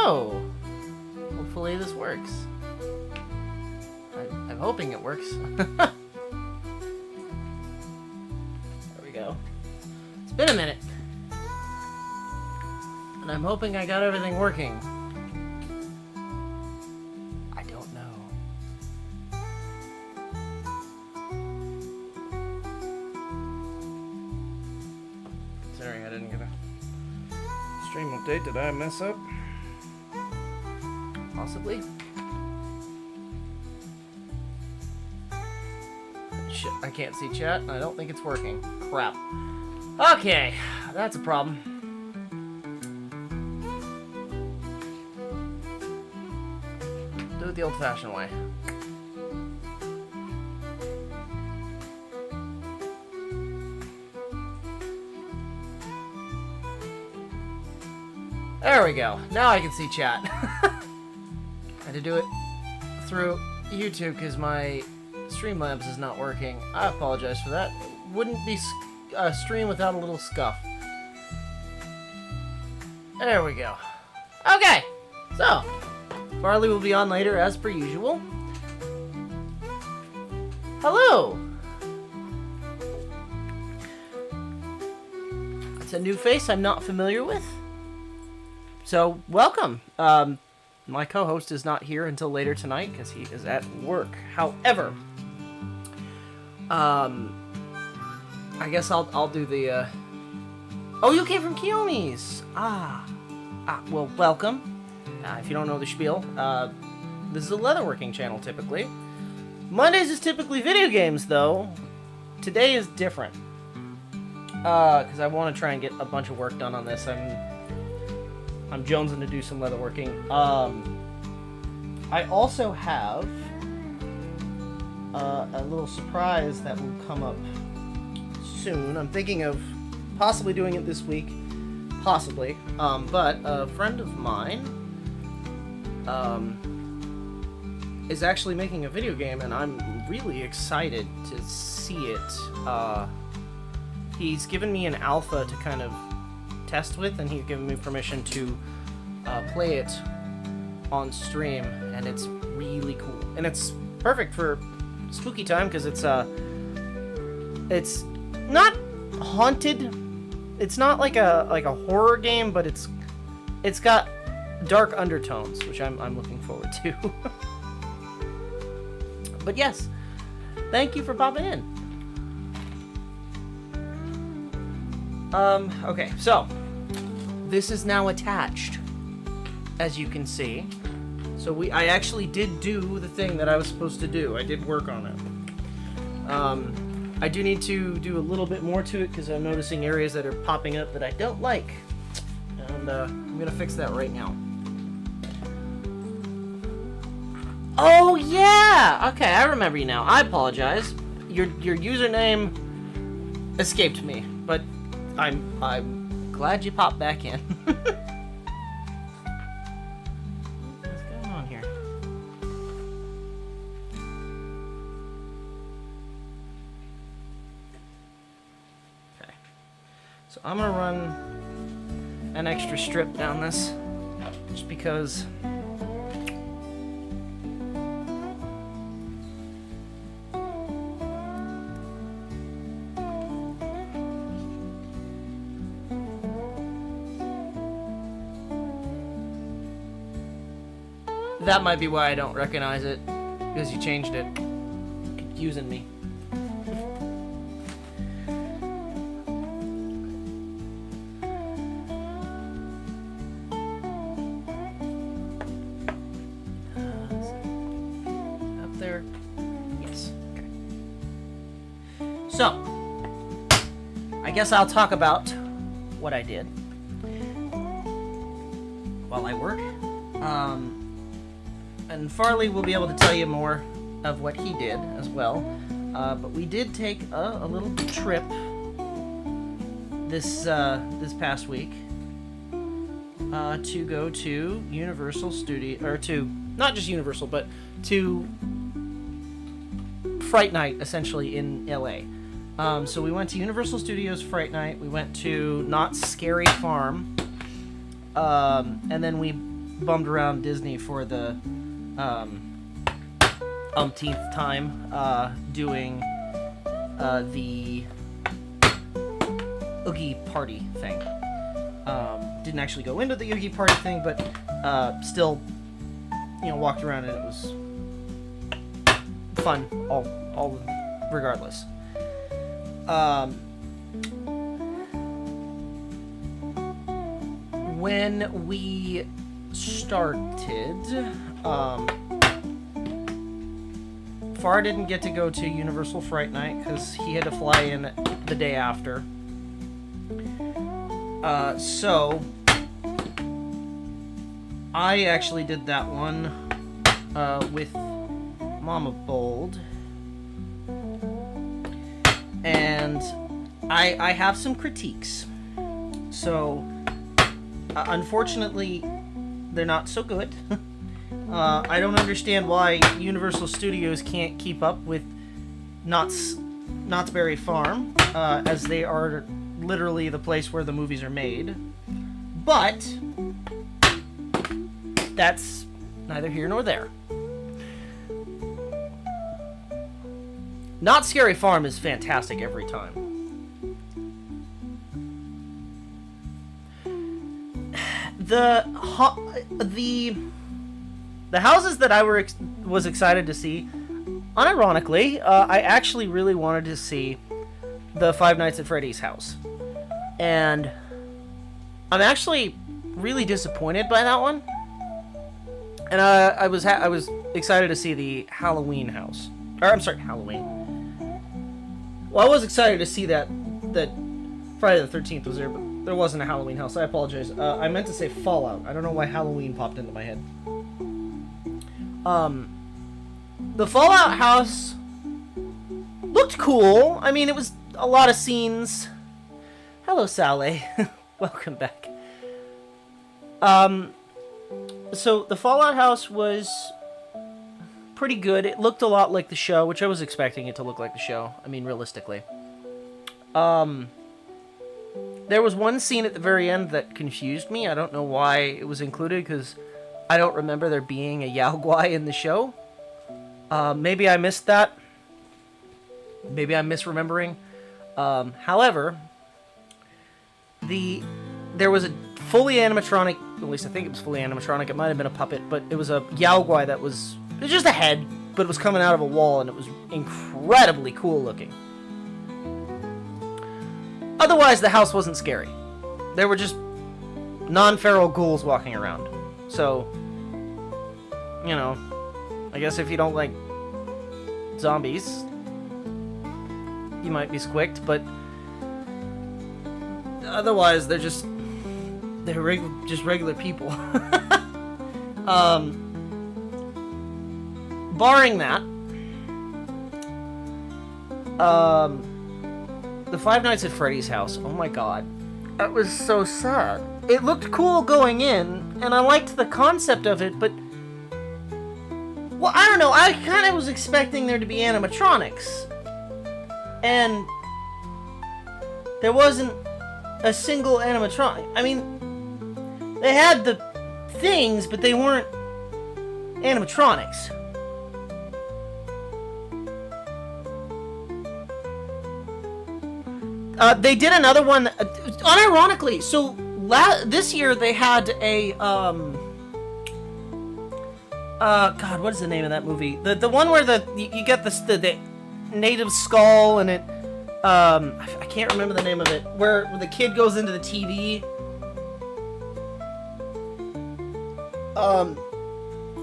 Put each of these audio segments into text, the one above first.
Hello! Hopefully this works. I'm hoping it works. There we go. It's been a minute. And I'm hoping I got everything working. I don't know. Sorry, I didn't get a stream update. Did I mess up? Possibly. Shit, I can't see chat, and I don't think it's working. Crap. Okay, that's a problem. Do it the old-fashioned way. There we go. Now I can see chat. I had to do it through YouTube because my Streamlabs is not working. I apologize for that. It wouldn't be a stream without a little scuff. There we go. Okay, so Farley will be on later as per usual. Hello! It's a new face I'm not familiar with. So, welcome. My co-host is not here until later tonight because he is at work. However, I guess I'll do the, Oh, you came from Kiyomi's! Well, welcome. If you don't know the spiel, this is a leatherworking channel, typically. Mondays is typically video games, though. Today is different. Because I want to try and get a bunch of work done on this. I'm jonesing to do some leatherworking. I also have a little surprise that will come up soon. I'm thinking of possibly doing it this week. Possibly. But a friend of mine is actually making a video game, and I'm really excited to see it. He's given me an alpha to kind of test with, and he's given me permission to play it on stream, and it's really cool. And it's perfect for spooky time because it's not haunted. It's not like a horror game, but it's got dark undertones, which I'm looking forward to. But yes, thank you for popping in. Okay, so this is now attached, as you can see. So I actually did do the thing that I was supposed to do. I did work on it. I do need to do a little bit more to it because I'm noticing areas that are popping up that I don't like. And I'm going to fix that right now. Oh, yeah! Okay, I remember you now. I apologize. Your username escaped me, but I'm glad you popped back in. What's going on here? Okay. So I'm gonna run an extra strip down this just because that might be why I don't recognize it, because you changed it. Confusing me. Up there. Yes. Okay. So, I guess I'll talk about what I did while I work. And Farley will be able to tell you more of what he did as well. But we did take a little trip this past week to go to Universal Studio, or to not just Universal, but to Fright Night, essentially in LA. So we went to Universal Studios Fright Night. We went to Not Scary Farm, and then we bummed around Disney for the umpteenth time doing the Oogie Party thing. Didn't actually go into the Oogie Party thing, but still, walked around and it was fun. All regardless. When we started, Far didn't get to go to Universal Fright Night because he had to fly in the day after. So I actually did that one with Mama Bold, and I have some critiques. So unfortunately, they're not so good. I don't understand why Universal Studios can't keep up with Knott's Berry Farm, as they are literally the place where the movies are made. But that's neither here nor there. Knott's Scary Farm is fantastic every time. The houses that I was excited to see, unironically, I actually really wanted to see the Five Nights at Freddy's house, and I'm actually really disappointed by that one. And I was excited to see the Halloween house, or I'm sorry, Halloween. Well, I was excited to see that Friday the 13th was there, but there wasn't a Halloween house. I apologize. I meant to say Fallout. I don't know why Halloween popped into my head. The Fallout house looked cool. I mean, it was a lot of scenes. Hello, Sally. Welcome back. So the Fallout house was pretty good. It looked a lot like the show, which I was expecting it to look like the show. I mean, realistically. There was one scene at the very end that confused me. I don't know why it was included, because I don't remember there being a Yao Guai in the show. Maybe I missed that. Maybe I'm misremembering. However, there was a fully animatronic, at least I think it was fully animatronic, it might have been a puppet, but it was a Yao Guai that it was just a head, but it was coming out of a wall, and it was incredibly cool looking. Otherwise, the house wasn't scary. There were just non-feral ghouls walking around. So, I guess if you don't like zombies, you might be squicked, but otherwise, they're just regular people. Barring that, the Five Nights at Freddy's house, oh my god, that was so sad. It looked cool going in, and I liked the concept of it, but, well, I don't know, I kind of was expecting there to be animatronics, and there wasn't a single animatronic. I mean, they had the things, but they weren't animatronics. They did another one, unironically, so this year they had a, God, what is the name of that movie? The one where you get the native skull, and it, I can't remember the name of it, where the kid goes into the TV.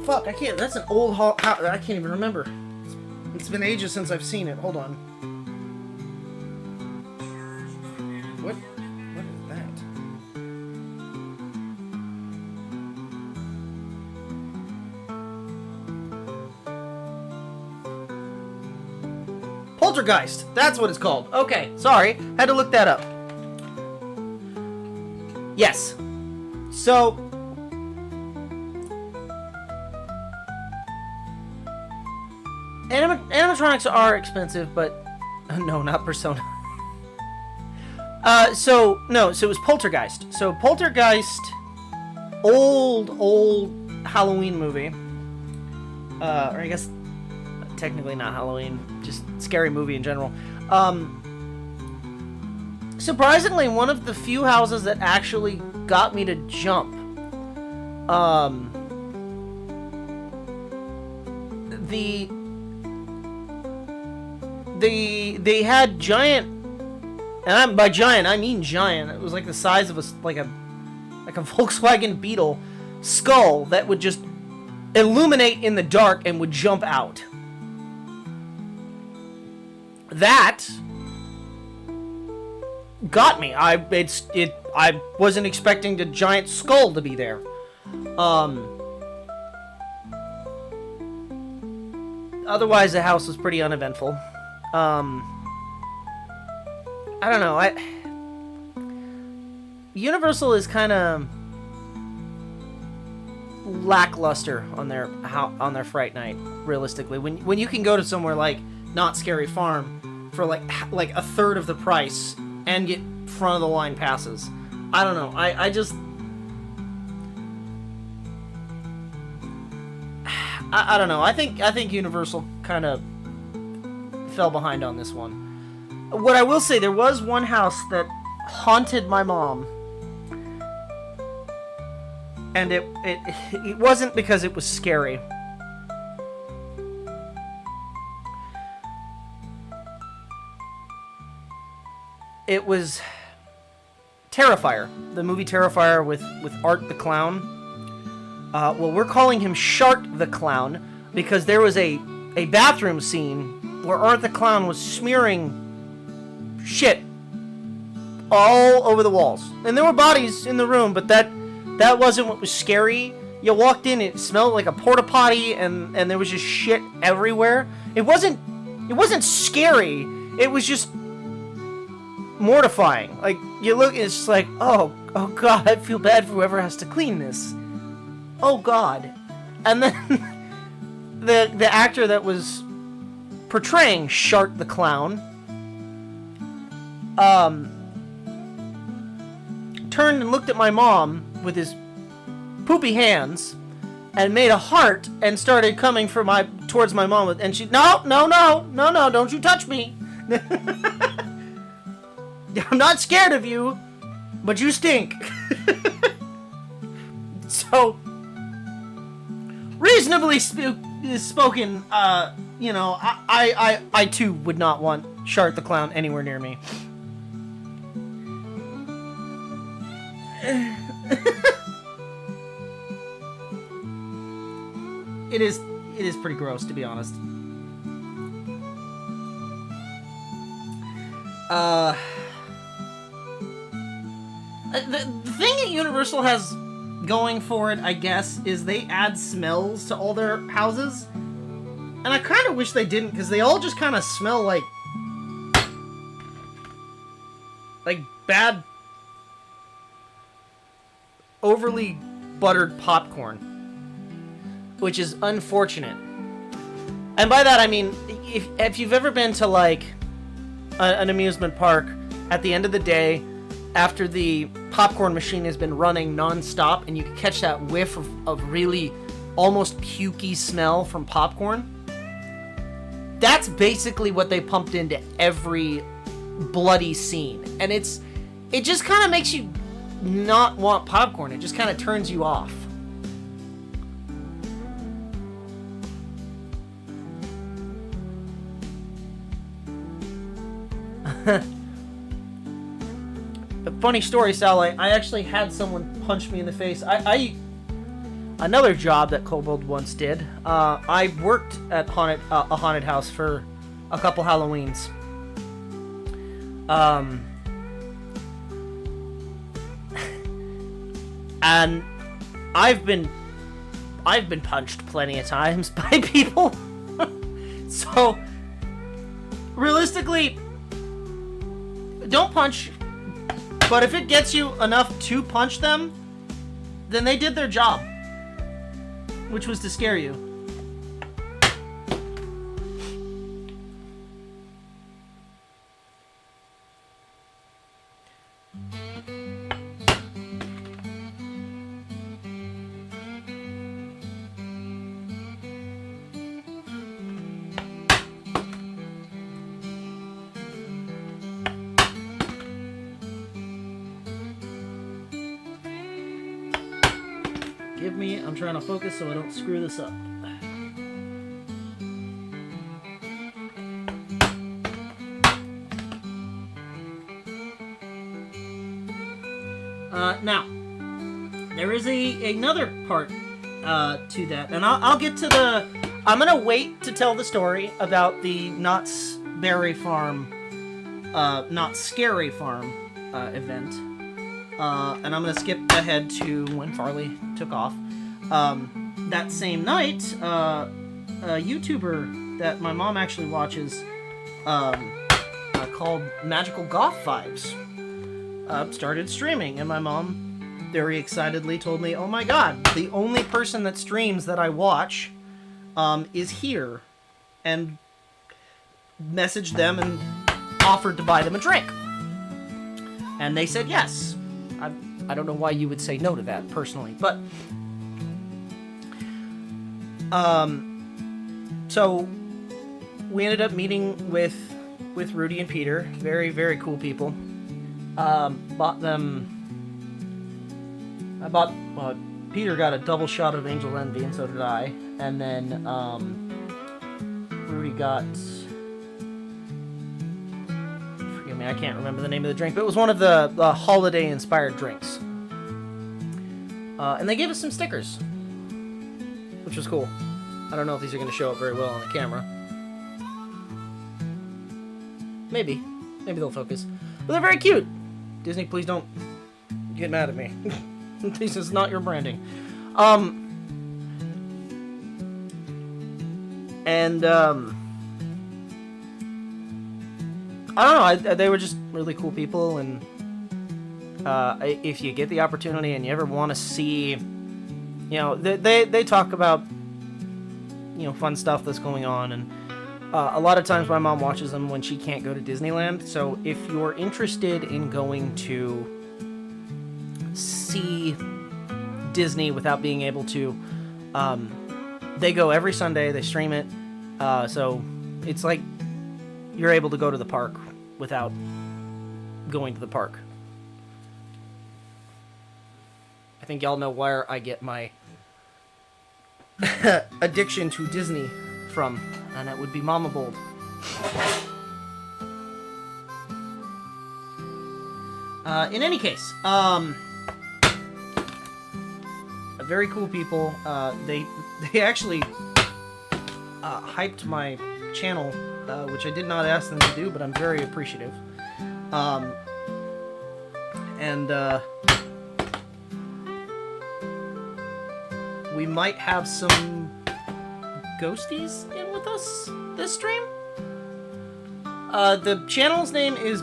Fuck, that's an old, I can't even remember. It's been ages since I've seen it, hold on. What is that? Poltergeist! That's what it's called. Okay, sorry. Had to look that up. Yes. So, animatronics are expensive, but no, not Persona. So it was Poltergeist. So Poltergeist old Halloween movie. Or I guess technically not Halloween, just scary movie in general. Surprisingly, one of the few houses that actually got me to jump. They had giant, and by giant I mean giant. It was like the size of a Volkswagen Beetle skull that would just illuminate in the dark and would jump out. That got me. I wasn't expecting the giant skull to be there. Otherwise, the house was pretty uneventful. I don't know. Universal is kind of lackluster on their Fright Night. Realistically, when you can go to somewhere like Not Scary Farm for like a third of the price and get front of the line passes. I don't know. I just I don't know. I think Universal kind of fell behind on this one. What I will say, there was one house that haunted my mom, and it wasn't because it was scary. It was Terrifier, the movie Terrifier with Art the Clown. Well, we're calling him Shart the Clown because there was a bathroom scene where Art the Clown was smearing shit all over the walls. And there were bodies in the room, but that wasn't what was scary. You walked in, it smelled like a porta potty, and there was just shit everywhere. It wasn't scary. It was just mortifying. Like, you look, it's just like, oh god, I feel bad for whoever has to clean this. Oh god. And then the actor that was portraying Shart the Clown turned and looked at my mom with his poopy hands and made a heart and started coming towards my mom and she, no, don't you touch me. I'm not scared of you, but you stink. So, reasonably spoken, I too would not want Shart the Clown anywhere near me. It is pretty gross, to be honest. The thing that Universal has going for it, I guess, is they add smells to all their houses. And I kind of wish they didn't, because they all just kind of smell like bad, overly buttered popcorn. Which is unfortunate. And by that I mean, if you've ever been to like an amusement park, at the end of the day, after the popcorn machine has been running non-stop and you can catch that whiff of really almost pukey smell from popcorn, that's basically what they pumped into every bloody scene. And it just kind of makes you not want popcorn. It just kind of turns you off. A funny story, Sal. I actually had someone punch me in the face. Another job that Kobold once did. I worked at a haunted house for a couple Halloweens. And I've been punched plenty of times by people. So realistically, don't punch, but if it gets you enough to punch them, then they did their job, which was to scare you. forgive me. I'm trying to focus so I don't screw this up. Now, there is another part to that, and I'll get to the... I'm gonna wait to tell the story about the Knott's Berry Farm, Knott's Scary Farm event, and I'm gonna skip ahead to when Farley took off. That same night, a YouTuber that my mom actually watches, called Magical Goth Vibes, started streaming, and my mom very excitedly told me, "Oh my god, the only person that streams that I watch is here," and messaged them and offered to buy them a drink. And they said yes. I don't know why you would say no to that, personally, but... So, we ended up meeting with Rudy and Peter. Very, very cool people. Bought them... Peter got a double shot of Angel Envy, and so did I. And then, Rudy got... Forgive me, I can't remember the name of the drink, but it was one of the holiday-inspired drinks. And they gave us some stickers, which was cool. I don't know if these are going to show up very well on the camera. Maybe. Maybe they'll focus. But they're very cute. Disney, please don't get mad at me. This is not your branding. I don't know, they were just really cool people, and if you get the opportunity and you ever want to see, you know, they talk about, you know, fun stuff that's going on, and a lot of times my mom watches them when she can't go to Disneyland, so if you're interested in going to see Disney without being able to, they go every Sunday, they stream it, so it's like you're able to go to the park without going to the park. I think y'all know where I get my addiction to Disney from, and that would be Mama Bold. In any case, very cool people. They actually hyped my channel, which I did not ask them to do, but I'm very appreciative. We might have some ghosties in with us this stream. The channel's name is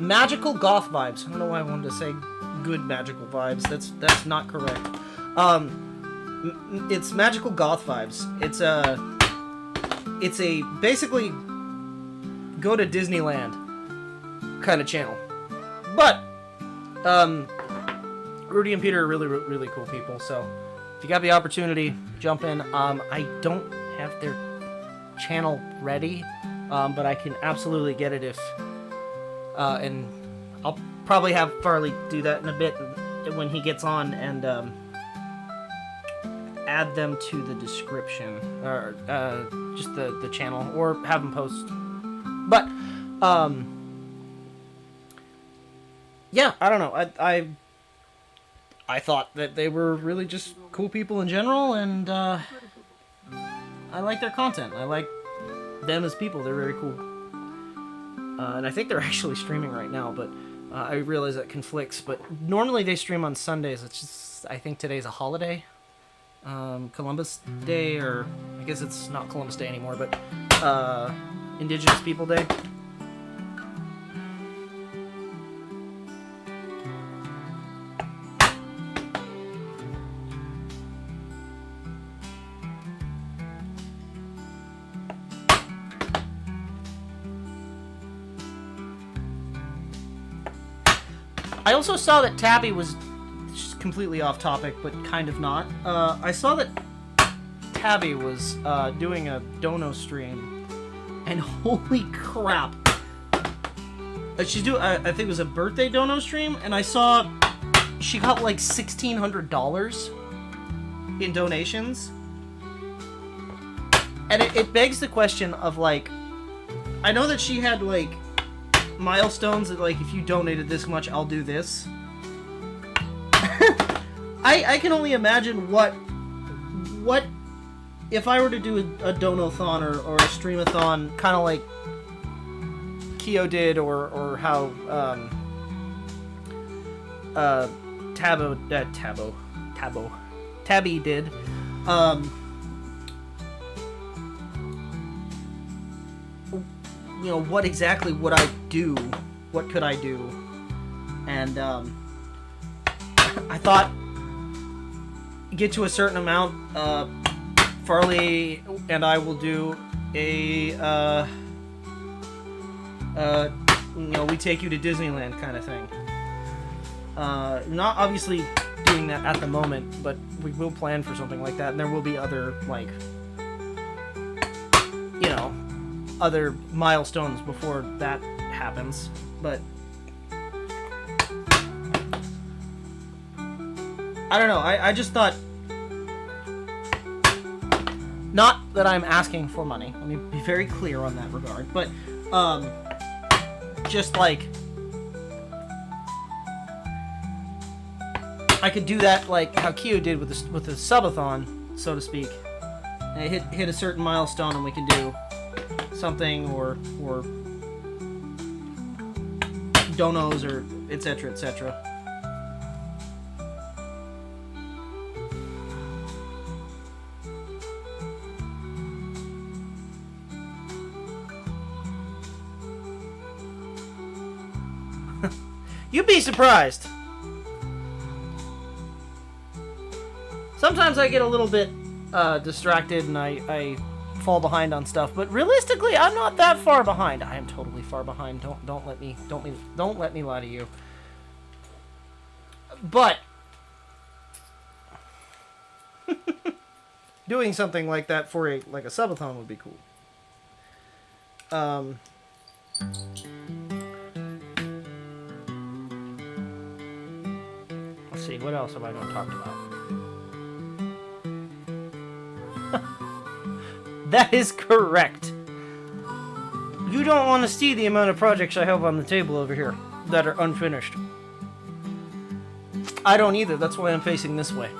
Magical Goth Vibes. I don't know why I wanted to say Good Magical Vibes. That's not correct. It's Magical Goth Vibes. It's a basically go to Disneyland kind of channel. But Rudy and Peter are really, really cool people, so if you got the opportunity, jump in. I don't have their channel ready, but I can absolutely get it if, and I'll probably have Farley do that in a bit when he gets on, and add them to the description, or just the channel, or have them post. But yeah, I don't know. I thought that they were really just cool people in general, and I like their content. I like them as people. They're very cool. And I think they're actually streaming right now, but I realize that conflicts. But normally they stream on Sundays. It's just, I think today's a holiday. Columbus Day, or I guess it's not Columbus Day anymore, but Indigenous People Day. I also saw that Tabby was just completely off topic, but kind of not. I saw that Tabby was doing a dono stream, and holy crap! I think it was a birthday dono stream, and I saw she got like $1,600 in donations. And it begs the question of, like, I know that she had, like, milestones that, like, if you donated this much, I'll do this. I can only imagine what if I were to do a donathon or a streamathon, kind of like Kyo did, or how Tabby did. You know, what exactly would I do? What could I do? And I thought, get to a certain amount, Farley and I will do a you know, we take you to Disneyland kind of thing. Not obviously doing that at the moment, but we will plan for something like that, and there will be other, like, you know, other milestones before that happens. But I don't know, I just thought, not that I'm asking for money, let me be very clear on that regard, but just like, I could do that like how Kyo did with the subathon, so to speak. And hit a certain milestone and we can do something, or donos, or etc, etc. You'd be surprised. Sometimes I get a little bit distracted and I fall behind on stuff, but realistically, I'm not that far behind. I am totally far behind. Don't let me lie to you. But doing something like that for a subathon would be cool. Let's see, what else am I going to talk about? That is correct. You don't want to see the amount of projects I have on the table over here that are unfinished. I don't either, that's why I'm facing this way.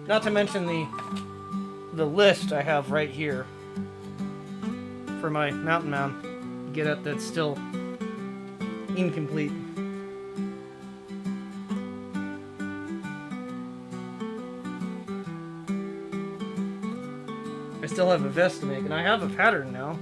Not to mention the list I have right here for my mountain mound get up that's still incomplete. I still have a vest to make, and I have a pattern now.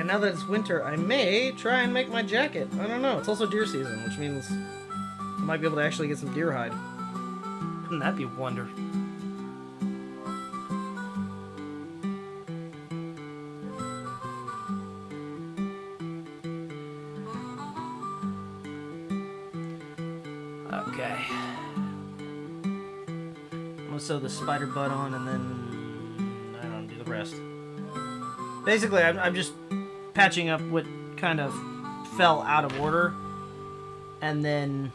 Now that it's winter, I may try and make my jacket. I don't know. It's also deer season, which means I might be able to actually get some deer hide. Wouldn't that be a wonder? Okay. I'm gonna sew the spider butt on, and then I don't do the rest. Basically, I'm just patching up what kind of fell out of order, and then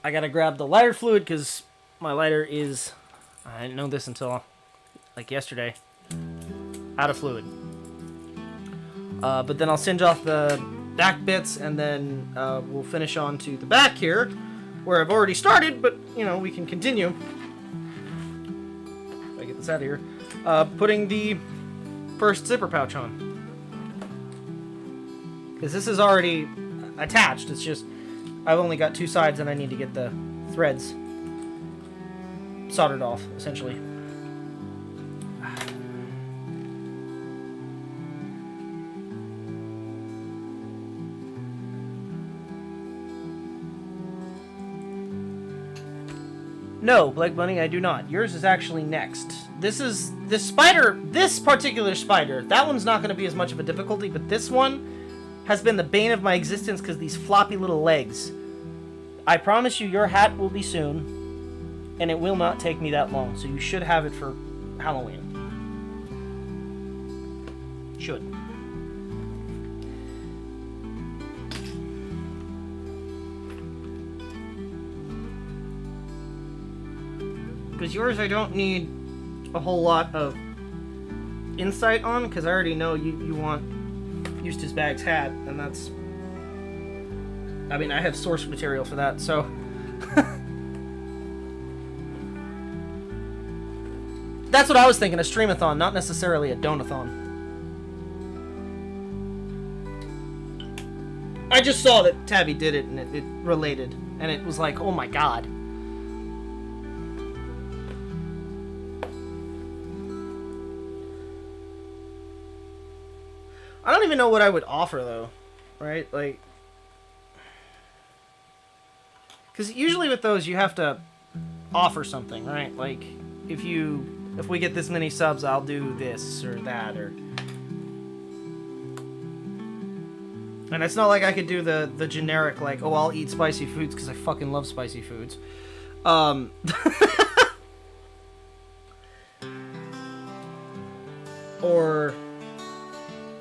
I gotta grab the lighter fluid because my lighter is, I didn't know this until like yesterday, out of fluid. But then I'll singe off the back bits, and then we'll finish on to the back here where I've already started, but you know, we can continue. If I get this out of here. Putting the first zipper pouch on. Because this is already attached, it's just I've only got two sides and I need to get the threads soldered off, essentially. No, Black Bunny, I do not. Yours is actually next. This particular spider, that one's not going to be as much of a difficulty, but this one has been the bane of my existence because these floppy little legs. I promise you your hat will be soon, and it will not take me that long, so you should have it for Halloween. Should. Because yours I don't need a whole lot of insight on, because I already know you want Eustace Bag's hat, and that's... I mean, I have source material for that, so... That's what I was thinking, a streamathon, not necessarily a donathon. I just saw that Tabby did it, and it related, and it was like, oh my god. I don't even know what I would offer, though, right? Like, because usually with those, you have to offer something, right? Like, if we get this many subs, I'll do this or that, or... And it's not like I could do the generic, like, oh, I'll eat spicy foods because I fucking love spicy foods. Or...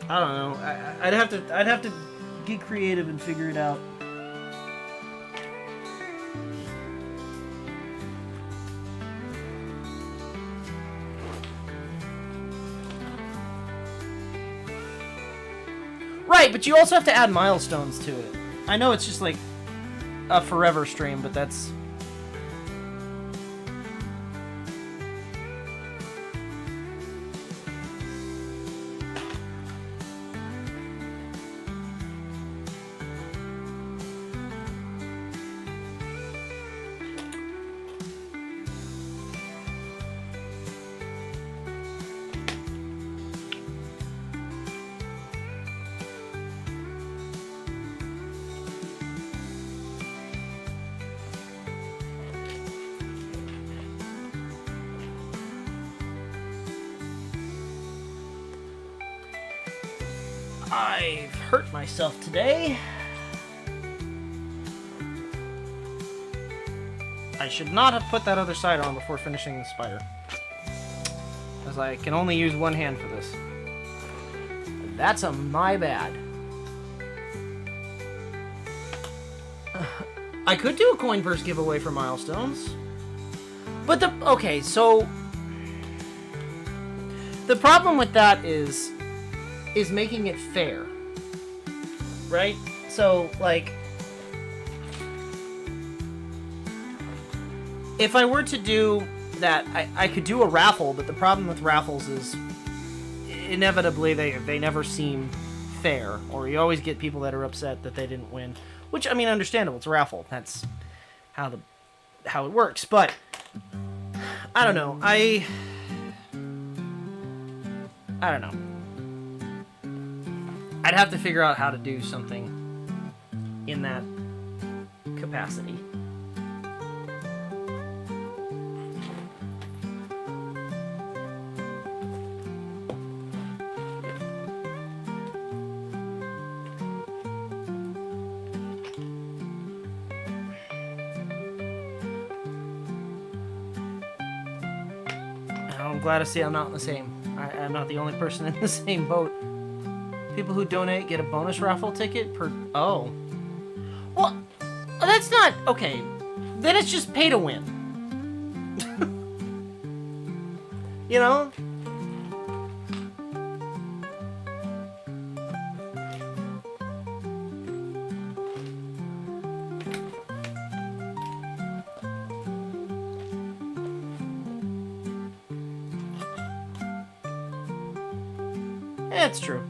I don't know. I'd have to get creative and figure it out. Right, but you also have to add milestones to it. I know it's just like a forever stream, but that's... I've hurt myself today. I should not have put that other side on before finishing the spider, because I can only use one hand for this. That's my bad. I could do a coin purse giveaway for milestones, but okay, so the problem with that is making it fair, right? So, like, if I were to do that, I could do a raffle, but the problem with raffles is inevitably they never seem fair, or you always get people that are upset that they didn't win, which, I mean, understandable, it's a raffle, that's how it works, but I don't know, I don't know. I'd have to figure out how to do something in that capacity. I'm glad to see I'm not in the same. I'm not the only person in the same boat. People who donate get a bonus raffle ticket per... Oh. Well, that's not... Okay. Then it's just pay to win. You know? Yeah, it's true.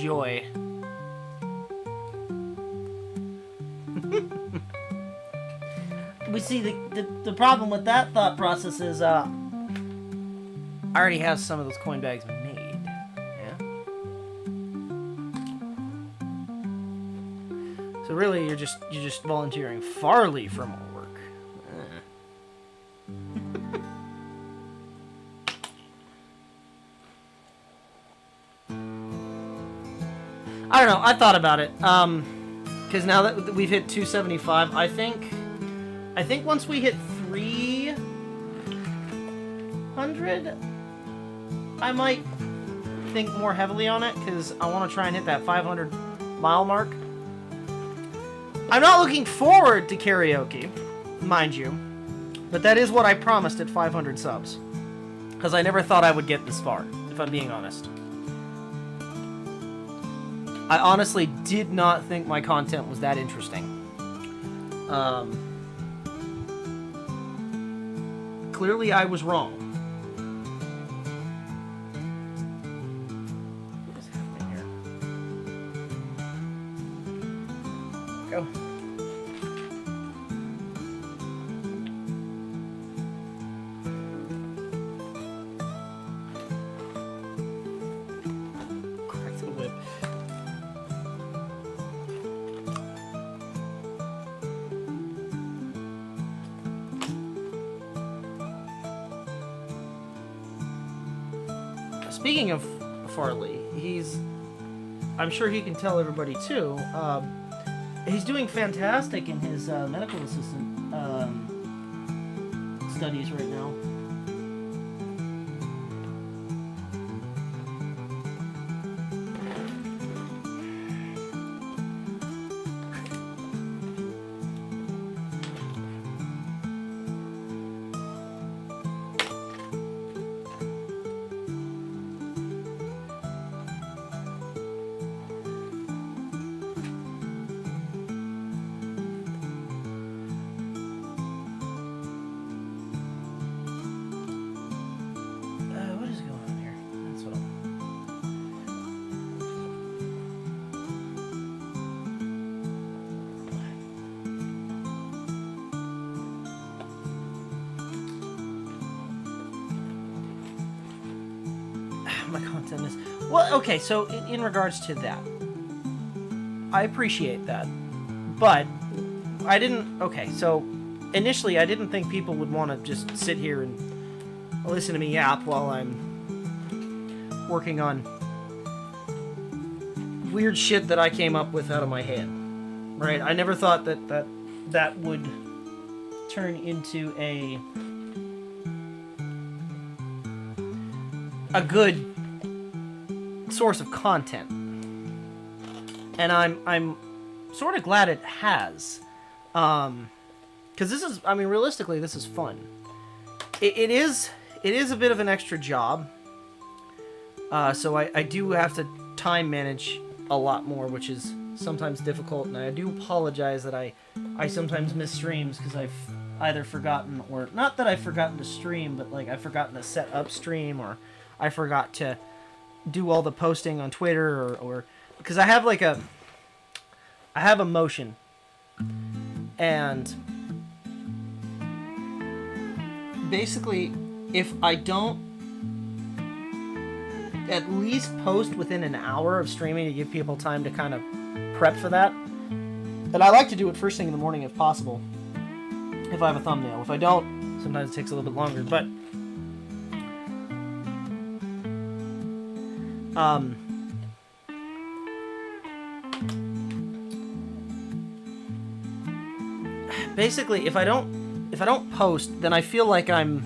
joy. We see the problem with that thought process is I already have some of those coin bags made. Yeah. So really, you're just volunteering Farley for more work. I don't know. I thought about it. Because now that we've hit 275, I think once we hit 300, I might think more heavily on it, because I want to try and hit that 500 mile mark. I'm not looking forward to karaoke, mind you, but that is what I promised at 500 subs. Because I never thought I would get this far, if I'm being honest. I honestly did not think my content was that interesting. Clearly I was wrong. What is happening here? Go. Crack the whip. Speaking of Farley, I'm sure he can tell everybody too, he's doing fantastic in his medical assistant studies right now. My content is... Well, okay, so in regards to that, I appreciate that, but I didn't... Okay, so initially I didn't think people would want to just sit here and listen to me yap while I'm working on weird shit that I came up with out of my head, right? I never thought that would turn into a good source of content, and I'm sort of glad it has, because this is, I mean, realistically, this is fun. It is a bit of an extra job, so I do have to time manage a lot more, which is sometimes difficult, and I do apologize that I sometimes miss streams because I've either forgotten, or not that I've forgotten to stream, but like I've forgotten to set up stream, or I forgot to do all the posting on Twitter, or because I have a motion, and basically if I don't at least post within an hour of streaming to give people time to kind of prep for that, and I like to do it first thing in the morning if possible, if I have a thumbnail. If I don't, sometimes it takes a little bit longer, but basically, if I don't post, then I feel like I'm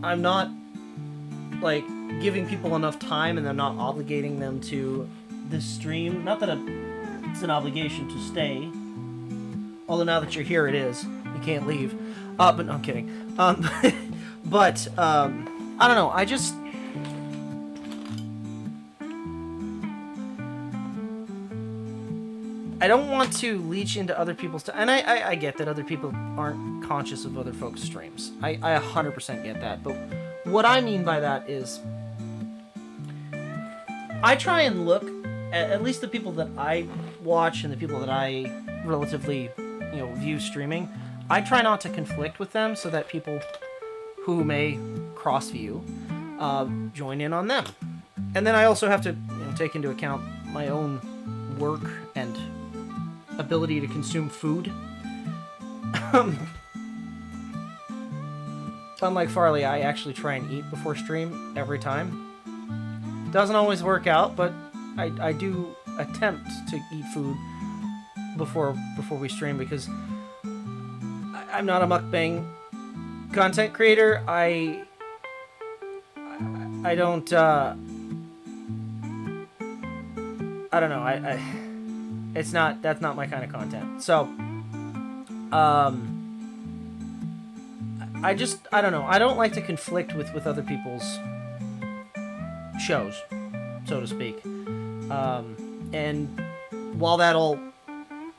not like giving people enough time, and I'm not obligating them to this stream. Not that it's an obligation to stay, although now that you're here, it is. You can't leave. But no, I'm kidding. But I don't know. I don't want to leech into other people's time, and I get that other people aren't conscious of other folks' streams. I 100% get that, but what I mean by that is I try and look at least the people that I watch and the people that I relatively, view streaming. I try not to conflict with them so that people who may cross view join in on them. And then I also have to take into account my own work and ability to consume food. Unlike Farley, I actually try and eat before stream every time. Doesn't always work out, but I do attempt to eat food before we stream because I'm not a mukbang content creator. I don't I don't know. That's not my kind of content. So I don't know. I don't like to conflict with other people's shows, so to speak. And while that all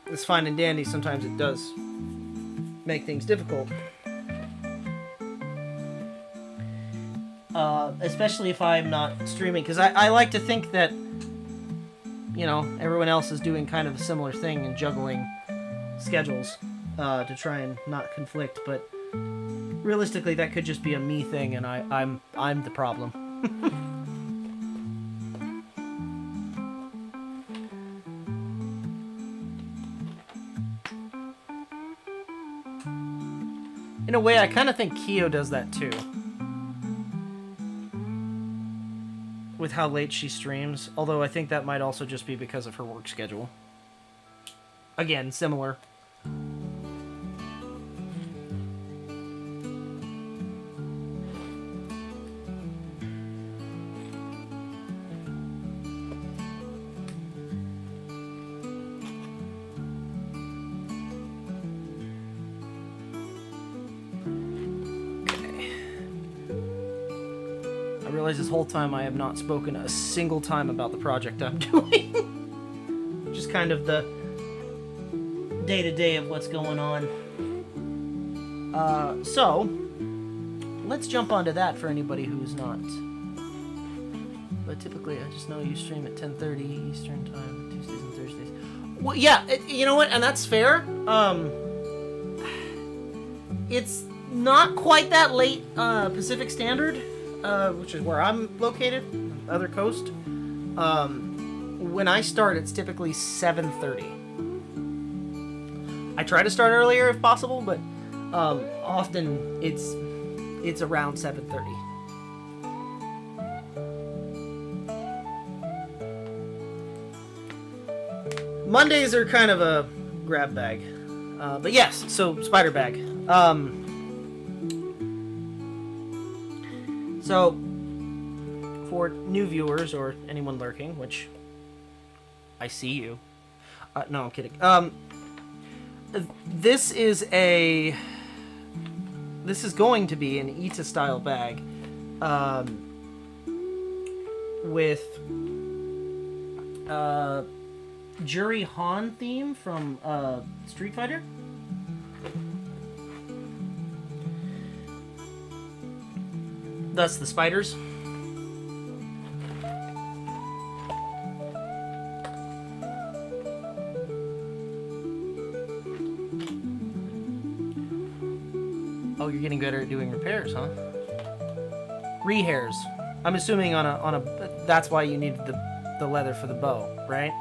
is fine and dandy, sometimes it does make things difficult. Especially if I'm not streaming, because I like to think that, everyone else is doing kind of a similar thing and juggling schedules to try and not conflict, but realistically that could just be a me thing, and I'm the problem. In a way, I kind of think Kyo does that too. With how late she streams, although I think that might also just be because of her work schedule. Again, similar. This whole time I have not spoken a single time about the project I'm doing. Just kind of the day-to-day of what's going on. So, let's jump onto that for anybody who's not. But typically, I just know you stream at 10:30 Eastern Time, Tuesdays and Thursdays. Well, yeah, you know what? And that's fair. It's not quite that late Pacific Standard. Which is where I'm located, on the other coast. When I start, it's typically 7:30. I try to start earlier if possible, but often it's around 7:30. Mondays are kind of a grab bag, but yes. So spider bag. So, for new viewers or anyone lurking, which I see you. No, I'm kidding. This is going to be an Ita style bag, with Juri Han theme from Street Fighter. Thus the spiders. Oh, you're getting better at doing repairs, huh? Rehairs. I'm assuming on a that's why you needed the leather for the bow, right?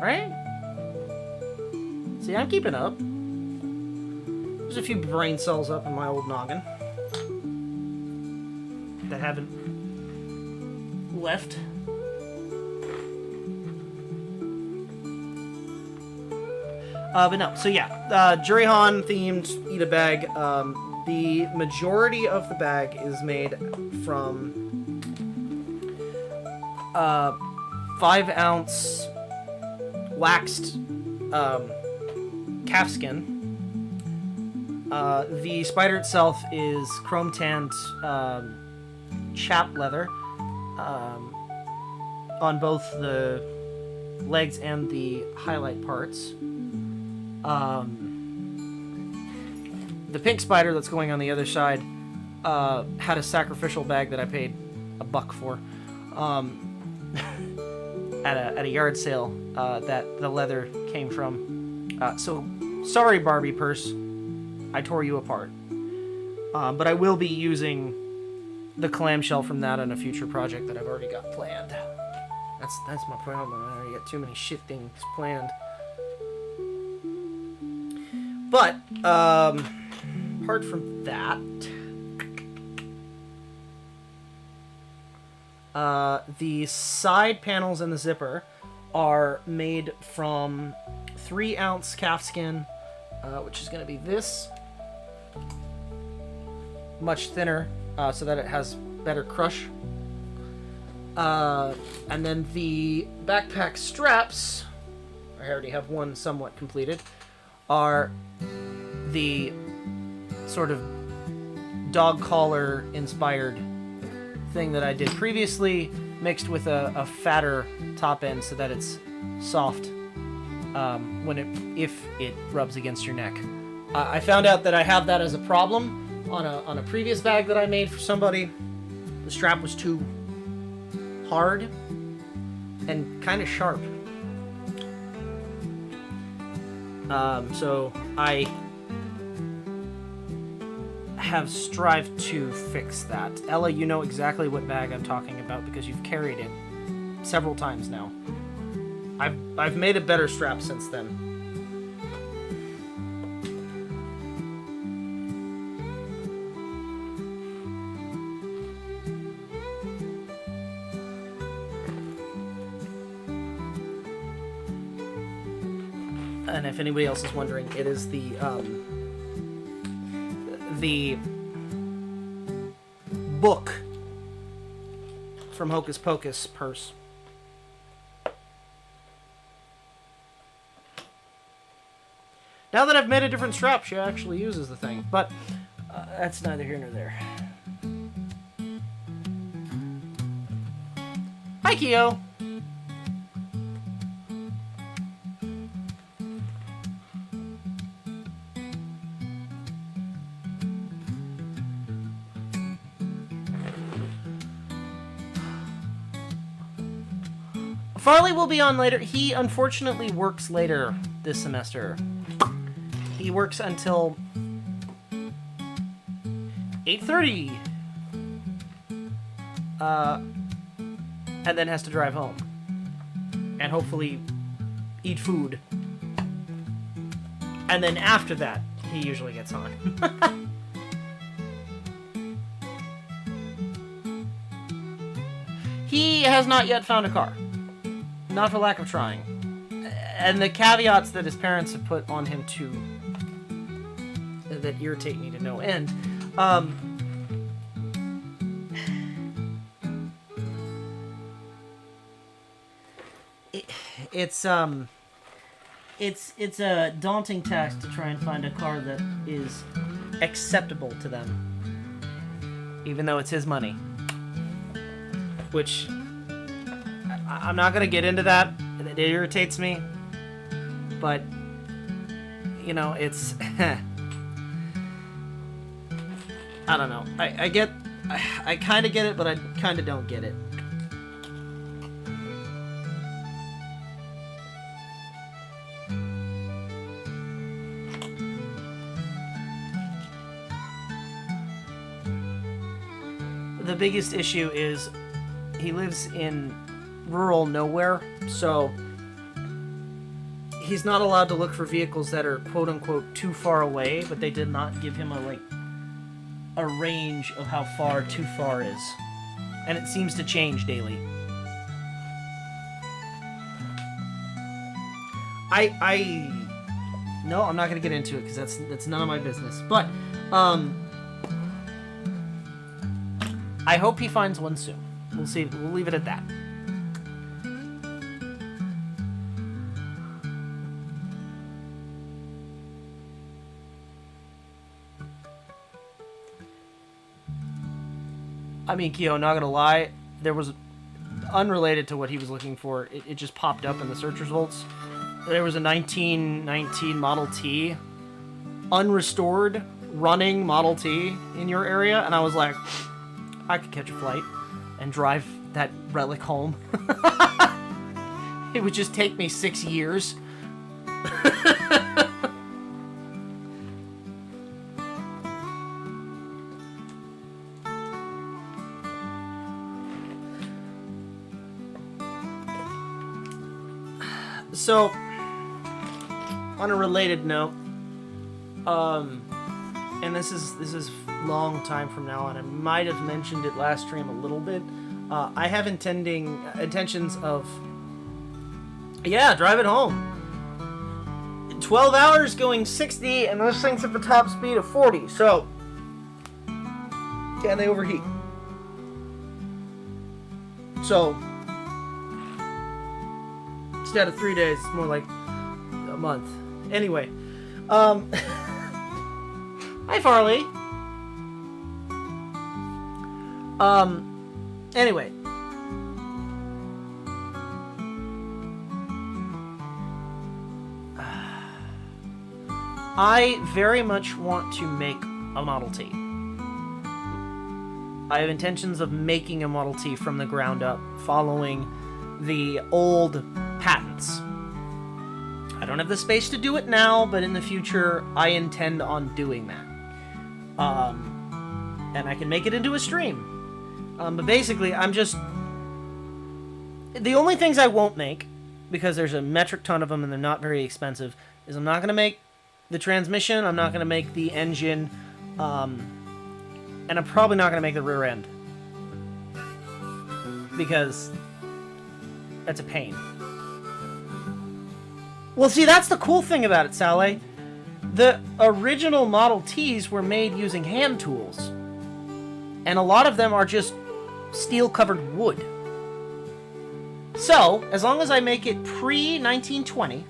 Right? See, I'm keeping up. There's a few brain cells up in my old noggin that haven't left. But no, so yeah, Jurihan themed Ita Bag. The majority of the bag is made from 5-ounce waxed calf skin. The spider itself is chrome tanned chap leather on both the legs and the highlight parts. The pink spider that's going on the other side had a sacrificial bag that I paid $1 for. at a yard sale that the leather came from. So sorry, Barbie purse, I tore you apart. But I will be using the clamshell from that on a future project that I've already got planned. That's my problem. I already got too many shit things planned. But apart from that, the side panels and the zipper are made from 3-ounce calfskin, which is going to be this, much thinner, so that it has better crush. And then the backpack straps, I already have one somewhat completed, are the sort of dog collar inspired thing that I did previously, mixed with a fatter top end so that it's soft if it rubs against your neck. I found out that I have that as a problem on a previous bag that I made for somebody. The strap was too hard and kind of sharp. So I have strived to fix that. Ella, you know exactly what bag I'm talking about because you've carried it several times now. I've made a better strap since then. And if anybody else is wondering, it is the book from Hocus Pocus purse. Now that I've made a different strap, she actually uses the thing, but that's neither here nor there. Hi, Kyo! Farley will be on later. He unfortunately works later this semester. He works until 8:30. And then has to drive home. And hopefully eat food. And then after that, he usually gets on. He has not yet found a car. Not for lack of trying. And the caveats that his parents have put on him too, that irritate me to no end. It's a daunting task to try and find a car that is acceptable to them, even though it's his money. Which I'm not gonna get into that. It irritates me, but you know, it's I don't know. I kind of get it, but I kind of don't get it. The biggest issue is he lives in rural nowhere, so he's not allowed to look for vehicles that are quote-unquote too far away, but they did not give him a range of how far too far is, and it seems to change daily. No, I'm not gonna get into it because that's none of my business, but I hope he finds one soon. We'll see. We'll leave it at that. I mean, Kyo, not gonna lie, there was, unrelated to what he was looking for, it just popped up in the search results. There was a 1919 Model T, unrestored, running Model T in your area, and I was like, I could catch a flight and drive that relic home. It would just take me 6 years. So, on a related note, and this is long time from now, and I might have mentioned it last stream a little bit. I have intentions of, drive it home. 12 hours going 60, and those things have a top speed of 40. So, can they overheat? So, instead of 3 days, it's more like a month. Anyway, hi Farley. Anyway. I very much want to make a Model T. I have intentions of making a Model T from the ground up, following the old patents. I don't have the space to do it now, but in the future, I intend on doing that. And I can make it into a stream. But basically, I'm just... The only things I won't make, because there's a metric ton of them and they're not very expensive, is I'm not going to make the transmission, I'm not going to make the engine, and I'm probably not going to make the rear end. Because that's a pain. Well, see, that's the cool thing about it, Sally. The original Model Ts were made using hand tools. And a lot of them are just steel-covered wood. So, as long as I make it pre-1920,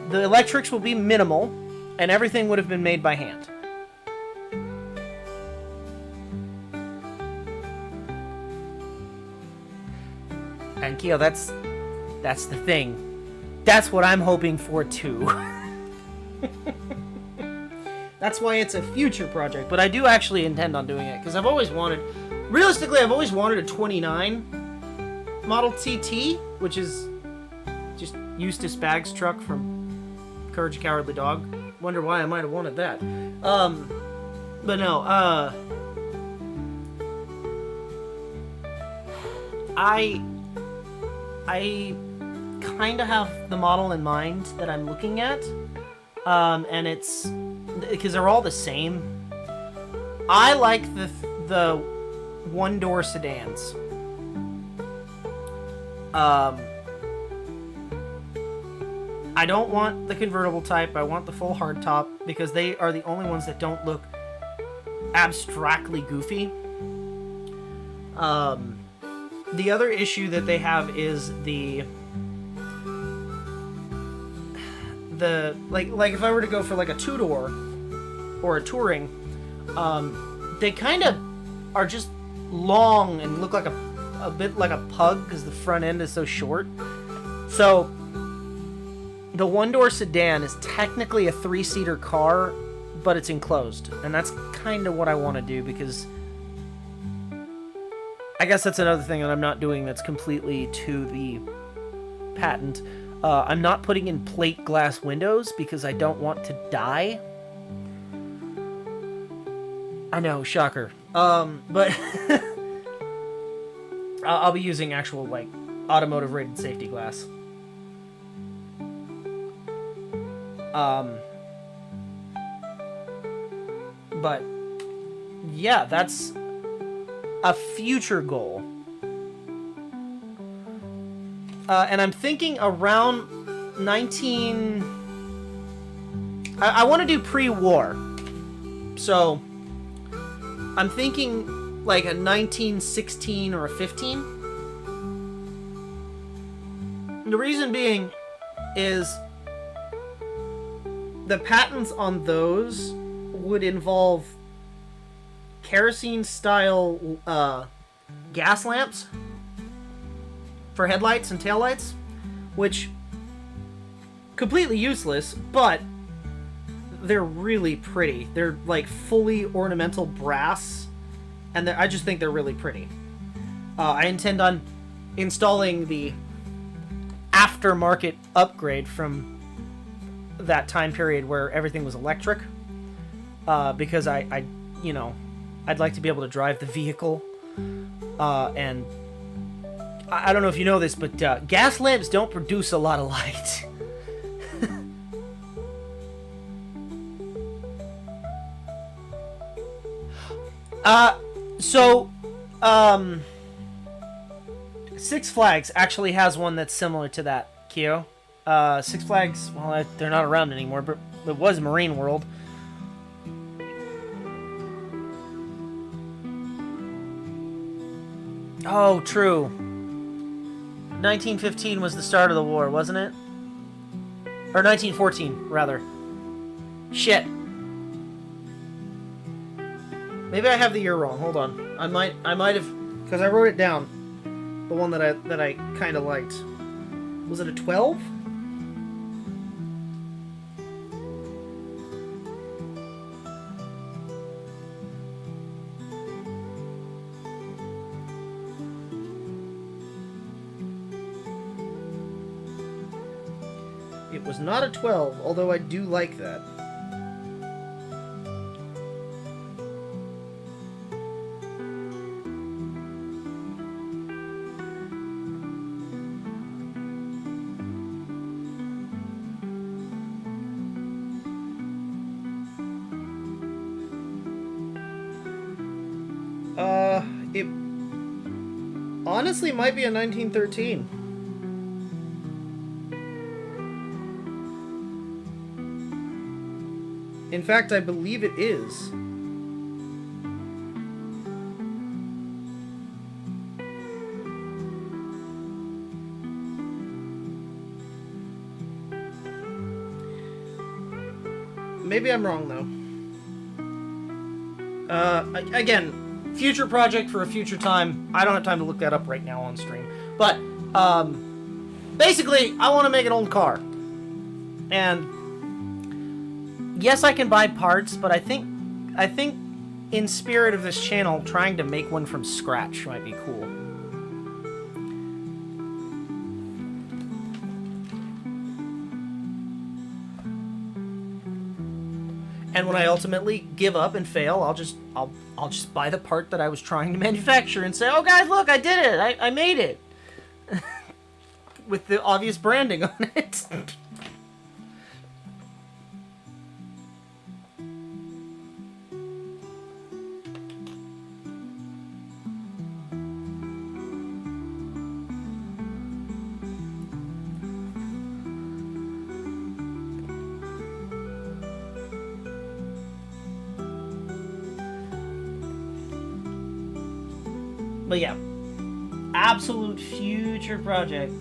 the electrics will be minimal, and everything would have been made by hand. And Keo, that's the thing. That's what I'm hoping for too. That's why it's a future project, but I do actually intend on doing it, because I've always wanted... Realistically, I've always wanted a 29 Model TT, which is just Eustace Bag's truck from Courage the Cowardly Dog. Wonder why I might have wanted that. But no, I kind of have the model in mind that I'm looking at, and it's because they're all the same. I like the one-door sedans. I don't want the convertible type. I want the full hardtop because they are the only ones that don't look abstractly goofy. The other issue that they have is the like if I were to go for like a two-door or a touring, they kind of are just long and look like a bit like a pug because the front end is so short. So the one-door sedan is technically a three-seater car, but it's enclosed, and that's kind of what I want to do because I guess that's another thing that I'm not doing that's completely to the patent. I'm not putting in plate glass windows because I don't want to die. I know, shocker. But I'll be using actual, like, automotive rated safety glass. But yeah, that's a future goal. And I'm thinking around 19... I want to do pre-war. So, I'm thinking like a 1916 or a 15. The reason being is the patents on those would involve kerosene-style gas lamps for headlights and taillights, which completely useless, but they're really pretty. They're like fully ornamental brass, and I just think they're really pretty. I intend on installing the aftermarket upgrade from that time period where everything was electric, because I you know, I'd like to be able to drive the vehicle, and I don't know if you know this, but gas lamps don't produce a lot of light. So, Six Flags actually has one that's similar to that, Kyo. Six Flags, well, they're not around anymore, but it was Marine World. Oh, true. 1915 was the start of the war, wasn't it? Or 1914, rather. Shit. Maybe I have the year wrong. Hold on. I might have, because I wrote it down. The one that I kind of liked. Was it a 12? It was not a 12, although I do like that. It honestly might be a 1913. In fact, I believe it is. Maybe I'm wrong, though. Again, future project for a future time. I don't have time to look that up right now on stream. But, basically, I want to make an old car. And yes, I can buy parts, but I think in spirit of this channel, trying to make one from scratch might be cool. And when I ultimately give up and fail, I'll just buy the part that I was trying to manufacture and say, "Oh guys, look, I did it! I made it!" With the obvious branding on it. But yeah, absolute future project.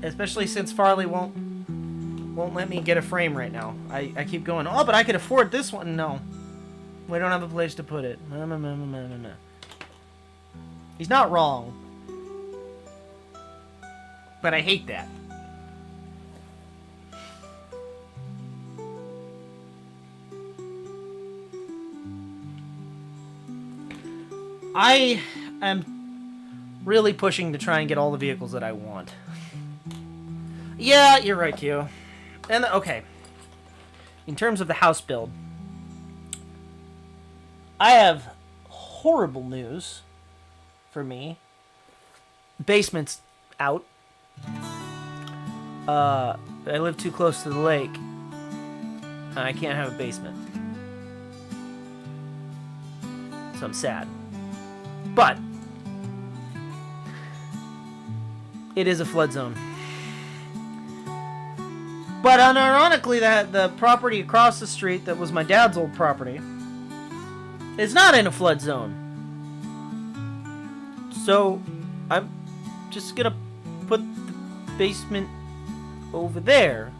Especially since Farley won't let me get a frame right now. I keep going, oh, but I could afford this one. No, we don't have a place to put it. He's not wrong, but I hate that. I am really pushing to try and get all the vehicles that I want. Yeah, you're right, Q. And okay, in terms of the house build, I have horrible news for me. Basement's out. I live too close to the lake. I can't have a basement. So I'm sad. But it is a flood zone. But unironically, the property across the street that was my dad's old property is not in a flood zone. So I'm just gonna put the basement over there.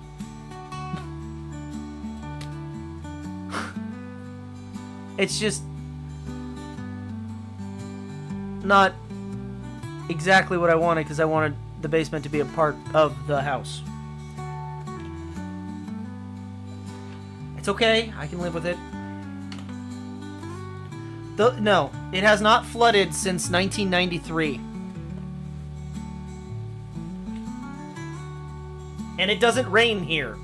It's just not exactly what I wanted, because I wanted the basement to be a part of the house. It's okay. I can live with it. No, it has not flooded since 1993. And it doesn't rain here.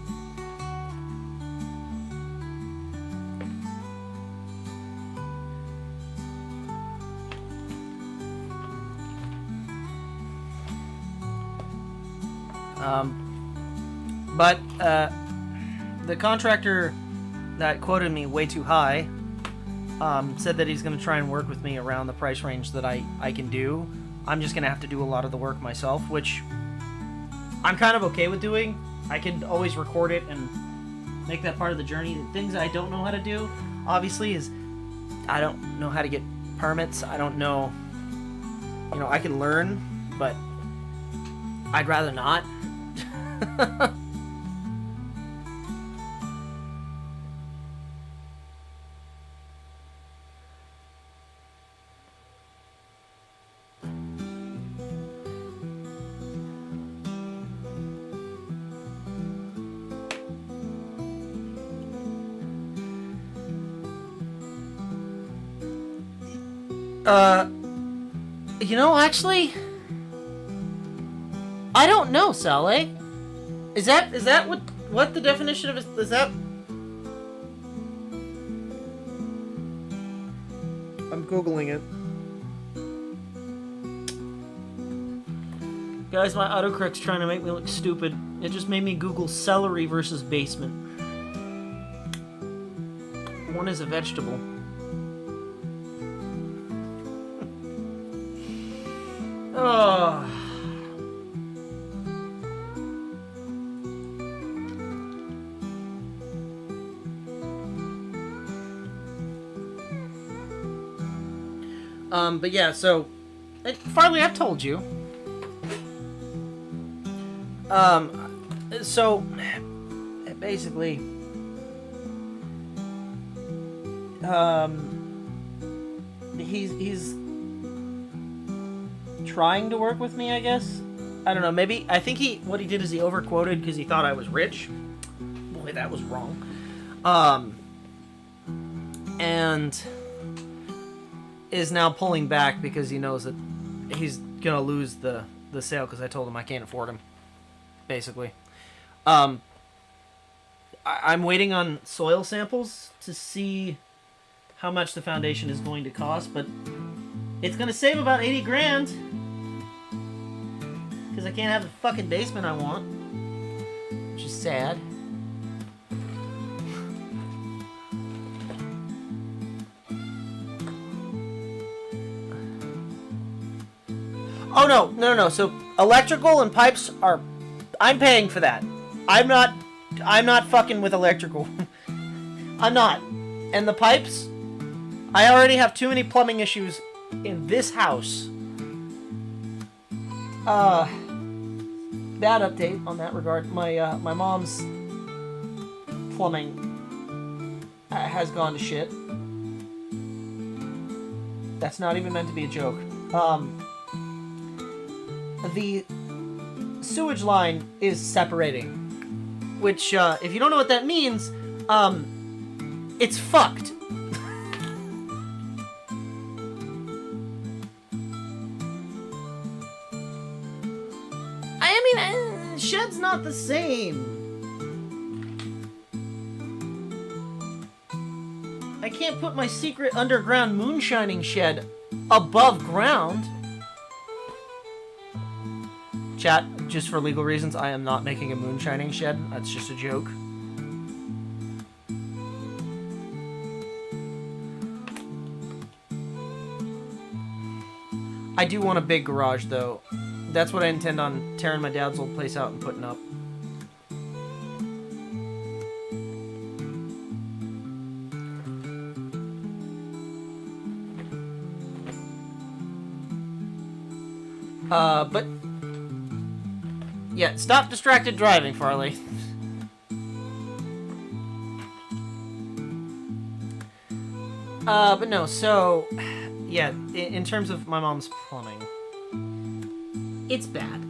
But the contractor that quoted me way too high said that he's going to try and work with me around the price range that I can do. I'm just going to have to do a lot of the work myself, which I'm kind of okay with doing. I can always record it and make that part of the journey. The things I don't know how to do, obviously, is I don't know how to get permits. I don't know, you know, I can learn, but I'd rather not. You know, actually, I don't know, Saleh. Is that what the definition of is that? I'm Googling it. Guys, my autocorrect's trying to make me look stupid. It just made me Google celery versus basement. One is a vegetable. Oh. But yeah, so Farley, I've told you. So basically, he's trying to work with me, I guess. I don't know, maybe, I think what he did is he overquoted because he thought I was rich. Boy, that was wrong. And is now pulling back because he knows that he's gonna lose the sale because I told him I can't afford him, basically. I'm waiting on soil samples to see how much the foundation is going to cost, but it's gonna save about 80 grand. Because I can't have the fucking basement I want. Which is sad. Oh, no. So, electrical and pipes are... I'm paying for that. I'm not fucking with electrical. I'm not. And the pipes... I already have too many plumbing issues in this house. Bad update on that regard. My mom's plumbing has gone to shit. That's not even meant to be a joke. The sewage line is separating, which, if you don't know what that means, it's fucked. Shed's not the same. I can't put my secret underground moonshining shed above ground. Chat, just for legal reasons, I am not making a moonshining shed. That's just a joke. I do want a big garage, though. That's what I intend on tearing my dad's old place out and putting up. But... yeah, stop distracted driving, Farley. But no, so... yeah, in terms of my mom's plumbing... it's bad.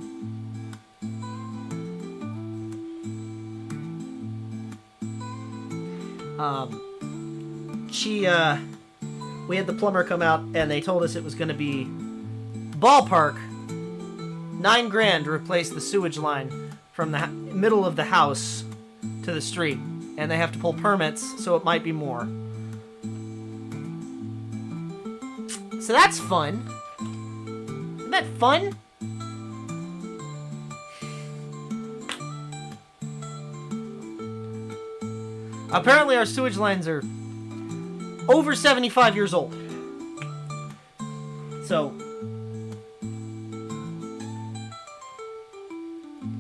We had the plumber come out, and they told us it was going to be ballpark $9,000 to replace the sewage line from the middle of the house to the street, and they have to pull permits, so it might be more. So that's fun. Isn't that fun? Apparently our sewage lines are over 75 years old. So,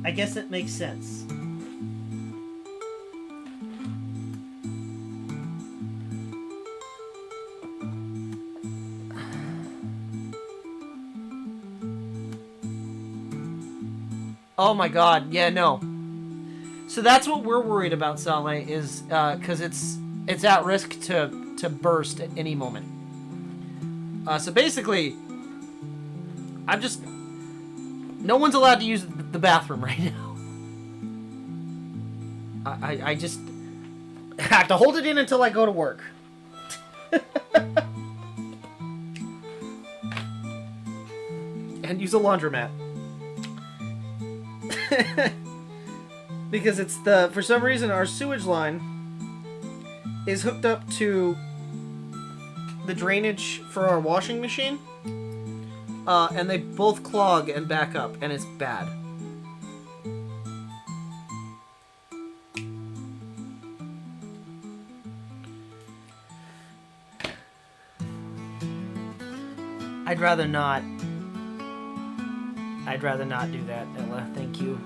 I guess it makes sense. Oh my god, yeah, no. So that's what we're worried about, Saleh, is because it's at risk to burst at any moment. So basically, no one's allowed to use the bathroom right now. I just have to hold it in until I go to work. And use a laundromat. Because for some reason our sewage line is hooked up to the drainage for our washing machine, and they both clog and back up, and it's bad. I'd rather not do that, Ella. Thank you.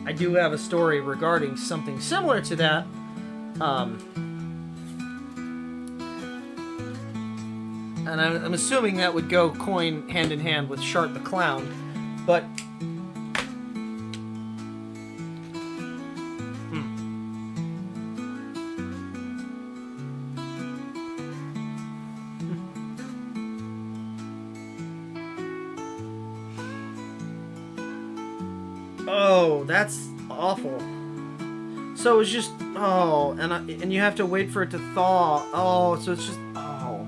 I do have a story regarding something similar to that. And I'm assuming that would go coin hand in hand with Shart the Clown, but oh, that's awful. So it's just and you have to wait for it to thaw. Oh, so it's just oh.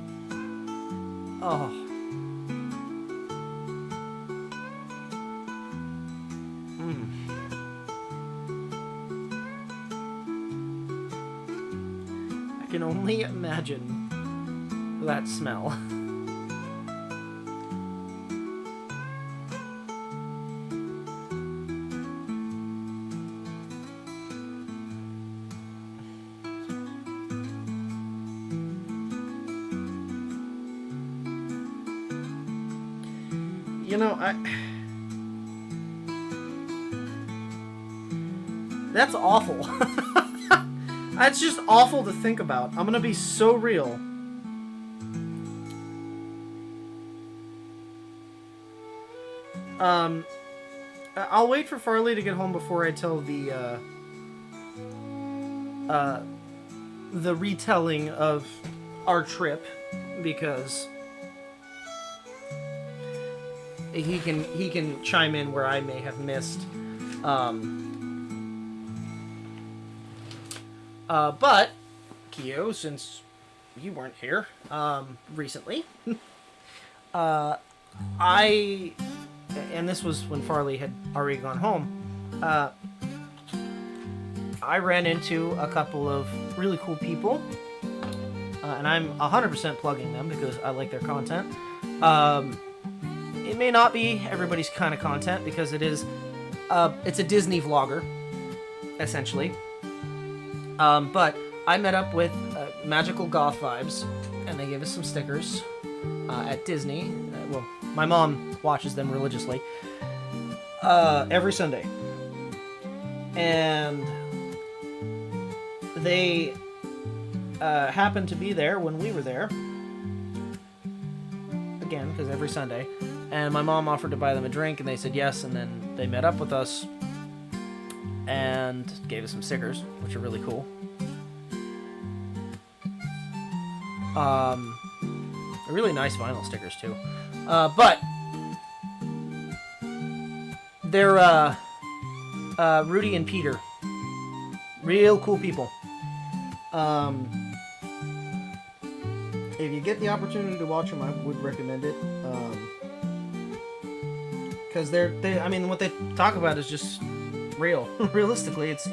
I can only imagine that smell. You know, that's awful. That's just awful to think about. I'm gonna be so real. I'll wait for Farley to get home before I tell the retelling of our trip, because he can chime in where I may have missed. But Kyo, since you weren't here recently, and this was when Farley had already gone home, I ran into a couple of really cool people, and I'm 100% plugging them because I like their content. It may not be everybody's kind of content because it's a Disney vlogger, essentially. But I met up with Magical Goth Vibes, and they gave us some stickers at Disney. Well, my mom watches them religiously every Sunday, and they happened to be there when we were there. Again, because every Sunday. And my mom offered to buy them a drink, and they said yes, and then they met up with us and gave us some stickers, which are really cool. Really nice vinyl stickers, too. But they're Rudy and Peter. Real cool people. If you get the opportunity to watch them, I would recommend it. Because I mean, what they talk about is just real. Realistically, it's.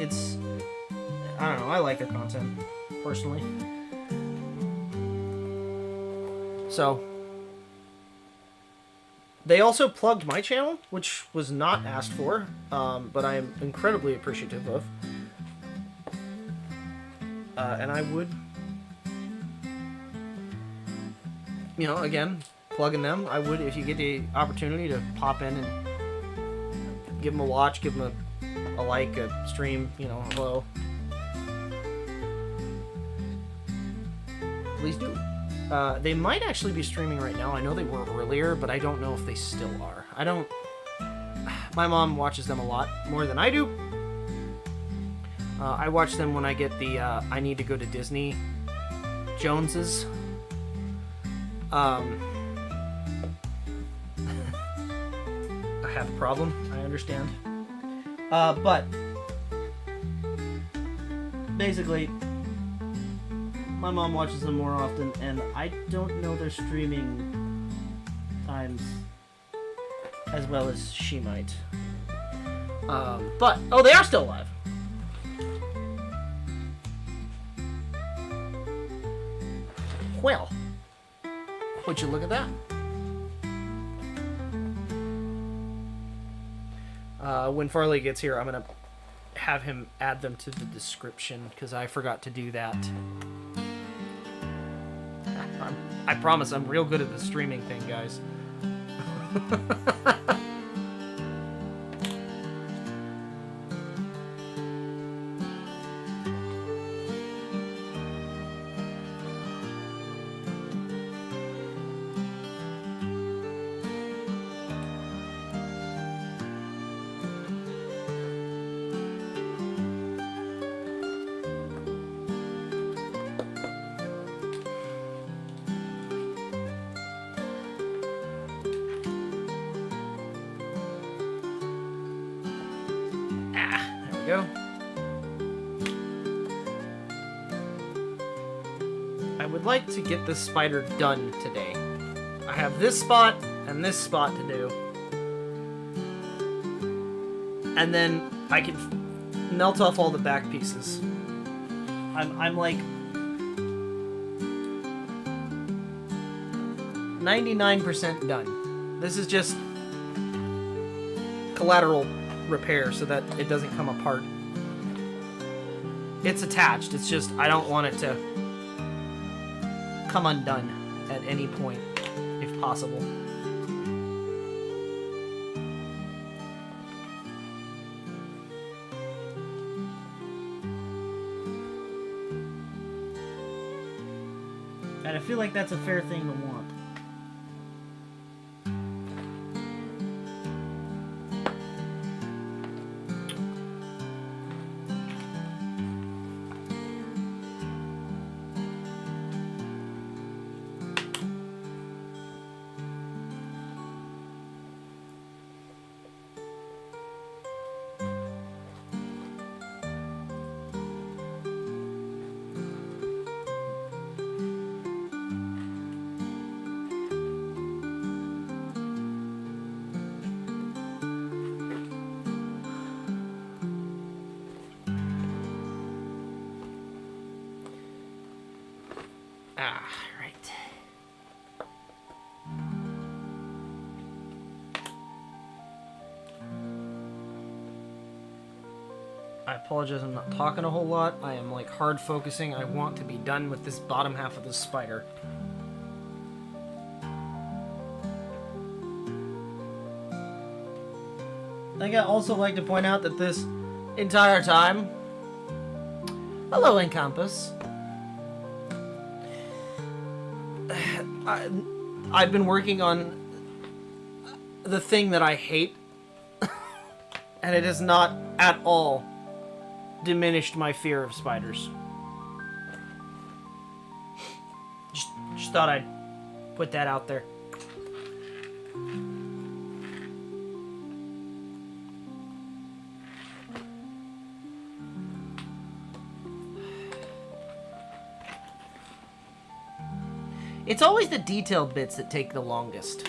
I don't know. I like their content personally. So, they also plugged my channel, which was not asked for, but I am incredibly appreciative of. And I would, you know, again, plugging them, I would, if you get the opportunity to pop in and give them a watch, give them a like, a stream, you know, hello. Please do. They might actually be streaming right now. I know they were earlier, but I don't know if they still are. My mom watches them a lot, more than I do. I watch them when I get the, I need to go to Disney Joneses. I have a problem, I understand. But, basically, my mom watches them more often, and I don't know their streaming times as well as she might. But, oh, they are still alive. Well, would you look at that? When Farley gets here, I'm going to have him add them to the description, because I forgot to do that. I promise I'm real good at the streaming thing, guys. Go. I would like to get this spider done today. I have this spot and this spot to do. And then I can melt off all the back pieces. I'm like 99% done. This is just collateral repair so that it doesn't come apart. It's attached, it's just I don't want it to come undone at any point, if possible. And I feel like that's a fair thing to want. Right. I apologize, I'm not talking a whole lot. I am like hard focusing. I want to be done with this bottom half of the spider. I think I'd also like to point out that this entire time... Hello, Encompass. I've been working on the thing that I hate, and it has not at all diminished my fear of spiders. Just thought I'd put that out there. It's always the detailed bits that take the longest.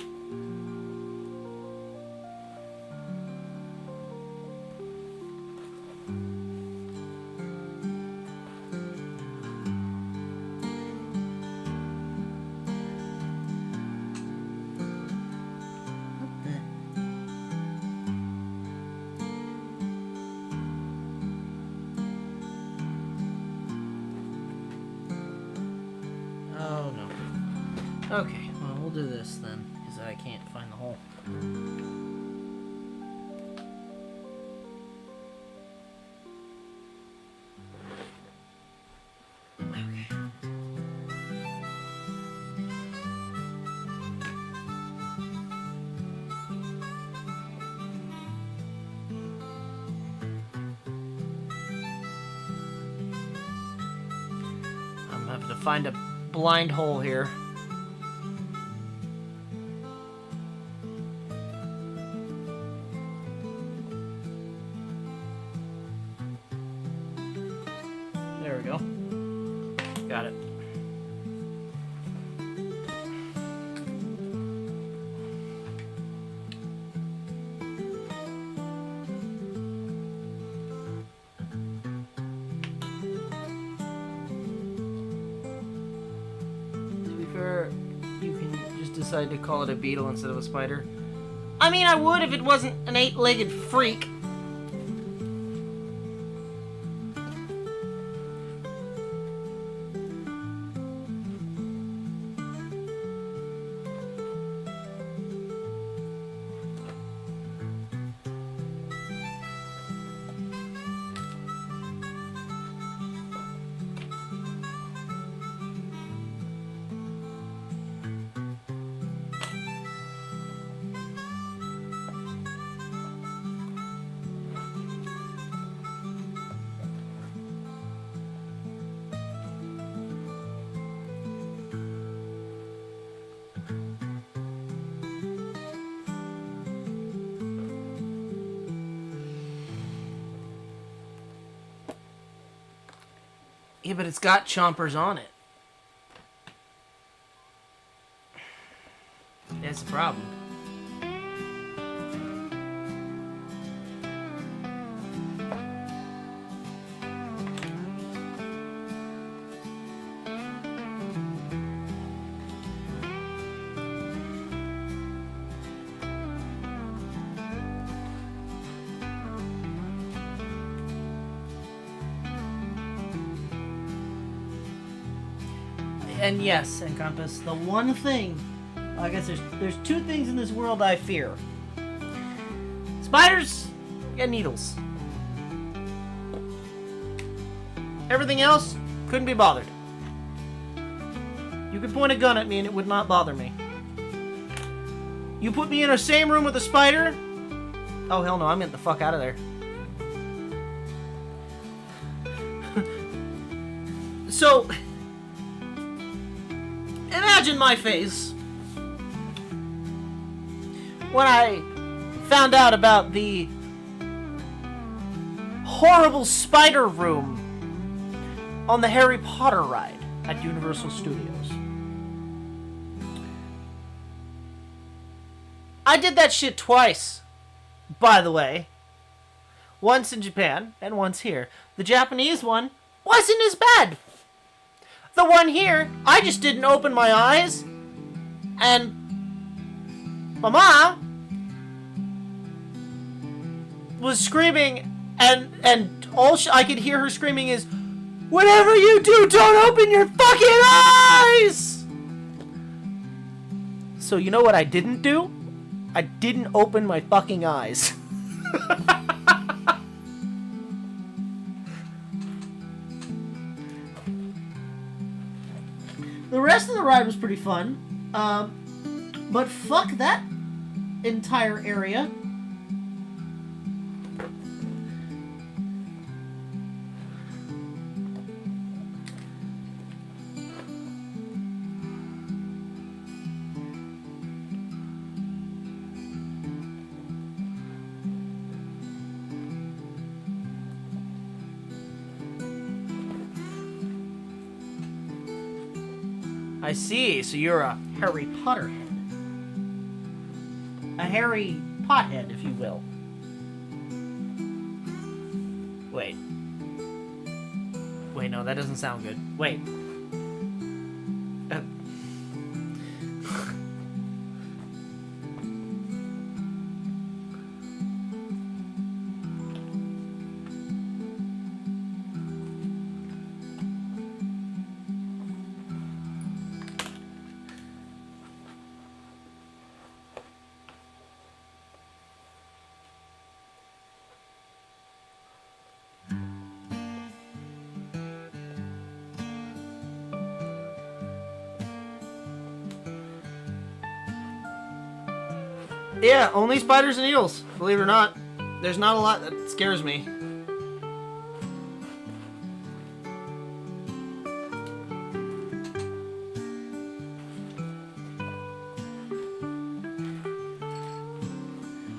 Okay, well, we'll do this then, because I can't find the hole. Okay. I'm having to find a blind hole here. There we go. Got it. To be fair, you can just decide to call it a beetle instead of a spider. I mean, I would if it wasn't an 8-legged freak. Yeah, but it's got chompers on it. That's the problem. And yes, Encompass, the one thing, I guess there's two things in this world I fear. Spiders and needles. Everything else, couldn't be bothered. You could point a gun at me and it would not bother me. You put me in the same room with a spider? Oh, hell no, I'm getting the fuck out of there. So, imagine my face when I found out about the horrible spider room on the Harry Potter ride at Universal Studios. I did that shit twice, by the way. Once in Japan and once here. The Japanese one wasn't as bad. The one here, I just didn't open my eyes, and Mama was screaming, and all I could hear her screaming is, "Whatever you do, don't open your fucking eyes!" So you know what I didn't do? I didn't open my fucking eyes. The rest of the ride was pretty fun, but fuck that entire area. I see. So you're a Harry Potter head. A Harry Pothead, if you will. Wait. Wait, no, that doesn't sound good. Wait. Yeah, only spiders and needles, believe it or not. There's not a lot that scares me.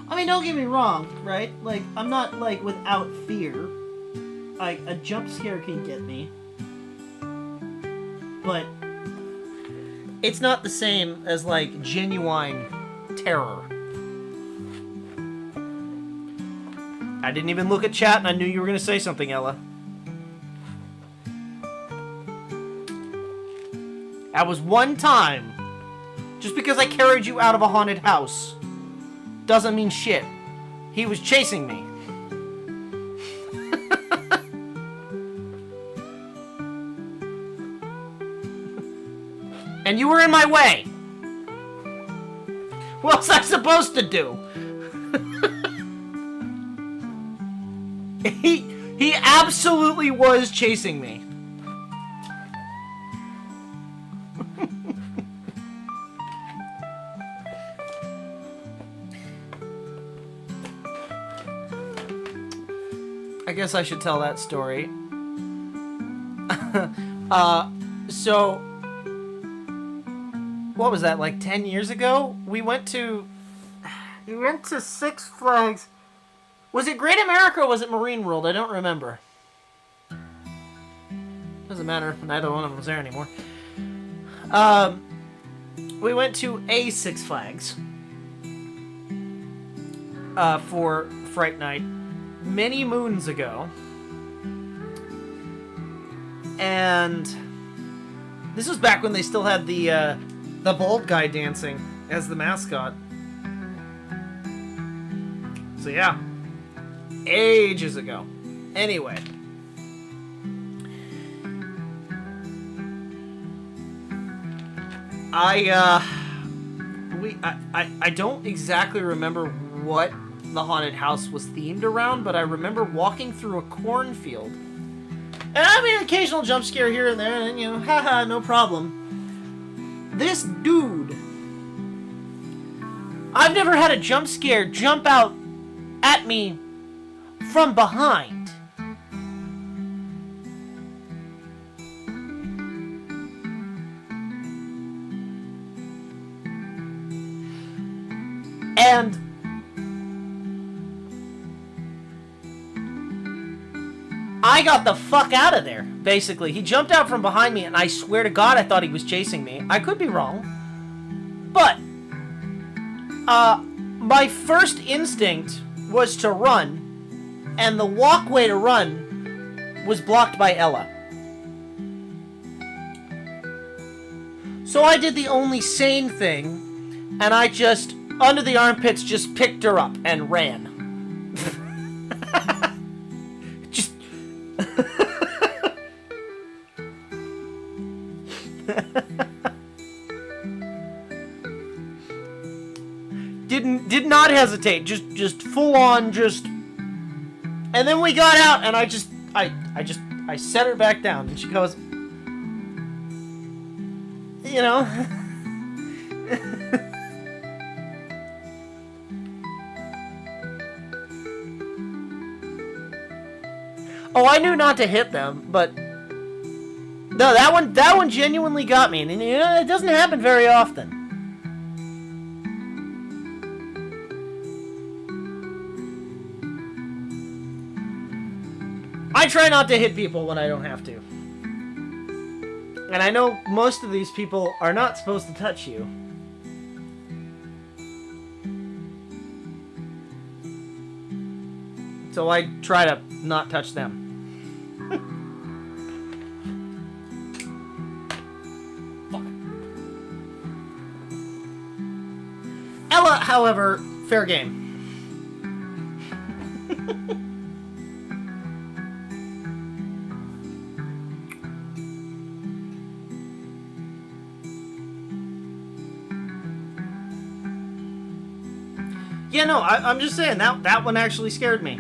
I mean, don't get me wrong, right? Like, I'm not, like, without fear. Like, a jump scare can get me. But it's not the same as, like, genuine terror. I didn't even look at chat and I knew you were going to say something, Ella. That was one time. Just because I carried you out of a haunted house doesn't mean shit. He was chasing me. And you were in my way. What was I supposed to do? He absolutely was chasing me. I guess I should tell that story. So what was that, like 10 years ago? We went to Six Flags. Was it Great America or was it Marine World? I don't remember. Doesn't matter. Neither one of them was there anymore. We went to a Six Flags for Fright Night many moons ago. And this was back when they still had the bald guy dancing as the mascot. So yeah. Ages ago. Anyway. I don't exactly remember what the haunted house was themed around, but I remember walking through a cornfield. And I mean, an occasional jump scare here and there, and you know, haha, no problem. This dude, I've never had a jump scare jump out at me from behind. And I got the fuck out of there, basically. He jumped out from behind me, and I swear to God I thought he was chasing me. I could be wrong. But my first instinct was to run, and the walkway to run was blocked by Ella. So I did the only sane thing, and I just, under the armpits, just picked her up and ran. Just... Did not hesitate, just full on, just, and then we got out, and I set her back down, and she goes, you know, oh, I knew not to hit them, but no, that one genuinely got me, and you know, it doesn't happen very often. I try not to hit people when I don't have to. And I know most of these people are not supposed to touch you. So I try to not touch them. Ella, however, fair game. Yeah, no, I'm just saying, that one actually scared me.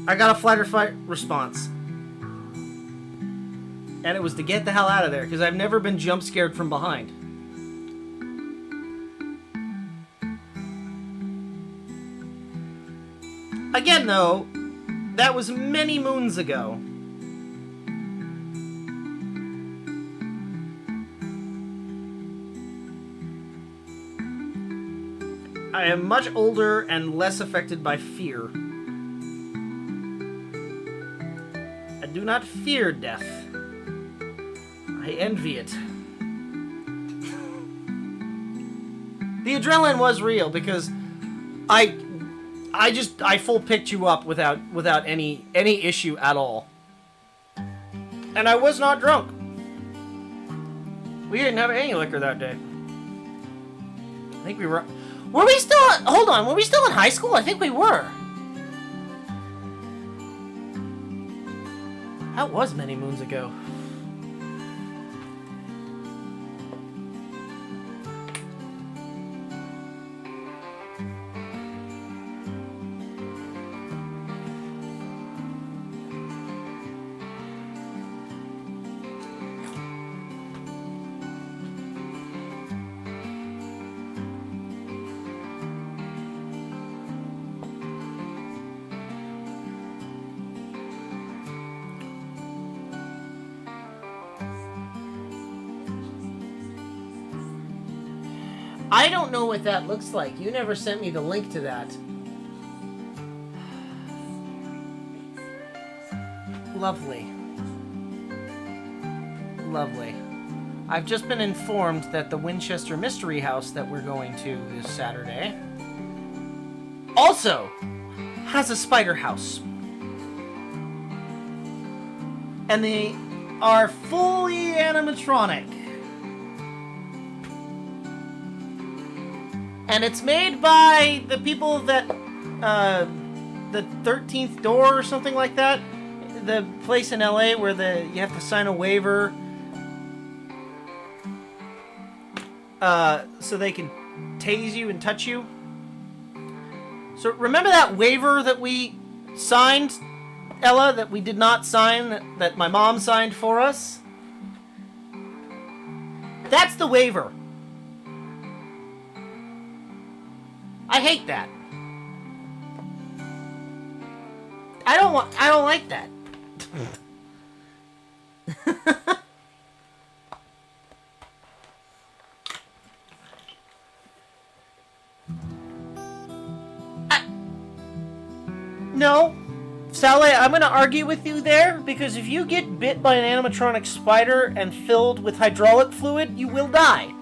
I got a flight or fight response. And it was to get the hell out of there, because I've never been jump scared from behind. Again, though, that was many moons ago. I am much older and less affected by fear. I do not fear death. I envy it. The adrenaline was real because I full picked you up without any issue at all. And I was not drunk. We didn't have any liquor that day. I think we were... Were we still... Hold on, were we still in high school? I think we were. That was many moons ago. I don't know what that looks like. You never sent me the link to that. Lovely. Lovely. I've just been informed that the Winchester Mystery House that we're going to this Saturday also has a spider house. And they are fully animatronic. And it's made by the people that, the 13th Door or something like that. The place in LA where you have to sign a waiver. So they can tase you and touch you. So remember that waiver that we signed, Ella, that we did not sign, that my mom signed for us? That's the waiver. I hate that. I don't like that. No. Sally, I'm going to argue with you there, because if you get bit by an animatronic spider and filled with hydraulic fluid, you will die.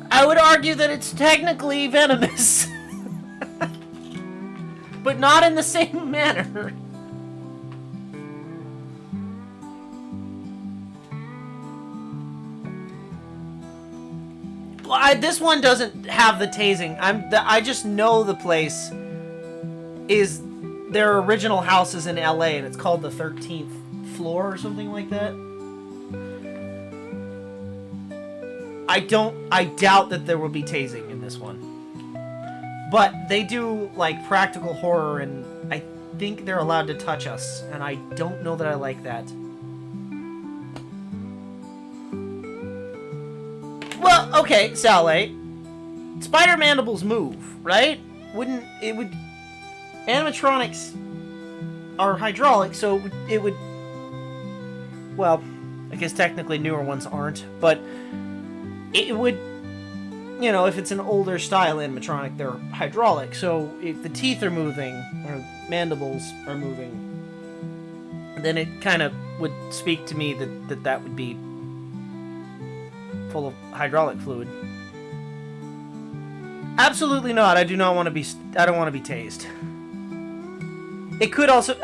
I would argue that it's technically venomous. But not in the same manner. This one doesn't have the tasing. I just know the place is their original house is in LA and it's called the 13th Floor or something like that. I doubt that there will be tasing in this one. But they do, like, practical horror, and I think they're allowed to touch us, and I don't know that I like that. Well, okay, Sally. Spider mandibles move, right? Animatronics are hydraulic, so it would... Well, I guess technically newer ones aren't, but... It would, you know, if it's an older style animatronic, they're hydraulic. So if the teeth are moving, or mandibles are moving, then it kind of would speak to me that would be full of hydraulic fluid. Absolutely not. I do not want to be. I don't want to be tased. It could also.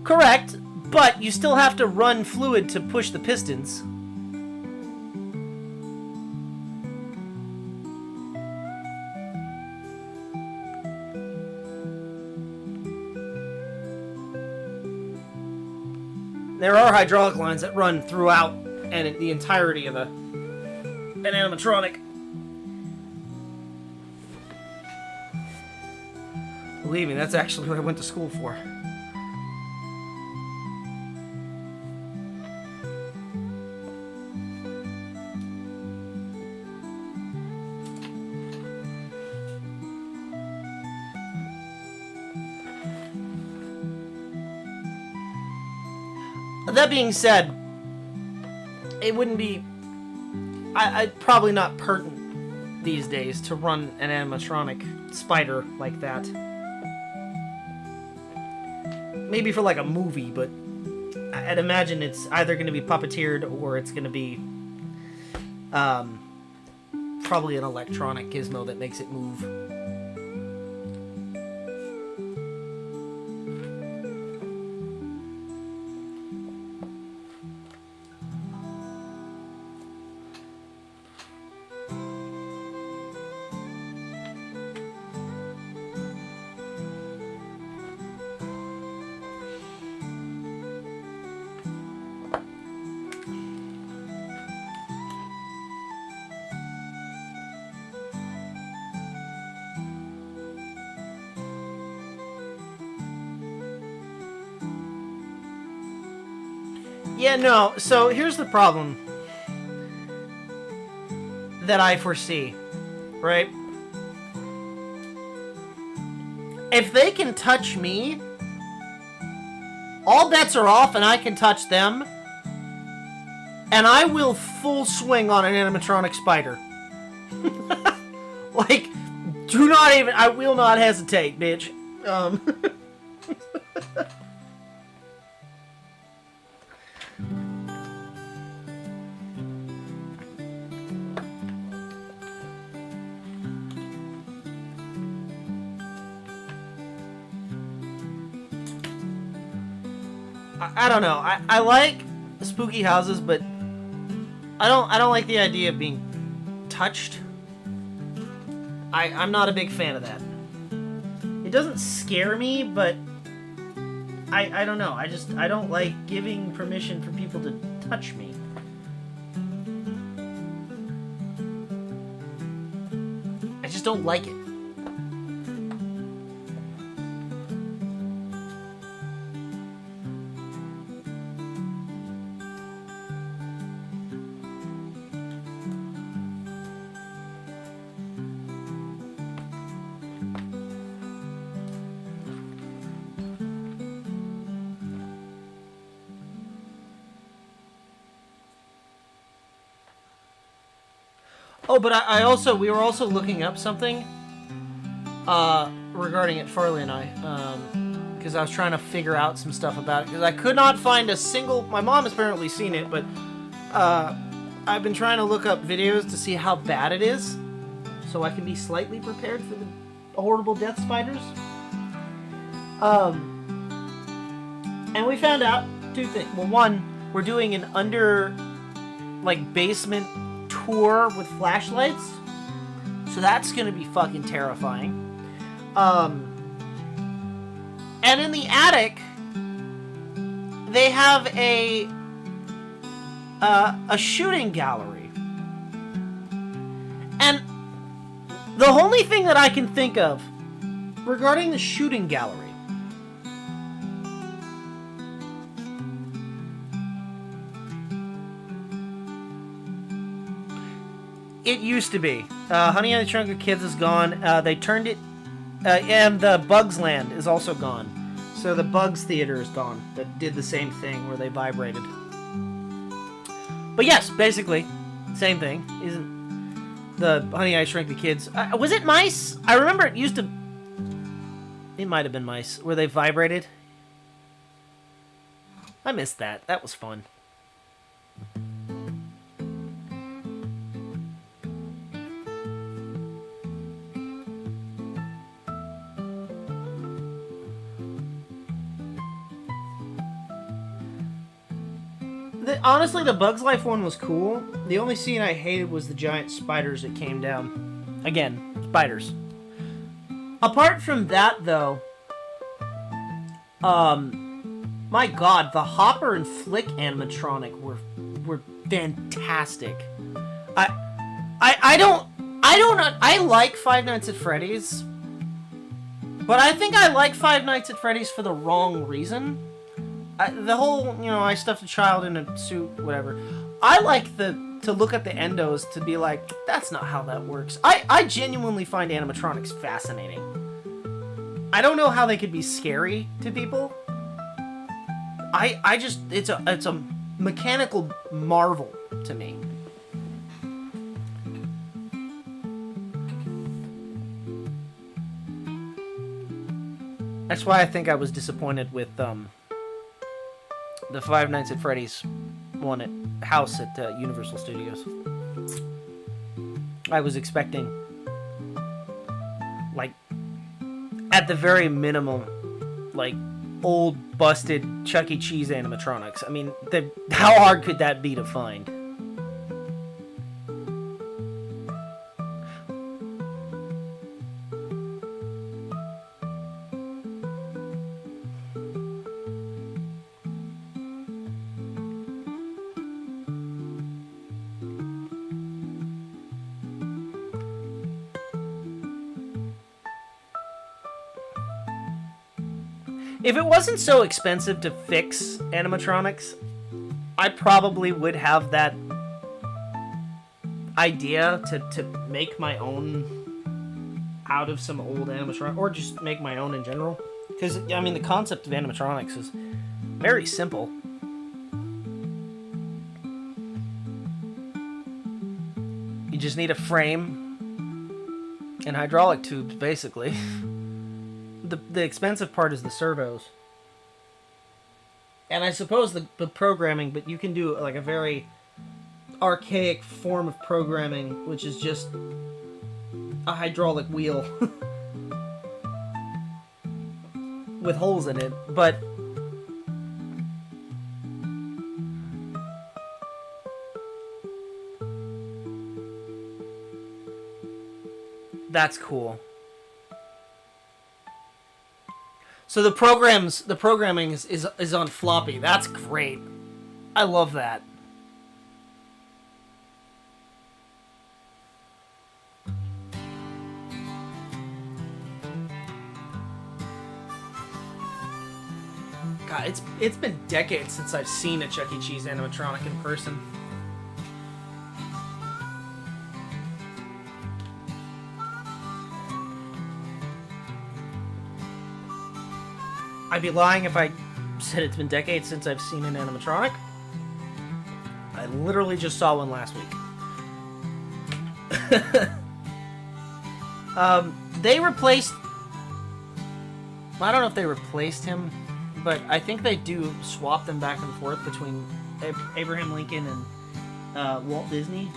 Correct, but you still have to run fluid to push the pistons. There are hydraulic lines that run throughout and the entirety of an animatronic. Believe me, that's actually what I went to school for. That being said, it wouldn't be... I'd probably not pertinent these days to run an animatronic spider like that. Maybe for like a movie, but I'd imagine it's either going to be puppeteered or it's going to be probably an electronic gizmo that makes it move. Yeah, no, so here's the problem that I foresee, right? If they can touch me, all bets are off and I can touch them, and I will full swing on an animatronic spider. Like, do not even, I will not hesitate, bitch. I don't know. I like spooky houses, but I don't like the idea of being touched. I'm not a big fan of that. It doesn't scare me, but I don't know. I don't like giving permission for people to touch me. I just don't like it. Oh, but we were also looking up something regarding it, Farley and I, because I was trying to figure out some stuff about it, because I could not find a single... My mom has apparently seen it, but I've been trying to look up videos to see how bad it is, so I can be slightly prepared for the horrible death spiders. And we found out two things. Well, one, we're doing an basement tour with flashlights, so that's gonna be fucking terrifying. And in the attic, they have a shooting gallery, and the only thing that I can think of regarding the shooting gallery, it used to be. Honey and the Shrunk the Kids is gone. They turned it... and the Bugs Land is also gone. So the Bugs Theater is gone. That did the same thing where they vibrated. But yes, basically, same thing. Isn't the Honey I Shrunk the Kids... was it mice? I remember it used to... It might have been mice. Where they vibrated. I missed that. That was fun. Honestly, the Bugs Life one was cool. The only scene I hated was the giant spiders that came down. Again, spiders. Apart from that, though, my God, the Hopper and Flick animatronic were fantastic. I like Five Nights at Freddy's, but I think I like Five Nights at Freddy's for the wrong reason. The whole, I stuffed a child in a suit, whatever. I like to look at the endos to be like, that's not how that works. I genuinely find animatronics fascinating. I don't know how they could be scary to people. I just, it's a mechanical marvel to me. That's why I think I was disappointed with, the Five Nights at Freddy's one at house at Universal Studios. I was expecting, like, at the very minimum, like, old, busted Chuck E. Cheese animatronics. I mean, how hard could that be to find? If it wasn't so expensive to fix animatronics, I probably would have that idea to make my own out of some old animatronic, or just make my own in general. Because, I mean, the concept of animatronics is very simple. You just need a frame and hydraulic tubes, basically. The expensive part is the servos. And I suppose the programming, but you can do like a very archaic form of programming, which is just a hydraulic wheel with holes in it. But that's cool. So the programming is on floppy. That's great. I love that. God, it's been decades since I've seen a Chuck E. Cheese animatronic in person. I'd be lying if I said it's been decades since I've seen an animatronic. I literally just saw one last week. They replaced... I don't know if they replaced him, but I think they do swap them back and forth between Abraham Lincoln and Walt Disney.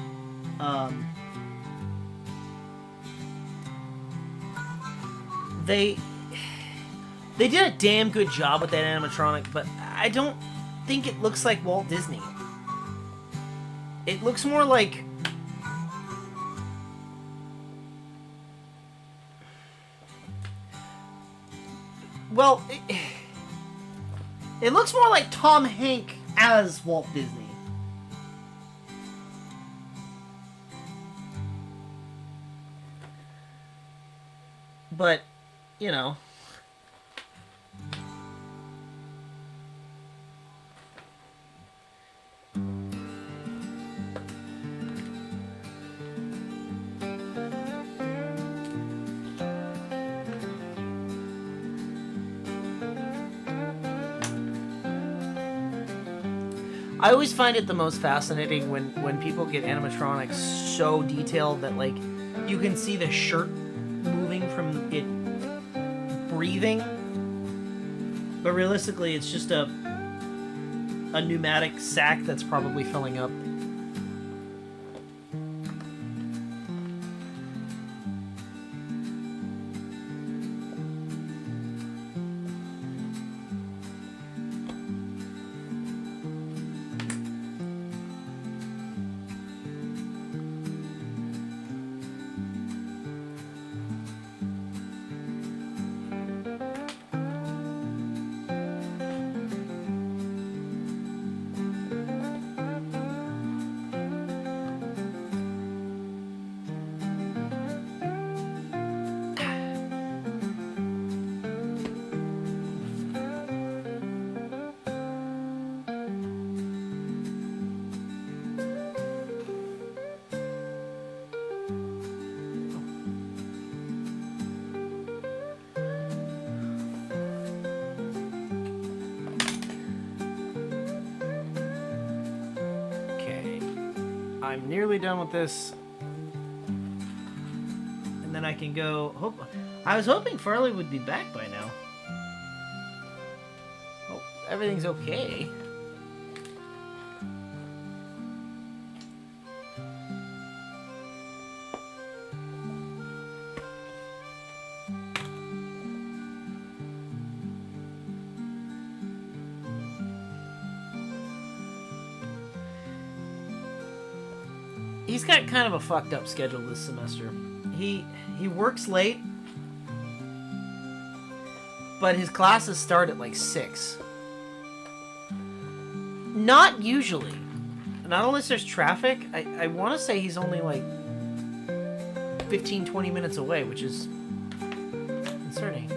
They did a damn good job with that animatronic, but I don't think it looks like Walt Disney. It looks more like... Well, it looks more like Tom Hanks as Walt Disney. But, you know... I always find it the most fascinating when people get animatronics so detailed that, like, you can see the shirt moving from it breathing, but realistically, it's just a pneumatic sack that's probably filling up. I'm nearly done with this, and then I can go. I was hoping Farley would be back by now. Oh, everything's okay. He's got kind of a fucked up schedule this semester. He works late, but his classes start at like 6. Not usually. Not unless there's traffic. I want to say he's only like 15-20 minutes away, which is concerning.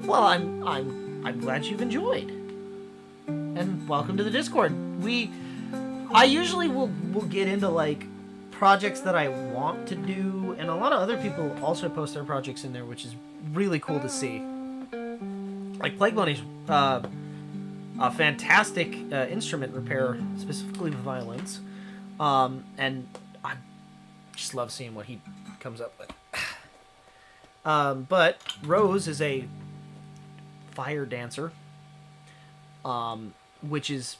Well, I'm glad you've enjoyed. And welcome to the Discord. I usually will get into like projects that I want to do, and a lot of other people also post their projects in there, which is really cool to see. Like Plague Bunny's a fantastic instrument repair, specifically with violins, and I just love seeing what he comes up with. But Rose is a fire dancer, which is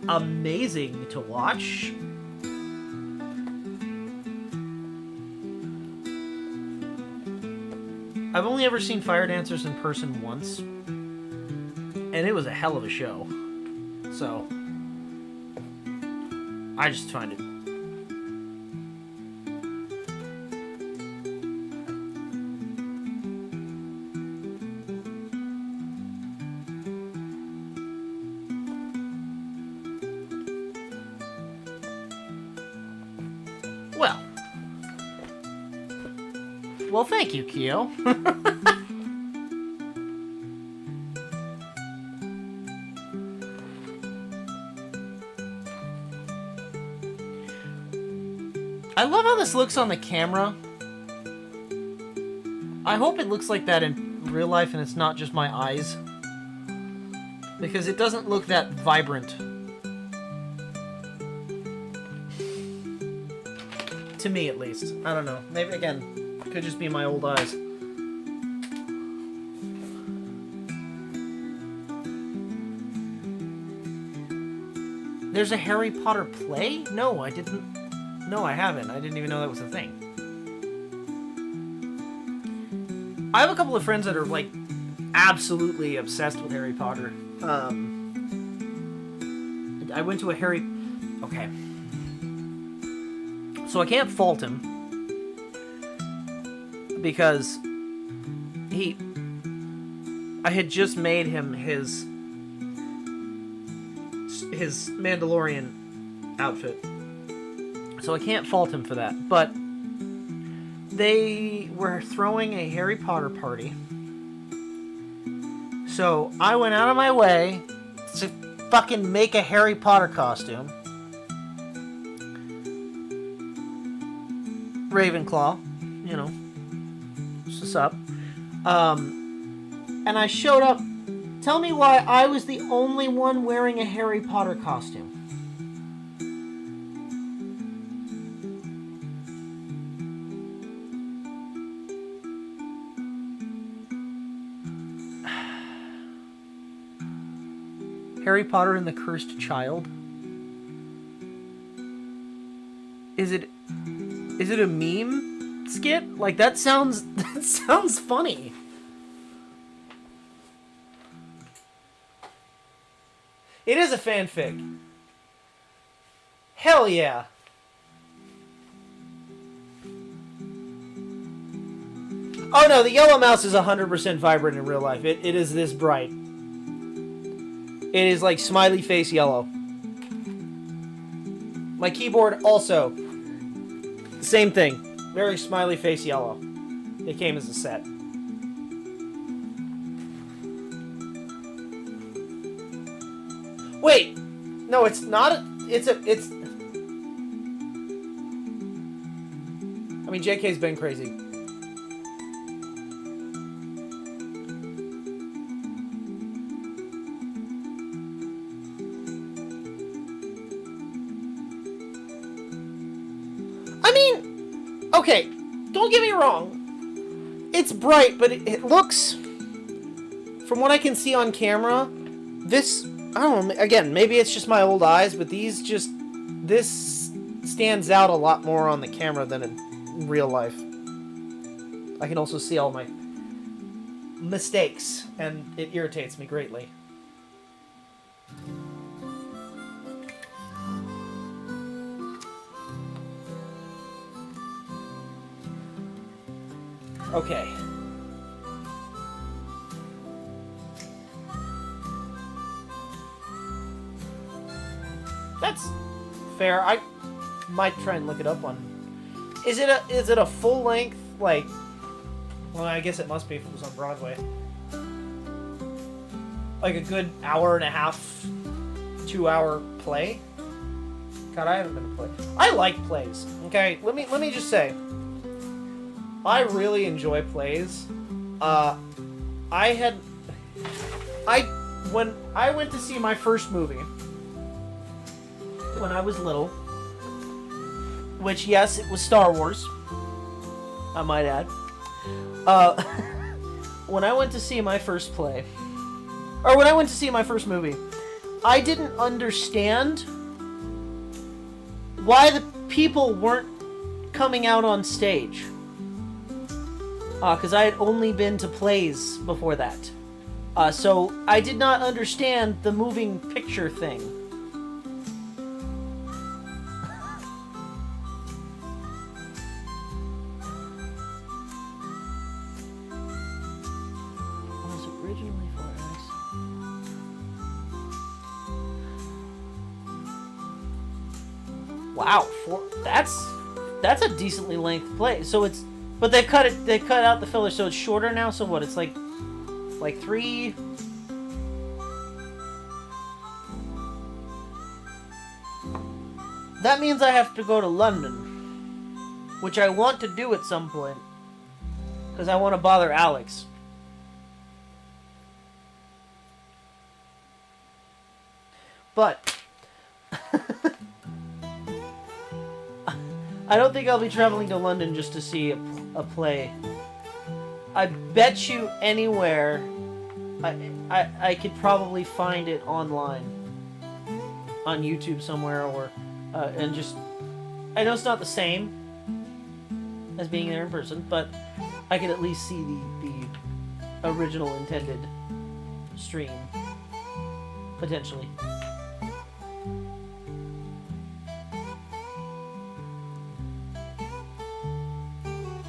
amazing to watch. I've only ever seen fire dancers in person once, and it was a hell of a show. So I just find it Well, thank you, Kyo. I love how this looks on the camera. I hope it looks like that in real life and it's not just my eyes, because it doesn't look that vibrant. To me, at least. I don't know. Maybe, again, could just be my old eyes. There's a Harry Potter play? No, I didn't. No, I haven't. I didn't even know that was a thing. I have a couple of friends that are, like, absolutely obsessed with Harry Potter. I went to a Harry... Okay. So I can't fault him, because I had just made him his Mandalorian outfit, so I can't fault him for that. But they were throwing a Harry Potter party, so I went out of my way to fucking make a Harry Potter costume. Ravenclaw, you know, what's up? And I showed up. Tell me why I was the only one wearing a Harry Potter costume. Harry Potter and the Cursed Child. Is it a meme skit? Like that sounds funny. It is a fanfic. Hell yeah. Oh no, the yellow mouse is 100% vibrant in real life. It is this bright. It is like smiley face yellow. My keyboard also. Same thing. Very smiley face yellow. It came as a set. Wait. No, it's not. It's. I mean, JK's been crazy. I mean, okay, don't get me wrong. It's bright, but it looks, from what I can see on camera, this, I don't know, again, maybe it's just my old eyes, but this stands out a lot more on the camera than in real life. I can also see all my mistakes, and it irritates me greatly. Okay. That's fair. I might try and look it up on. Is it a full length, like, well, I guess it must be if it was on Broadway. Like a good hour and a half, 2 hour play? God, I haven't been to play. I like plays. Okay, let me just say, I really enjoy plays. When I went to see my first movie when I was little, which, yes, it was Star Wars, I might add. When I went to see my first play, or when I went to see my first movie, I didn't understand why the people weren't coming out on stage. Because I had only been to plays before that. So I did not understand the moving picture thing. Was originally for us. Wow, that's a decently length play. So it's. But they cut out the filler, so it's shorter now. So what? It's like 3. That means I have to go to London, which I want to do at some point, because I want to bother Alex. But I don't think I'll be traveling to London just to see a play. I bet you anywhere I could probably find it online. On YouTube somewhere, or and just, I know it's not the same as being there in person, but I could at least see the original intended stream, potentially.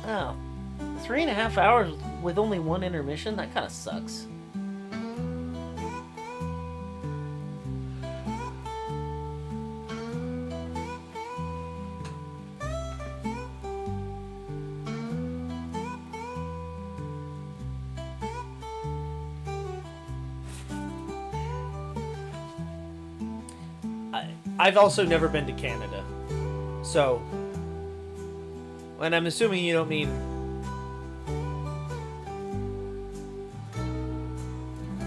Oh, 3.5 hours with only one intermission? That kind of sucks. I've also never been to Canada, so, and I'm assuming you don't mean,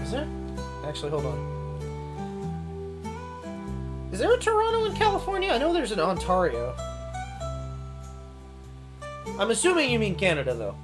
is there? Actually, hold on. Is there a Toronto in California? I know there's an Ontario. I'm assuming you mean Canada, though.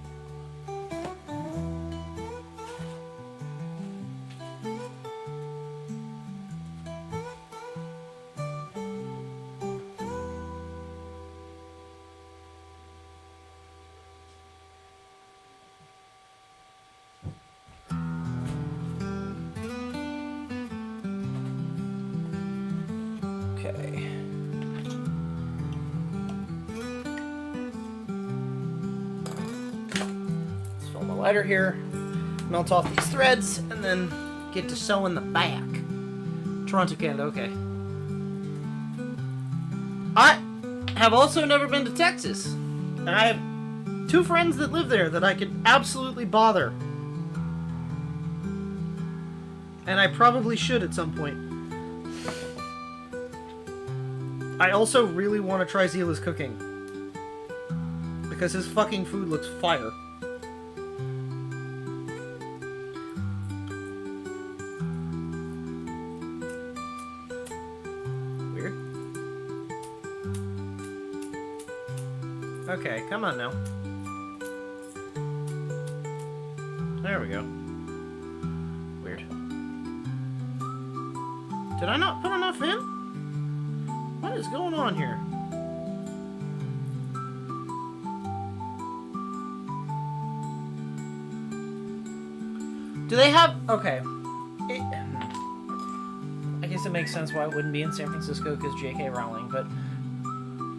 lighter here, melt off these threads, and then get to sew in the back. Toronto, Canada, okay. I have also never been to Texas, and I have 2 friends that live there that I could absolutely bother. And I probably should at some point. I also really want to try Zila's cooking. Because his fucking food looks fire. Weird. Okay, come on now. There we go. Weird. Did I not put enough in? What is going on here? Do they have... Okay. I guess it makes sense why it wouldn't be in San Francisco, because J.K. Rowling, but...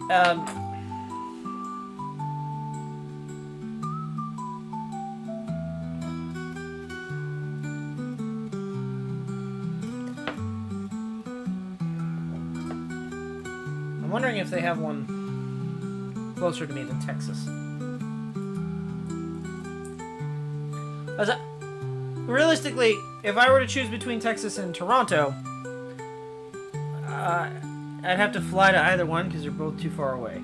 I'm wondering if they have one closer to me than Texas. Realistically, if I were to choose between Texas and Toronto, I'd have to fly to either one because they're both too far away.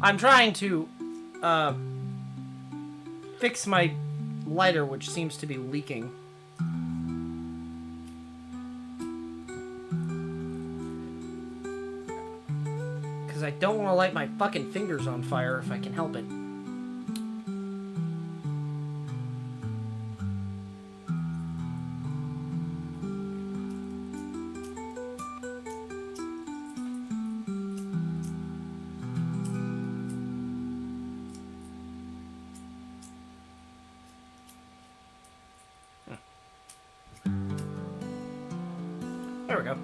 I'm trying to fix my lighter, which seems to be leaking. Because I don't want to light my fucking fingers on fire if I can help it. There we go.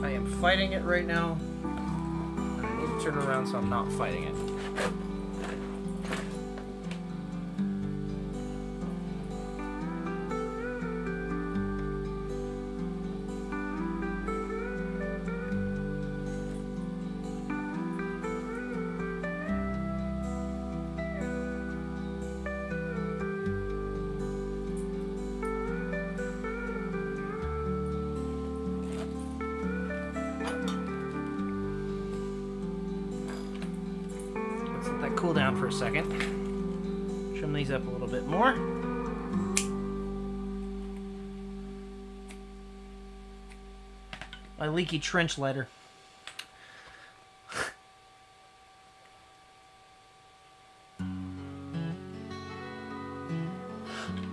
I am fighting it right now. Turn around so I'm not fighting it. Cool down for a second. Trim these up a little bit more. My leaky trench lighter.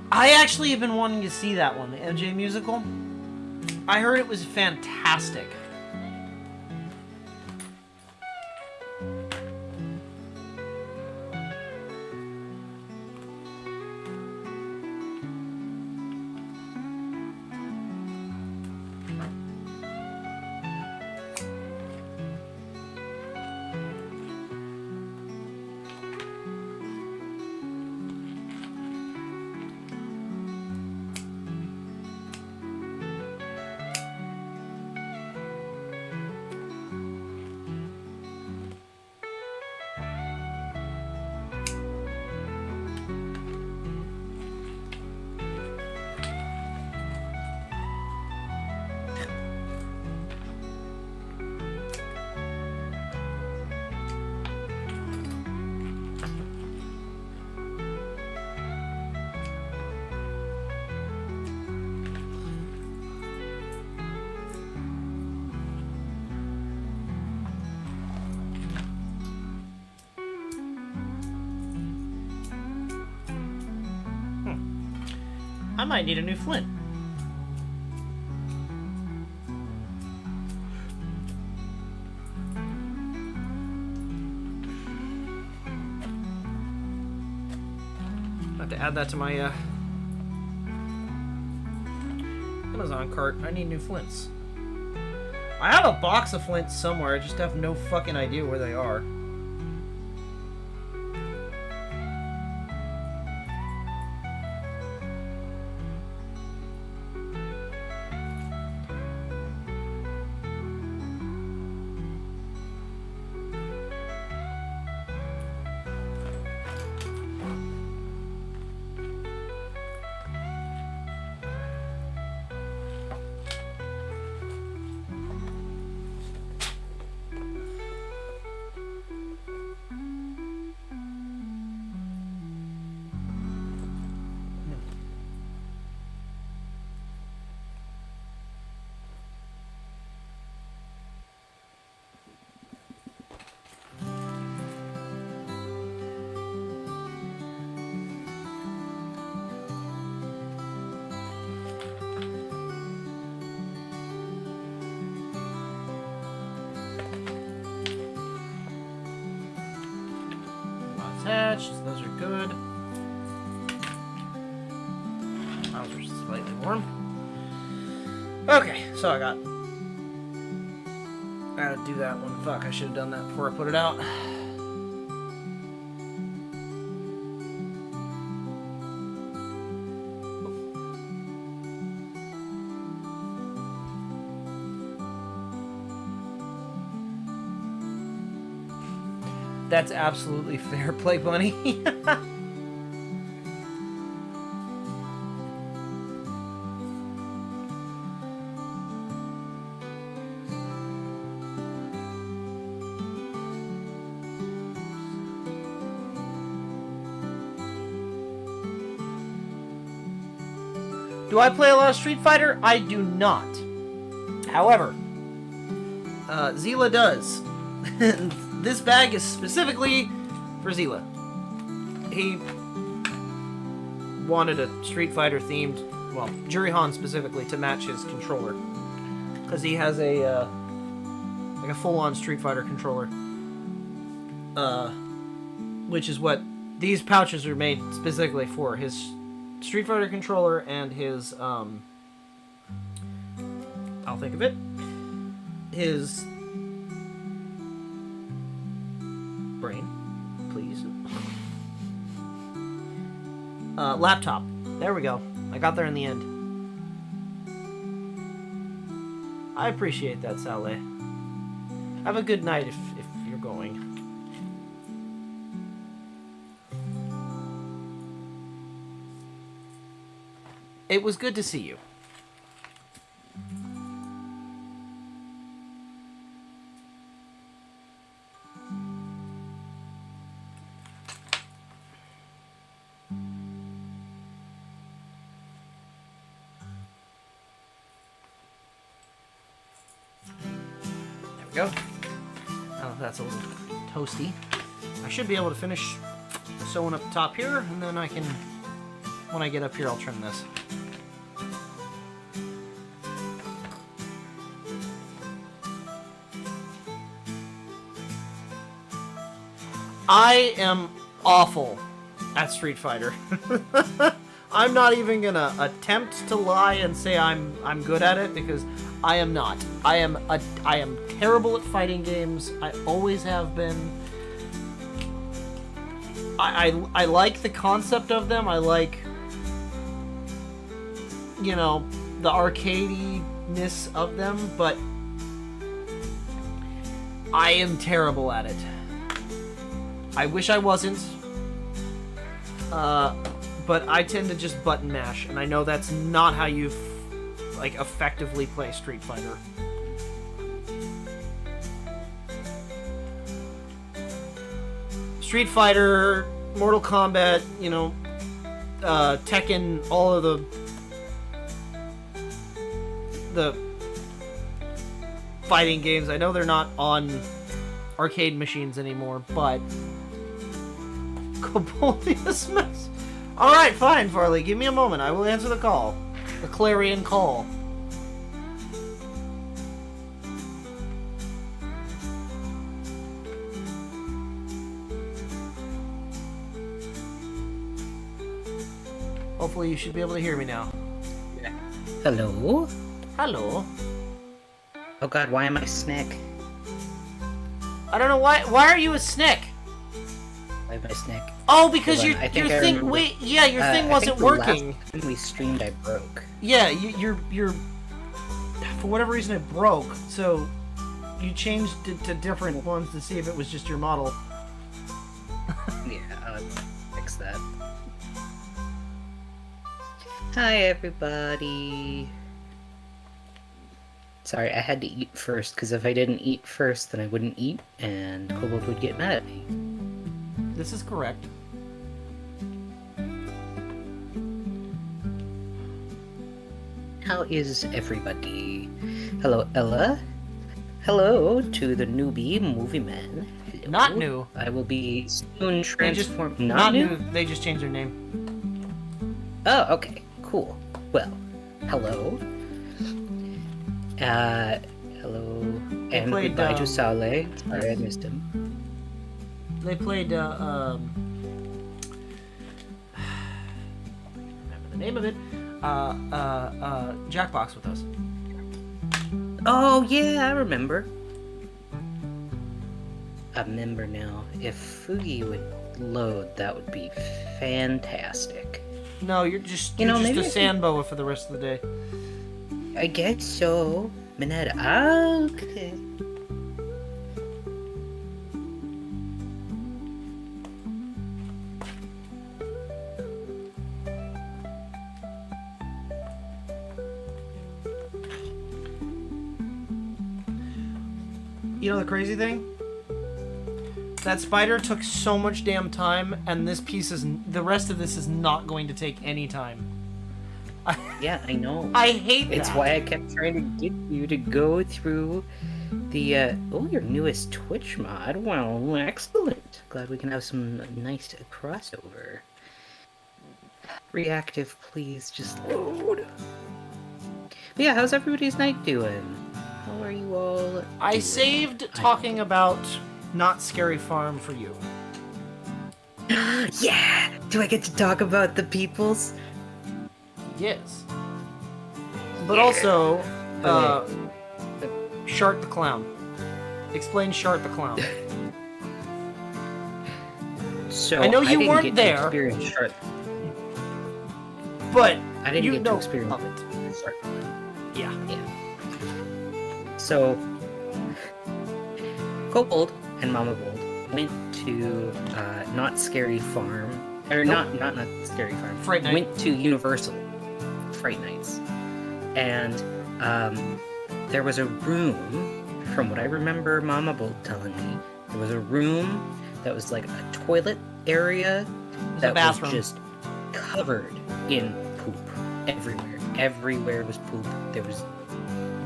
I actually have been wanting to see that one, the MJ musical. I heard it was fantastic. I might need a new flint. I have to add that to my Amazon cart. I need new flints. I have a box of flints somewhere. I just have no fucking idea where they are. Attached, those are good. Those are slightly warm. Okay, so I gotta do that one. Fuck, I should have done that before I put it out. That's absolutely fair play, Bunny. Do I play a lot of Street Fighter? I do not. However, Zila does. This bag is specifically for Zila. He wanted a Street Fighter themed, well, Jurihan specifically, to match his controller. Because he has a, like a full-on Street Fighter controller. Which is what these pouches are made specifically for. His Street Fighter controller and his, I'll think of it. His brain, please. Laptop. There we go. I got there in the end. I appreciate that, Saleh. Have a good night if you're going. It was good to see you. Go. Oh, that's a little toasty. I should be able to finish sewing up the top here, and then I can, when I get up here, I'll trim this. I am awful at Street Fighter. I'm not even gonna attempt to lie and say I'm good at it, because I am not. I am terrible at fighting games. I always have been. I like the concept of them. I like, you know, the arcadiness of them, but I am terrible at it. I wish I wasn't. But I tend to just button mash, and I know that's not how you like effectively play Street Fighter. Street Fighter, Mortal Kombat, you know, Tekken, all of the fighting games. I know they're not on arcade machines anymore, but Kobold is mess. Alright, fine, Farley. Give me a moment. I will answer the call. The clarion call. Hopefully you should be able to hear me now. Hello? Hello. Oh god, why am I snack? I don't know why. Why are you a snick? Why am I snack? Oh, because Hold your on, I think your I thing. remember. Wait, yeah, your thing I wasn't think the working. last time we streamed, I broke. Yeah, your for whatever reason it broke. So you changed it to different ones to see if it was just your model. Yeah, I'll fix that. Hi, everybody. Sorry, I had to eat first, because if I didn't eat first, then I wouldn't eat, and Kobold would get mad at me. This is correct. How is everybody? Hello, Ella. Hello to the newbie movie man. Hello. Not new. I will be soon They just transformed. not new. They just changed their name. Oh, okay. Cool. Well, hello. Hello. They And played, goodbye to Sale. Sorry, I missed him. They played remember the name of it. Jackbox with us. Oh, yeah, I remember. I remember now. If Fugi would load, that would be fantastic. No, you're just You know, just maybe a I can- sand boa for the rest of the day. I guess so. Minetta. Okay. You know the crazy thing? That spider took so much damn time, and this piece is the rest of this is not going to take any time. Yeah, I know. I hate It's that. why I kept trying to get you to go through the, oh, your newest Twitch mod. Well, excellent. Glad we can have some nice crossover. Reactive, please, just load. But yeah, how's everybody's night doing? How are you all I doing? saved talking about Not Scary Farm for you. Yeah! Do I get to talk about the peoples? Yes. But Yeah. also, Okay. Shart the Clown. Explain Shart the Clown. So I know you didn't weren't get there. To experience Shart. But I didn't you get know to experience of it. Shart. Yeah. So, Kobold and Mama Bold went to Not Scary Farm, or Nope. not Scary Farm. Fright Night. Went to Universal Fright Nights, and there was a room. From what I remember, Mama Bold telling me, there was a room that was like a toilet area a that was bathroom. just covered in poop everywhere. Everywhere was poop. There was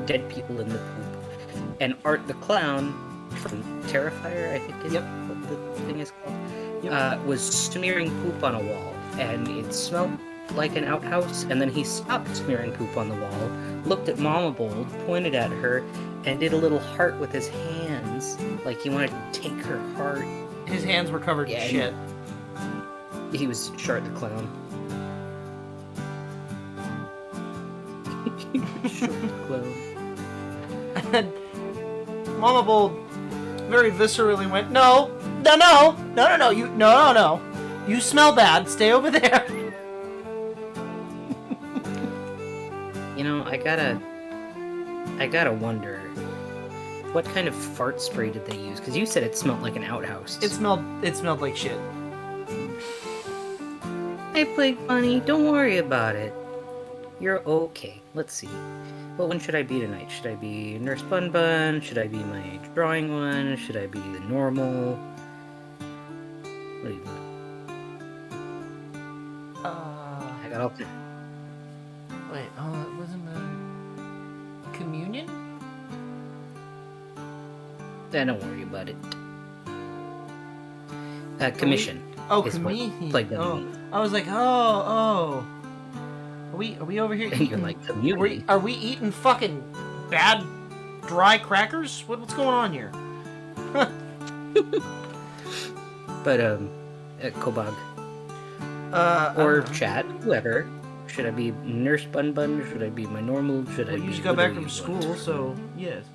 dead people in the poop. And Art the Clown from Terrifier, I think is Yep. what the thing is called, Yep. was smearing poop on a wall. And it smelled like an outhouse. And then he stopped smearing poop on the wall, looked at Mama Bold, pointed at her, and did a little heart with his hands. Like he wanted to take her heart. His hands were covered Yeah, in shit. He was Shart the Clown. Shart the Clown. And Mama Bold very viscerally went, no, you smell bad, stay over there. You know, I gotta wonder, what kind of fart spray did they use? Because you said it smelled like an outhouse. It smelled like shit. Hey, Plague Bunny, don't worry about it. You're okay. Let's see. What one should I be tonight? Should I be Nurse Bun Bun? Should I be my drawing one? Should I be the normal? What do you want? I got all... Wait, it wasn't the communion? Don't worry about it. Commission. Oh, is what communion. Plague Bunny Oh, means. I was like, oh. Are we over here? And you're like, community. Are we eating fucking bad dry crackers? What's going on here? But Kobog. Or chat, whoever. Should I be Nurse Bun Bun? Should I be my normal? Should I be... You just got back from school, so yes.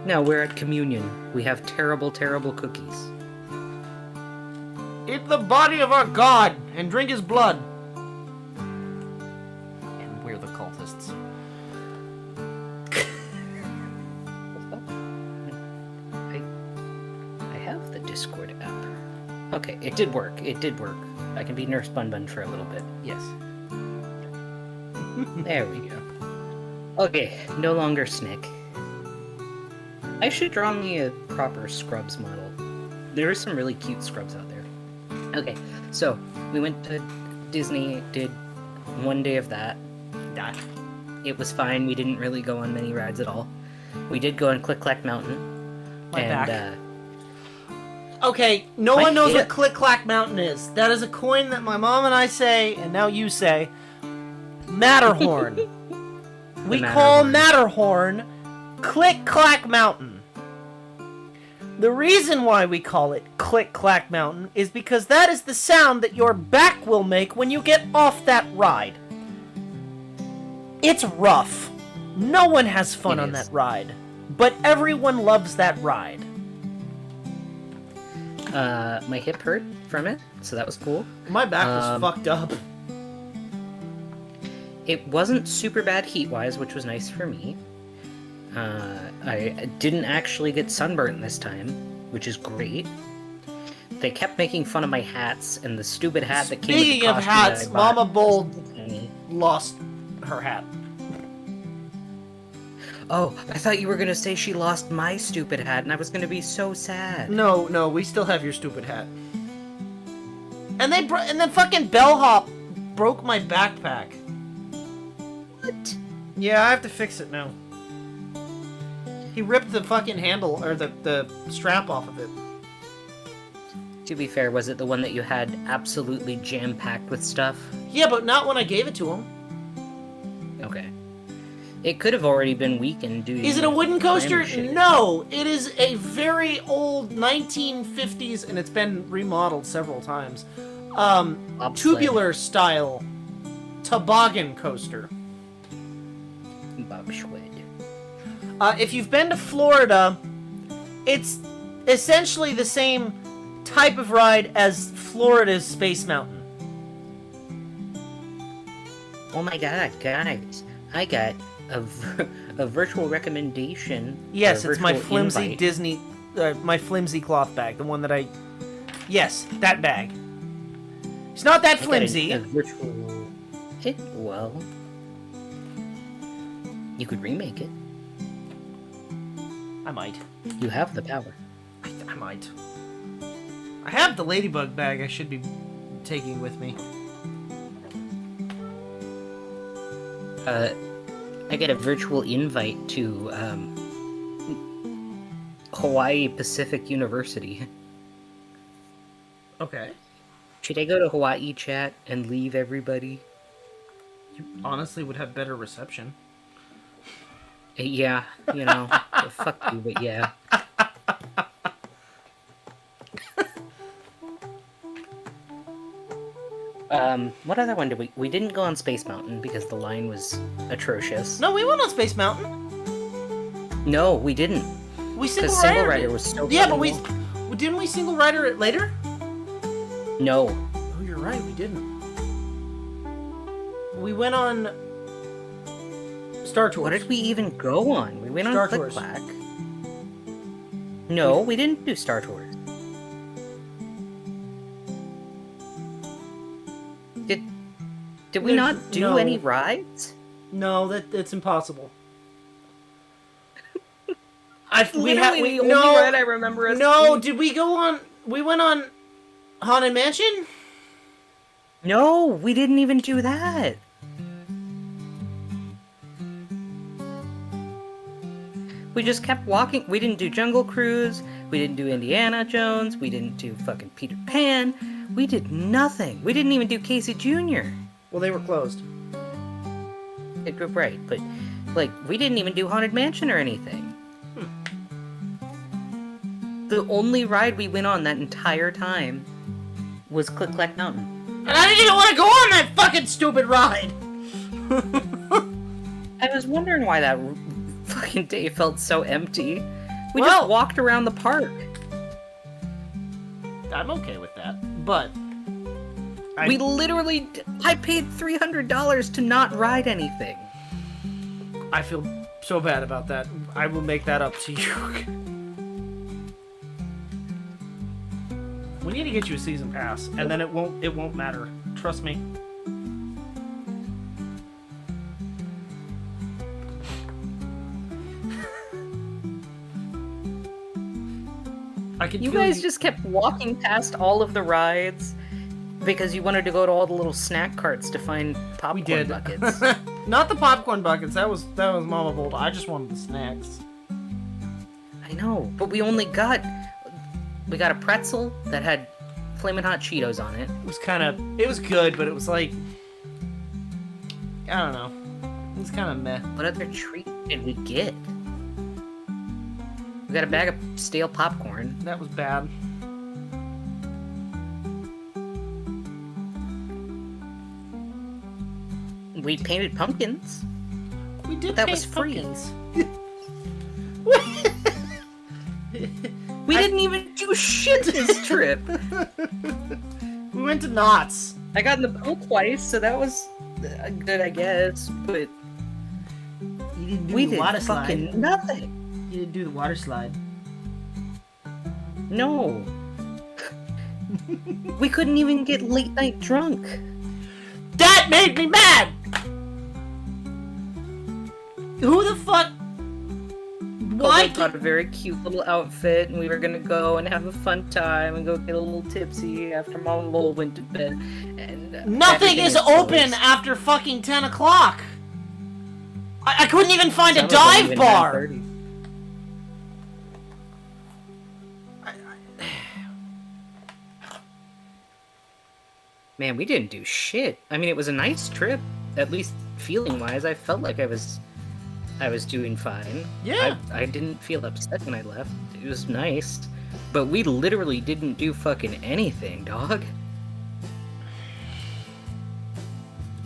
Now we're at communion. We have terrible, terrible cookies. Eat the body of our god and drink his blood. And we're the cultists. I have the Discord app. Okay, it did work. It did work. I can be Nurse Bun Bun for a little bit. Yes. There we go. Okay, no longer Snick. I should draw me a proper Scrubs model. There are some really cute Scrubs out there. Okay, so we went to Disney, did one day of that. It was fine. We didn't really go on many rides at all. We did go on Click Clack Mountain. My and, back. Okay, no one knows what Click Clack Mountain is. That is a coin that my mom and I say, and now you say, Matterhorn. We call Matterhorn Click Clack Mountain. The reason why we call it Click Clack Mountain is because that is the sound that your back will make when you get off that ride. It's rough. No one has fun on that ride, but everyone loves that ride. My hip hurt from it, so that was cool. My back was fucked up. It wasn't super bad heat-wise, which was nice for me. I didn't actually get sunburnt this time, which is great. They kept making fun of my hats, and the stupid hat that came with the costume. Speaking of hats, Mama Bold lost her hat. Oh, I thought you were gonna say she lost my stupid hat, and I was gonna be so sad. No, we still have your stupid hat. And then fucking Bellhop broke my backpack. What? Yeah, I have to fix it now. He ripped the fucking handle, or the strap off of it. To be fair, was it the one that you had absolutely jam-packed with stuff? Yeah, but not when I gave it to him. Okay. It could have already been weakened due to... Is it a wooden coaster? No! It is a very old 1950s, and it's been remodeled several times, tubular style toboggan coaster. Bobschwed. If you've been to Florida, it's essentially the same type of ride as Florida's Space Mountain. Oh my god, guys. I got a virtual recommendation. Yes, it's my flimsy invite. Disney, my flimsy cloth bag, the one that I... Yes, that bag. It's not that flimsy. A virtual... Well... You could remake it. I might. You have the power. I might. I have the ladybug bag I should be taking with me. I get a virtual invite to, Hawaii Pacific University. Okay. Should I go to Hawaii chat and leave everybody? You honestly would have better reception. Yeah, you know, fuck you, but yeah. What other one did we didn't go on Space Mountain because the line was atrocious. No, we went on Space Mountain. No, we didn't. We single rider was so yeah, but long. Didn't we single rider it later? No. Oh, you're right, we didn't. We went on Star Tours. What did we even go on? We went Star on Click Tours. Clack. No, we didn't do Star Tours. Did we not do any rides? No, that's impossible. We only ride I remember us. No, did we go on? We went on Haunted Mansion? No, we didn't even do that. We just kept walking. We didn't do Jungle Cruise. We didn't do Indiana Jones. We didn't do fucking Peter Pan. We did nothing. We didn't even do Casey Jr. Well, they were closed. Right, but, like, we didn't even do Haunted Mansion or anything. The only ride we went on that entire time was Click Clack Mountain. And I didn't even want to go on that fucking stupid ride! I was wondering why that fucking day felt so empty. We Well, just walked around the park. I'm okay with that, but... I paid $300 to not ride anything. I feel so bad about that. I will make that up to you. We need to get you a season pass, and then it won't matter. Trust me. You guys just kept walking past all of the rides because you wanted to go to all the little snack carts to find popcorn buckets. Not the popcorn buckets. That was Mama Bold. I just wanted the snacks. I know, but we got a pretzel that had Flamin' Hot Cheetos on it. It was good, but it was like, I don't know. It was kind of meh. What other treat did we get? We got a bag of stale popcorn. That was bad. We painted pumpkins. We did. That was free. Pumpkins. We didn't even do shit this trip. We went to Knott's. I got in the pool twice, so that was good, I guess. But You didn't do we the did water fucking slide. nothing. You didn't do the water slide. No. We couldn't even get late night drunk. That made me mad! Who the fuck? Why? Kobold got a very cute little outfit, and we were gonna go and have a fun time and go get a little tipsy after Mom and Lowell went to bed. And Nothing is open after fucking 10 o'clock! I couldn't even find a dive bar! Man, we didn't do shit. I mean, it was a nice trip, at least feeling-wise. I felt like I was doing fine. Yeah. I didn't feel upset when I left. It was nice. But we literally didn't do fucking anything, dog.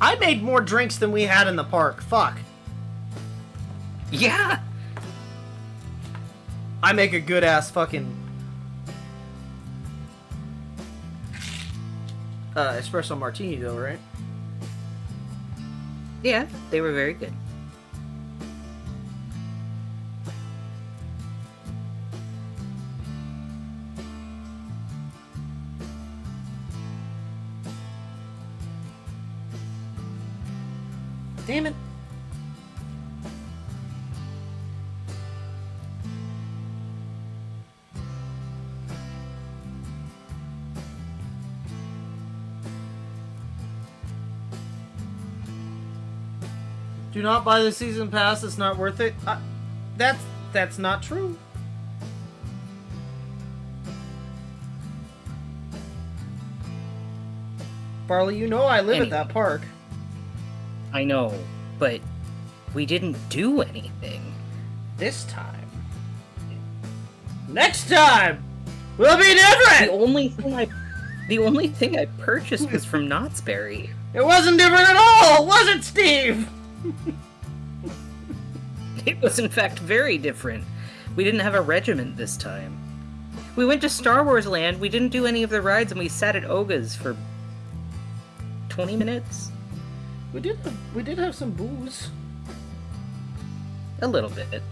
I made more drinks than we had in the park. Fuck. Yeah! I make a good-ass fucking... espresso martini, though, right? Yeah, they were very good. Damn it. Do not buy the season pass, it's not worth it. That's not true. Farley, you know I live at that park. I know, but we didn't do anything. This time. Next time! Will be different! The only thing I purchased was from Knott's Berry. It wasn't different at all, was it, Steve? It was in fact very different. We didn't have a regiment this time. We went to Star Wars Land, we didn't do any of the rides, and we sat at Oga's for 20 minutes? We did have some booze. A little bit.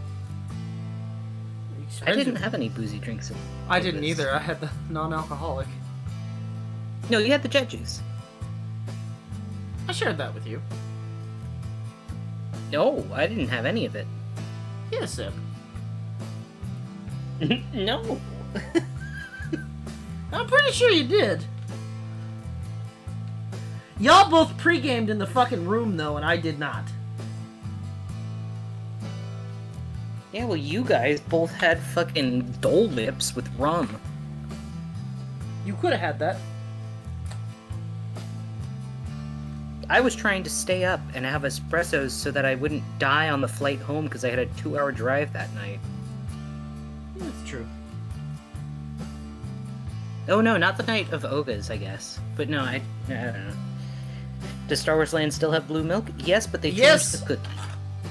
I didn't have any boozy drinks. I didn't either. I had the non-alcoholic. No, you had the jet juice. I shared that with you. No, I didn't have any of it. Get a sip. No. I'm pretty sure you did. Y'all both pre-gamed in the fucking room, though, and I did not. Yeah, well, you guys both had fucking Dole Whips with rum. You could have had that. I was trying to stay up and have espressos so that I wouldn't die on the flight home because I had a 2-hour drive that night. That's true. Oh no, not the night of Oga's, I guess. But no, I don't know. Does Star Wars Land still have blue milk? Yes, but they changed the cookie.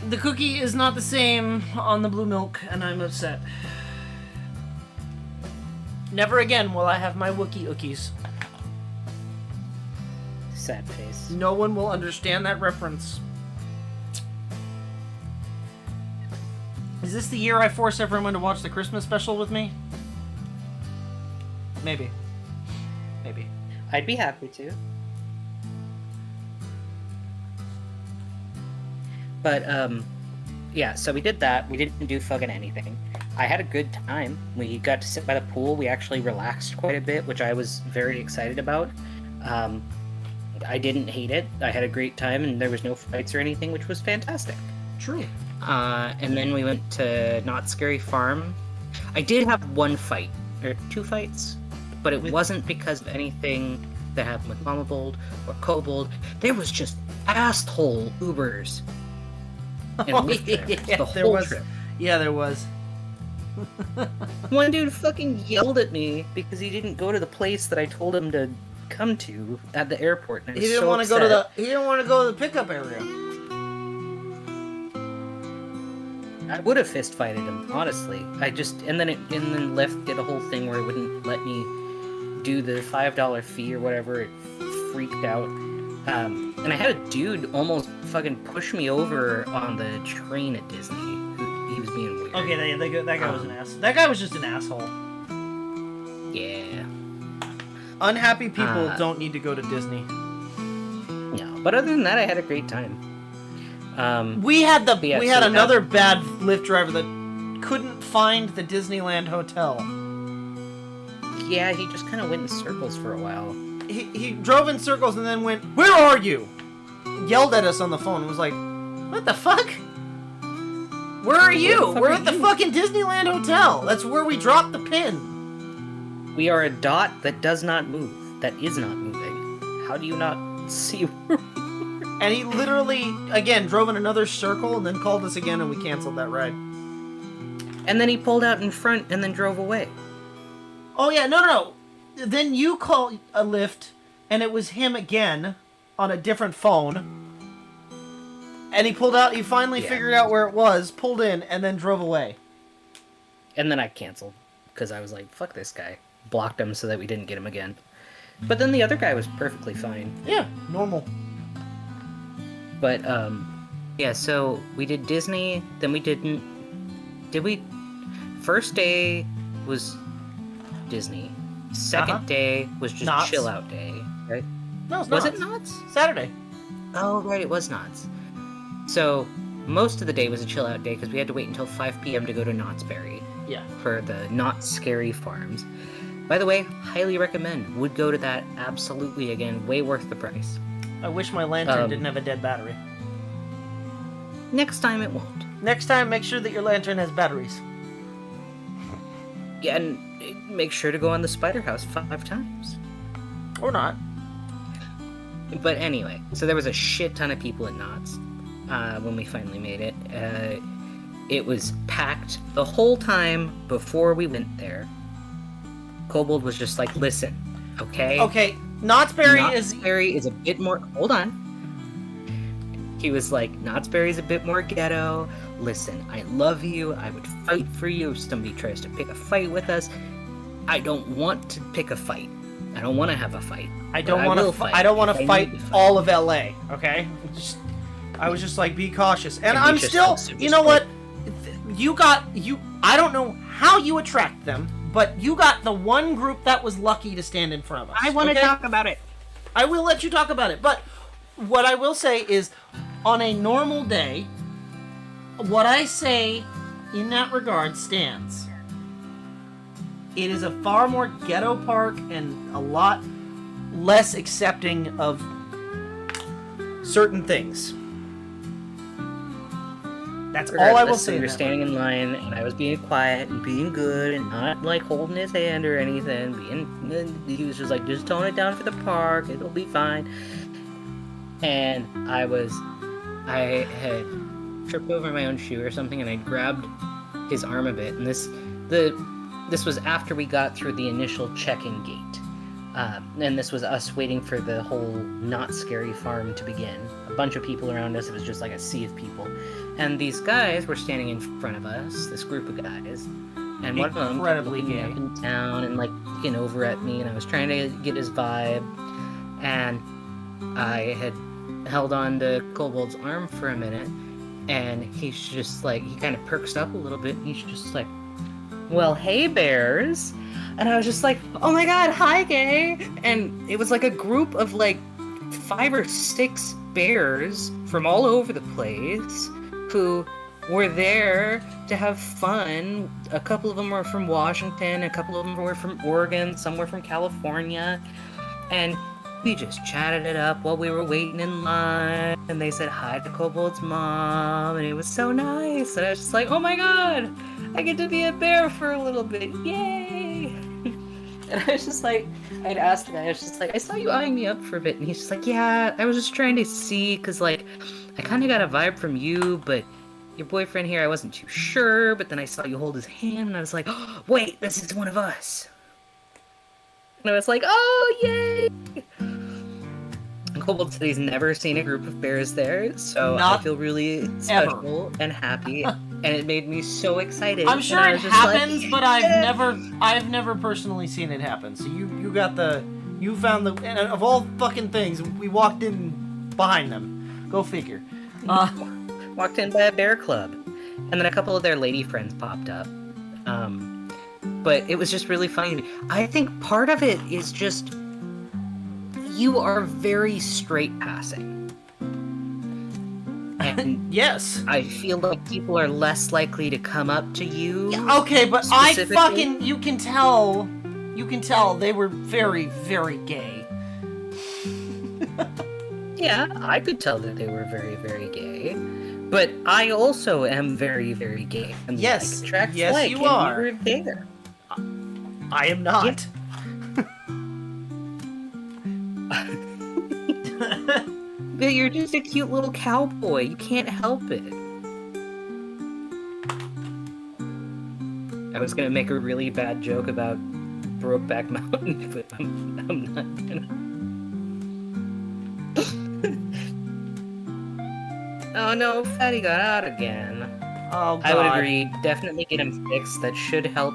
The cookie is not the same on the blue milk, and I'm upset. Never again will I have my Wookiee Ookies. Sad face. No one will understand that reference. Is this the year I force everyone to watch the Christmas special with me? Maybe. Maybe. I'd be happy to. But, yeah, so we did that. We didn't do fucking anything. I had a good time. We got to sit by the pool. We actually relaxed quite a bit, which I was very excited about. I didn't hate it. I had a great time, and there was no fights or anything, which was fantastic. True. And then we went to Not Scary Farm. I did have one fight, or 2 fights, but it wasn't because of anything that happened with Mama Bold or Kobold. There was just asshole Ubers. And the whole trip. Yeah, there was. One dude fucking yelled at me because he didn't go to the place that I told him to come to at the airport. And He didn't want to go to the. He didn't want to go to the pickup area. I would have fist fighted him, honestly. And then Lyft did a whole thing where it wouldn't let me do the $5 fee or whatever. It freaked out. And I had a dude almost fucking push me over on the train at Disney. He was being weird. Okay, that guy was an ass. That guy was just an asshole. Yeah. Unhappy people don't need to go to Disney. No, but other than that, I had a great time. We had another bad Lyft driver that couldn't find the Disneyland hotel. Yeah, he just kind of went in circles for a while. He drove in circles and then went, "Where are you?" Yelled at us on the phone and was like, "What the fuck? Where are you? We're at the fucking Disneyland hotel. That's where we dropped the pin." We are a dot that does not move. That is not moving. How do you not see? And he literally, again, drove in another circle and then called us again and we canceled that ride. And then he pulled out in front and then drove away. Oh yeah, no. Then you called a Lyft and it was him again on a different phone. And he pulled out, he finally figured out where it was, pulled in, and then drove away. And then I canceled because I was like, fuck this guy. Blocked him so that we didn't get him again. But then the other guy was perfectly fine. Yeah, normal. But, yeah, so we did Disney, then we didn't... Did we... First day was Disney. Second day was just Knott's. chill out day, right? No, it's not. Was it Knott's? Saturday. Oh, right, it was Knott's. So, most of the day was a chill out day because we had to wait until 5 p.m. to go to Knott's Berry. Yeah. For the Not Scary Farms. By the way, highly recommend. Would go to that absolutely again. Way worth the price. I wish my lantern didn't have a dead battery. Next time it won't. Next time, make sure that your lantern has batteries. Yeah, and make sure to go on the Spider House 5 times. Or not. But anyway, so there was a shit ton of people at Knott's when we finally made it. It was packed the whole time before we went there. Kobold was just like, listen, okay? Okay, Knott's Berry is a bit more... Hold on. He was like, Knott's Berry is a bit more ghetto. Listen, I love you. I would fight for you if somebody tries to pick a fight with us. I don't want to pick a fight. I don't want to have a fight. I don't want to fight all of LA, okay? I was just like, be cautious. And I'm still, you know what? I don't know how you attract them, but you got the one group that was lucky to stand in front of us. I want to talk about it. I will let you talk about it, but what I will say is, on a normal day, what I say in that regard stands. It is a far more ghetto park and a lot less accepting of certain things. That's all I will Regardless, so say. we were That standing in line, and I was being quiet and being good and not like holding his hand or anything. He was just like, just tone it down for the park. It'll be fine. And I had tripped over my own shoe or something, and I grabbed his arm a bit. And this was after we got through the initial check-in gate. And this was us waiting for the whole not scary farm to begin. A bunch of people around us. It was just like a sea of people. And these guys were standing in front of us, this group of guys. And one of them kept looking up and down and like looking over at me, and I was trying to get his vibe. And I had held on to Kobold's arm for a minute, and he's just like, he kind of perks up a little bit, and he's just like, well, hey, bears. And I was just like, oh my god, hi, gay. And it was like a group of like 5 or 6 bears from all over the place who were there to have fun. A couple of them were from Washington, a couple of them were from Oregon, some were from California. And we just chatted it up while we were waiting in line. And they said hi to Kobold's mom, and it was so nice. And I was just like, oh my god, I get to be a bear for a little bit, yay! And I was just like, I'd asked the guy, I was just like, I saw you eyeing me up for a bit. And he's just like, yeah, I was just trying to see, because, like, I kind of got a vibe from you, but your boyfriend here, I wasn't too sure. But then I saw you hold his hand, and I was like, oh, wait, this is one of us. And I was like, oh, yay! And Kobold said he's never seen a group of bears there, so I feel really special and happy. And it made me so excited. I'm sure it happens, like, but I've never personally seen it happen. So you found the, and of all fucking things, we walked in behind them. Go figure. Walked in by a bear club, and then a couple of their lady friends popped up. But it was just really funny to me. I think part of it is just you are very straight passing. And yes, I feel like people are less likely to come up to you. Yeah, okay, but you can tell they were very, very gay. Yeah, I could tell that they were very, very gay. But I also am very, very gay. And yes, like, yes, you are. We were there. I am not. Yeah. But you're just a cute little cowboy. You can't help it. I was gonna make a really bad joke about Brokeback Mountain, but I'm not gonna. Oh no, Fatty got out again. Oh, God. I would agree. Definitely get him fixed. That should help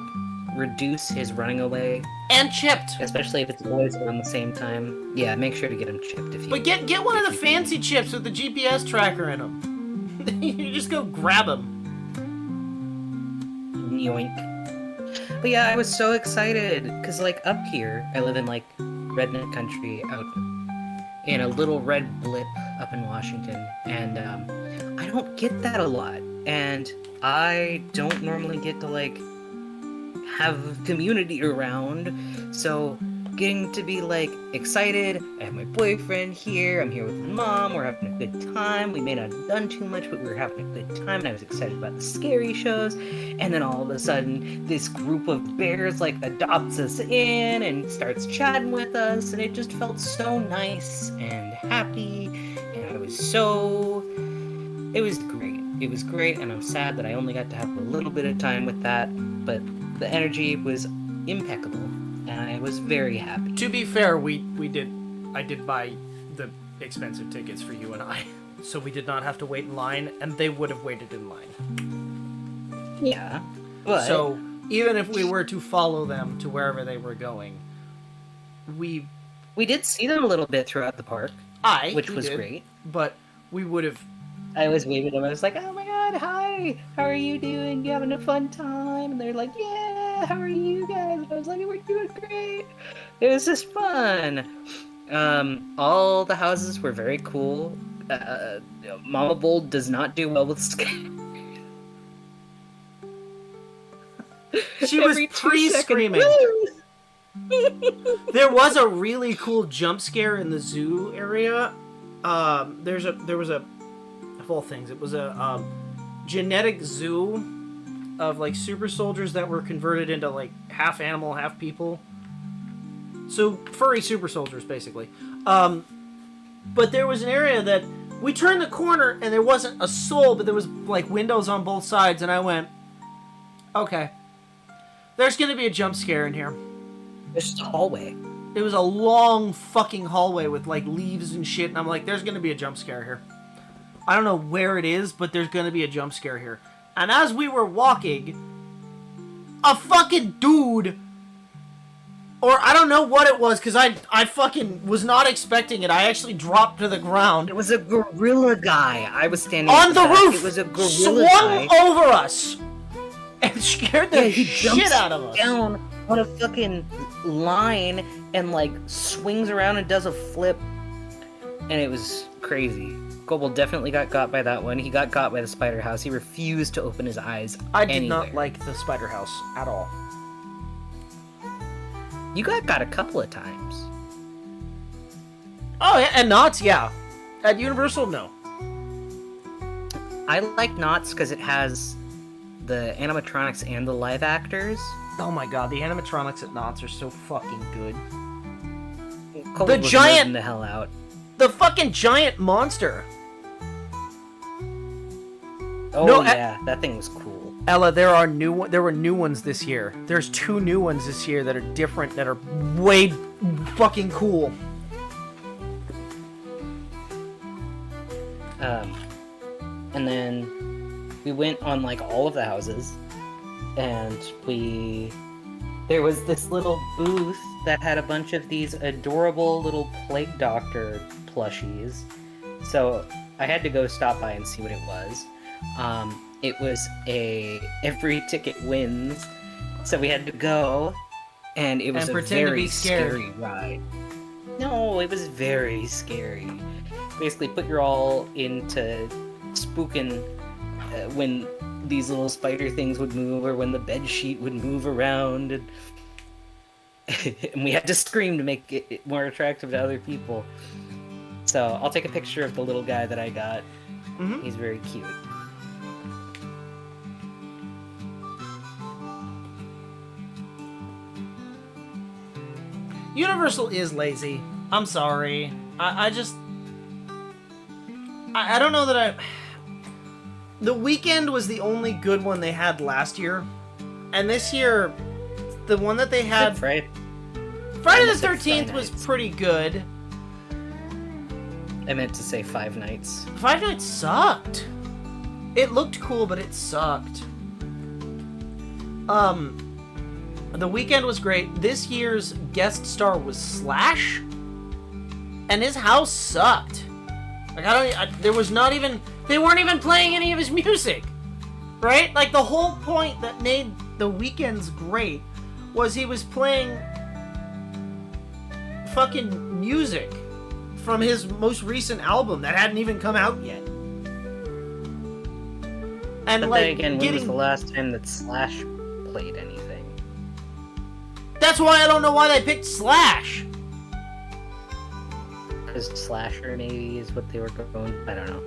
reduce his running away. And chipped. Especially if it's always around the same time. Yeah, make sure to get him chipped if you. But get one of the fancy chips with the GPS tracker in them. You just go grab them. Yoink. But yeah, I was so excited because like up here, I live in like redneck country out in a little red blip up in Washington, and I don't get that a lot, and I don't normally get to like have community around, so getting to be like excited, I have my boyfriend here, I'm here with my mom, we're having a good time, we may not have done too much, but we were having a good time, and I was excited about the scary shows, and then all of a sudden, this group of bears like adopts us in and starts chatting with us, and it just felt so nice and happy, and it was great. It was great, and I'm sad that I only got to have a little bit of time with that, but the energy was impeccable, and I was very happy. To be fair, I did buy the expensive tickets for you and I, so we did not have to wait in line, and they would have waited in line. Yeah, but... So, even if we were to follow them to wherever they were going, we did see them a little bit throughout the park, which was great. But we would have... I was waving them, I was like, oh my god, hi, how are you doing? You having a fun time? And they're like, yeah, how are you guys? And I was like, we're doing great. It was just fun. All the houses were very cool. Mama Bold does not do well with scare. She was pre-screaming. There was a really cool jump scare in the zoo area. There was a, of all things, it was a genetic zoo of like super soldiers that were converted into like half animal, half people. So furry super soldiers, basically. But there was an area that we turned the corner and there wasn't a soul, but there was like windows on both sides, and I went, okay, there's gonna be a jump scare in here. It's just a hallway. It was a long fucking hallway with like leaves and shit, and I'm like, there's gonna be a jump scare here. I don't know where it is, but there's gonna be a jump scare here. And as we were walking, a fucking dude, or I don't know what it was, because I fucking was not expecting it. I actually dropped to the ground. It was a gorilla guy. I was standing on the roof. It was a gorilla swung guy. over us and scared the shit out of us. Down on a fucking line and like swings around and does a flip, and it was crazy. Kobold definitely got by that one. He got by the spider house. He refused to open his eyes. I did not like the spider house at all. You got a couple of times. Oh yeah, and Knott's, yeah. At Universal, no. I like Knott's because it has the animatronics and the live actors. Oh my god, the animatronics at Knott's are so fucking good. Kobold the was giant, nerding the hell out. The fucking giant monster. Oh no, yeah, that thing was cool. Ella, there were new ones this year. There's 2 new ones this year that are different, that are way fucking cool. And then we went on like all of the houses, and there was this little booth that had a bunch of these adorable little Plague Doctor plushies. So I had to go stop by and see what it was. It was a every ticket wins, so we had to go, and it was a very scary ride. No, it was very scary. Basically, put your all into spooking when these little spider things would move, or when the bed sheet would move around, and and we had to scream to make it more attractive to other people. So I'll take a picture of the little guy that I got. Mm-hmm. He's very cute. Universal is lazy. I'm sorry. I don't know that The Weekend was the only good one they had last year. And this year, the one that they had... Friday the 13th was pretty good. I meant to say Five Nights. Five Nights sucked. It looked cool, but it sucked. The Weekend was great. This year's guest star was Slash, and his house sucked. Like they weren't even playing any of his music, right? Like the whole point that made The Weekend's great was he was playing fucking music from his most recent album that hadn't even come out yet. And but like, then again, when was the last time that Slash played anything? That's why I don't know why they picked Slash. Because Slasher maybe is what they were going. I don't know.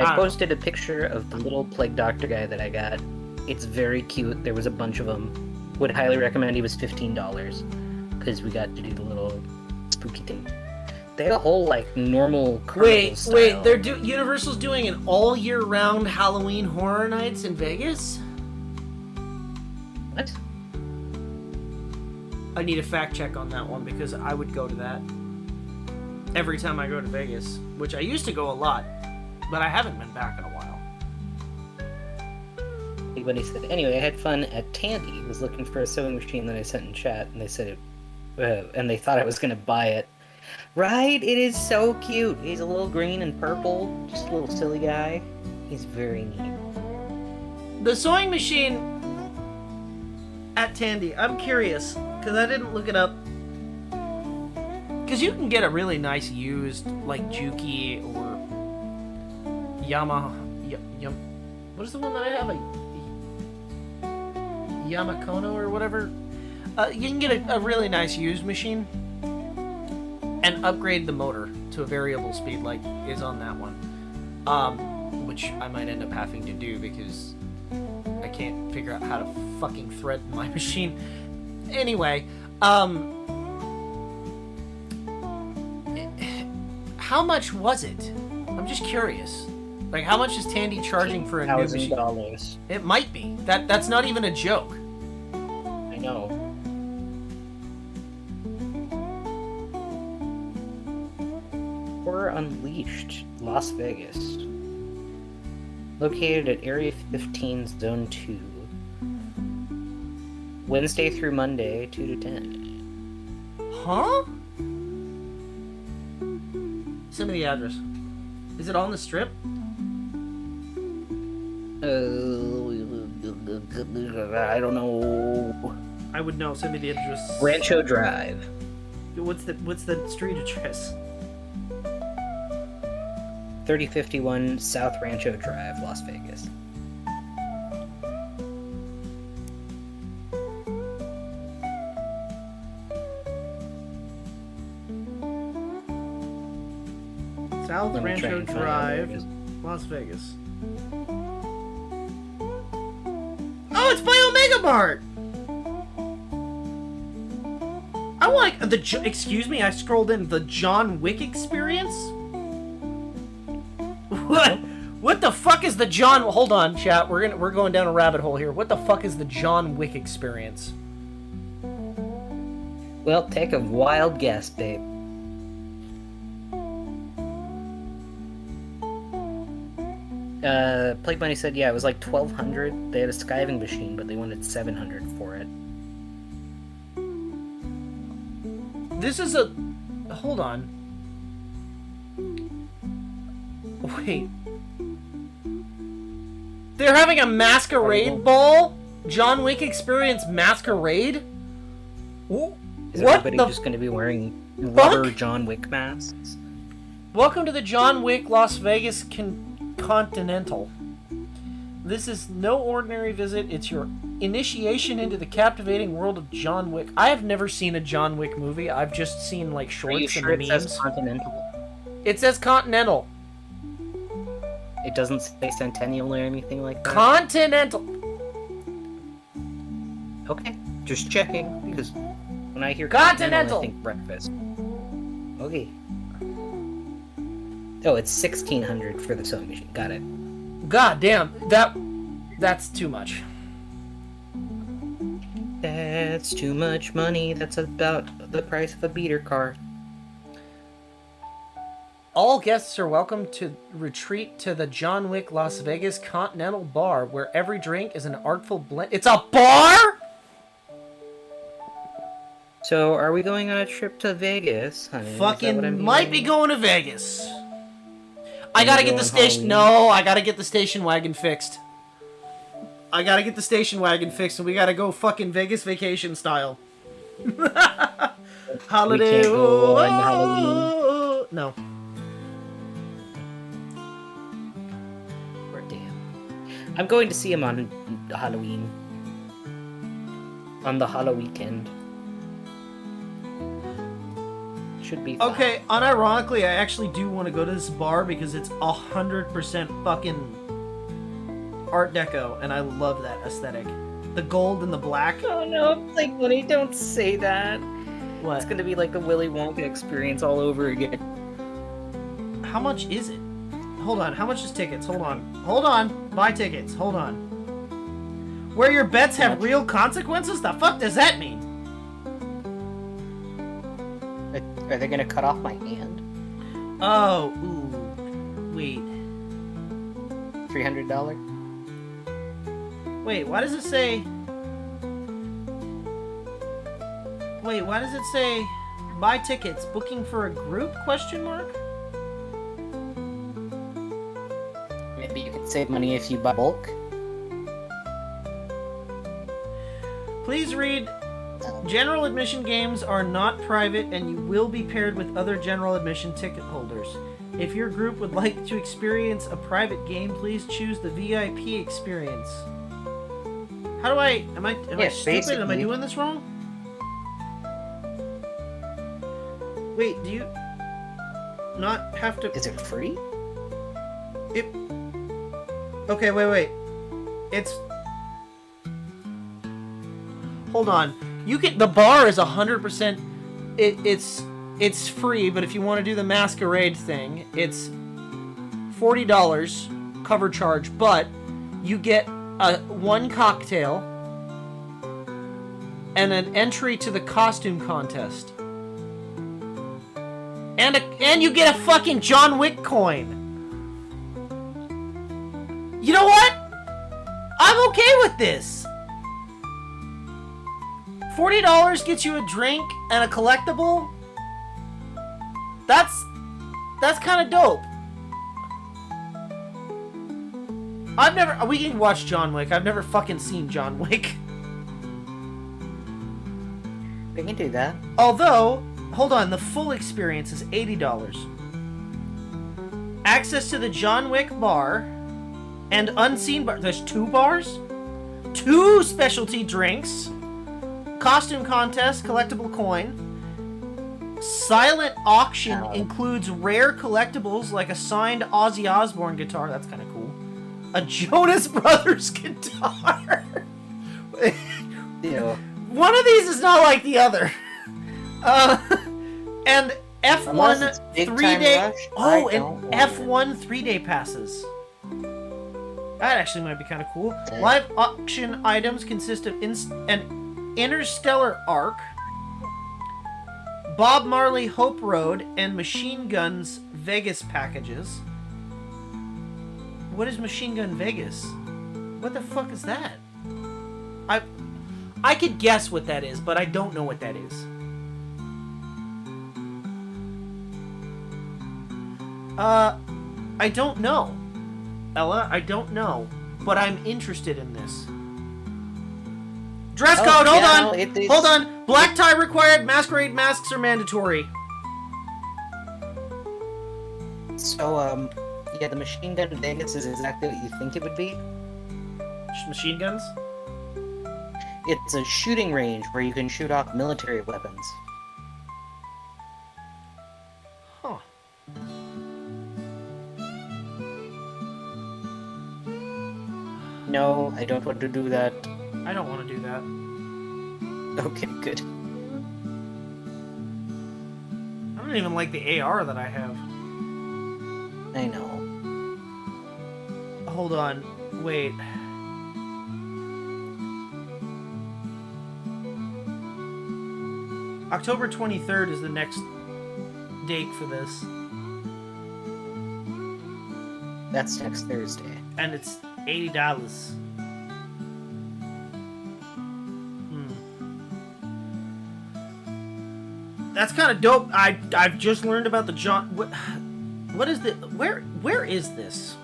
I posted a picture of the little Plague Doctor guy that I got. It's very cute. There was a bunch of them. Would highly recommend. He was $15 because we got to do the little spooky thing. They had a whole like normal carnival style. Universal's doing an all year round Halloween Horror Nights in Vegas? What? I need a fact check on that one because I would go to that every time I go to Vegas, which I used to go a lot, but I haven't been back in a while. When he said, anyway, I had fun at Tandy. I was looking for a sewing machine that I sent in chat, and they said and they thought I was going to buy it. Right? It is so cute. He's a little green and purple, just a little silly guy. He's very neat. The sewing machine at Tandy, I'm curious, because I didn't look it up. Because you can get a really nice used, like, Juki or what is the one that I have? Yamakono or whatever. You can get a really nice used machine. and upgrade the motor to a variable speed like is on that one. Which I might end up having to do because I can't figure out how to fucking thread my machine. Anyway, how much was it? I'm just curious. Like, how much is Tandy charging for a new machine? $1,000. It might be. That's not even a joke. I know. Horror Unleashed, Las Vegas. Located at Area 15, Zone 2. Wednesday through Monday, 2 to 10. Huh? Send me the address. Is it on the strip? I don't know. I would know. Send me the address. Rancho Drive. What's the street address? 3051 South Rancho Drive, Las Vegas. South Let me try Rancho and find out Drive, where it is. Las Vegas. Oh, it's by Omega Mart! I want excuse me, I scrolled in the John Wick experience? What? What the fuck is the John... Hold on, chat. We're going down a rabbit hole here. What the fuck is the John Wick experience? Well, take a wild guess, babe. Plague Bunny said, yeah, it was like 1,200. They had a skiving machine, but they wanted 700 for it. This is a... Hold on. Wait. They're having a masquerade ball? John Wick experience masquerade? Is What everybody the just going to be wearing fuck? rubber John Wick masks? Welcome to the John Wick Las Vegas Continental. This is no ordinary visit. It's your initiation into the captivating world of John Wick. I have never seen a John Wick movie. I've just seen like Are shorts you sure and it memes. says Continental? It says Continental. It doesn't say Centennial or anything like that? Continental. Okay, just checking, because when I hear Continental. I think breakfast. Okay. Oh, it's 1,600 for the sewing machine. Got it. God damn, that's too much. That's too much money. That's about the price of a beater car. All guests are welcome to retreat to the John Wick Las Vegas Continental Bar, where every drink is an artful blend. It's a bar? So, are we going on a trip to Vegas, honey? Is that what I'm Fucking might be hearing? going to Vegas. I Can gotta we get go the on station. Halloween? No, I gotta get the station wagon fixed. I gotta get the station wagon fixed, and we gotta go fucking Vegas vacation style. Holiday. We can't go on oh, no. Or damn. I'm going to see him on Halloween. On the Halloween weekend. Should be fine. Okay, unironically, I actually do want to go to this bar because it's 100% fucking Art Deco, and I love that aesthetic. The gold and the black. Oh no, Plague Bunny, don't say that. What? It's gonna be like the Willy Wonka experience all over again. How much is it? Hold on, how much is tickets? Hold on. Hold on. Buy tickets. Hold on. Where your bets have real consequences? The fuck does that mean? Are they gonna cut off my hand? Oh, ooh. Wait. $300? Wait, why does it say... Wait, why does it say... Buy tickets, booking for a group, question mark? Maybe you could save money if you buy bulk. Please read... General admission games are not private, and you will be paired with other general admission ticket holders. If your group would like to experience a private game, please choose the VIP experience. How do I... Am I stupid? Am I basically. doing this wrong? Wait, do you not have to... Is it free? Okay, wait. It's... Hold on. You can... The bar is 100%... It's free, but if you want to do the masquerade thing, it's $40 cover charge, but you get one cocktail and an entry to the costume contest. And you get a fucking John Wick coin. You know what? I'm okay with this. $40 gets you a drink and a collectible. That's kind of dope. We can watch John Wick. I've never fucking seen John Wick. We can do that. Although, hold on, the full experience is $80. Access to the John Wick bar and unseen bar. There's 2 bars? 2 specialty drinks. Costume contest, collectible coin. Silent auction includes rare collectibles like a signed Ozzy Osbourne guitar. That's kind of cool. A Jonas Brothers guitar. Ew. One of these is not like the other. And F1 3-day. Oh, and F1 3-day passes. That actually might be kind of cool. Yeah. Live auction items consist of an Interstellar Arc, Bob Marley Hope Road, and Machine Guns Vegas packages. What is Machine Gun Vegas? What the fuck is that? I could guess what that is, but I don't know what that is. I don't know. Ella, I don't know. But I'm interested in this. Dress code, hold on! Black tie required, masquerade masks are mandatory. So, yeah, the Machine Gun Vegas is exactly what you think it would be. Machine guns? It's a shooting range where you can shoot off military weapons. Huh. No, I don't want to do that. I don't want to do that. Okay, good. I don't even like the AR that I have. I know. Hold on. Wait. October 23rd is the next date for this. That's next Thursday. And it's $80. That's kind of dope. I've just learned about the John... What is the... Where is this?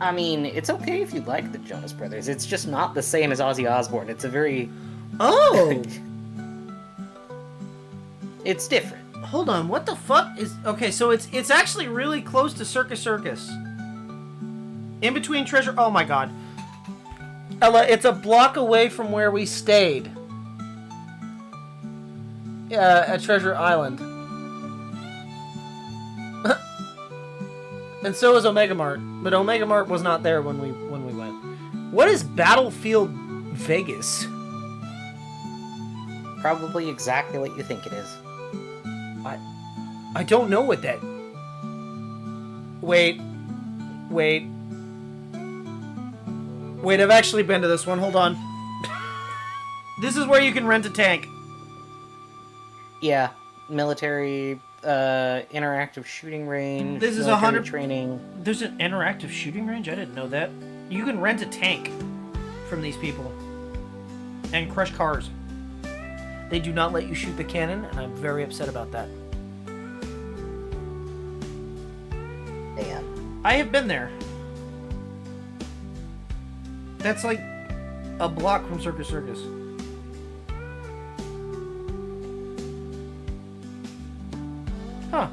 I mean, it's okay if you like the Jonas Brothers. It's just not the same as Ozzy Osbourne. It's a very... Oh! It's different. Hold on, what the fuck is... Okay, so it's actually really close to Circus Circus. In between Treasure... Oh my god. Ella, it's a block away from where we stayed. At Treasure Island. And so is Omega Mart. But Omega Mart was not there when we went. What is Battlefield Vegas? Probably exactly what you think it is. I don't know what that... Wait, I've actually been to this one. Hold on. This is where you can rent a tank. Yeah, military, interactive shooting range. This is 100 training. There's an interactive shooting range? I didn't know that. You can rent a tank from these people. And crush cars. They do not let you shoot the cannon, and I'm very upset about that. Damn. I have been there. That's like a block from Circus Circus. Huh.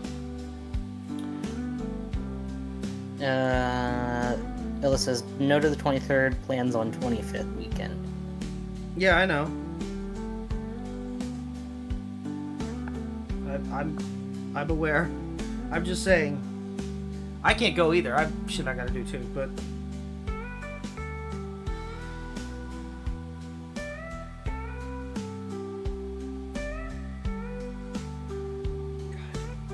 Ella says, no to the 23rd, plans on 25th weekend. Yeah, I know. I'm aware. I'm just saying. I can't go either. I shit I gotta do too, but.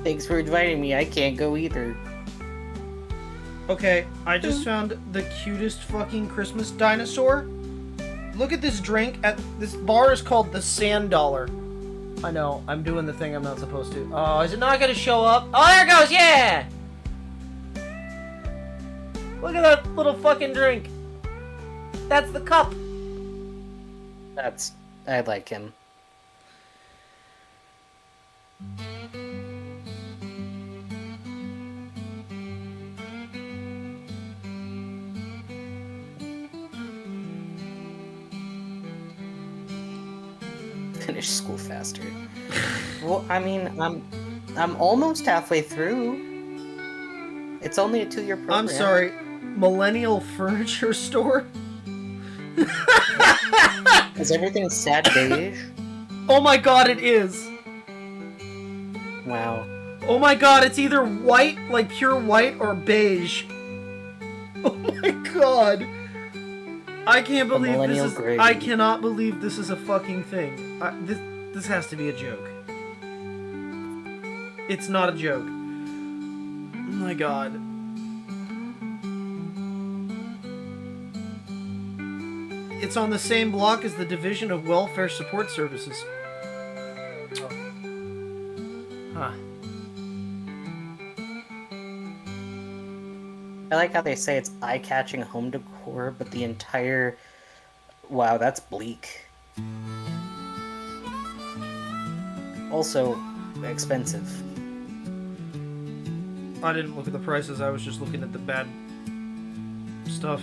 Thanks for inviting me. I can't go either. Okay, I just found the cutest fucking Christmas dinosaur. Look at this drink. This bar is called the Sand Dollar. I know, I'm doing the thing I'm not supposed to. Oh, is it not gonna show up? Oh, there it goes, yeah! Look at that little fucking drink. That's the cup. I like him. Finish school faster. Well, I mean, I'm almost halfway through. It's only a 2-year program. I'm sorry, Millennial Furniture Store? Is everything sad beige? Oh my god, it is! Wow. Oh my god, it's either white, like pure white, or beige. Oh my god. I can't believe this is. Grade. I cannot believe this is a fucking thing. This has to be a joke. It's not a joke. Oh my god. It's on the same block as the Division of Welfare Support Services. Huh. I like how they say it's eye-catching home decor, but the entire... Wow, that's bleak. Also, expensive. I didn't look at the prices, I was just looking at the bad stuff.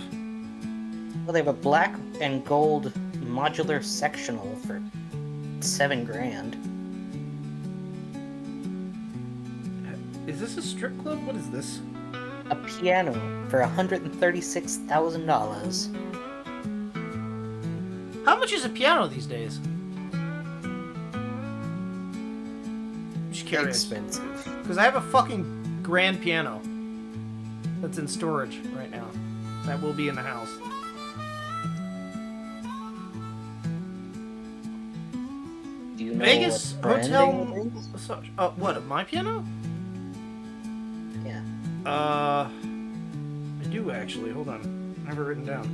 Well, they have a black and gold modular sectional for $7,000. Is this a strip club? What is this? A piano for $136,000. How much is a piano these days? Just curious. Expensive. Because I have a fucking grand piano that's in storage right now. That will be in the house. Do you know Vegas what Hotel. branding it is? What? My piano? Yeah. I do actually. Hold on. I have it written down.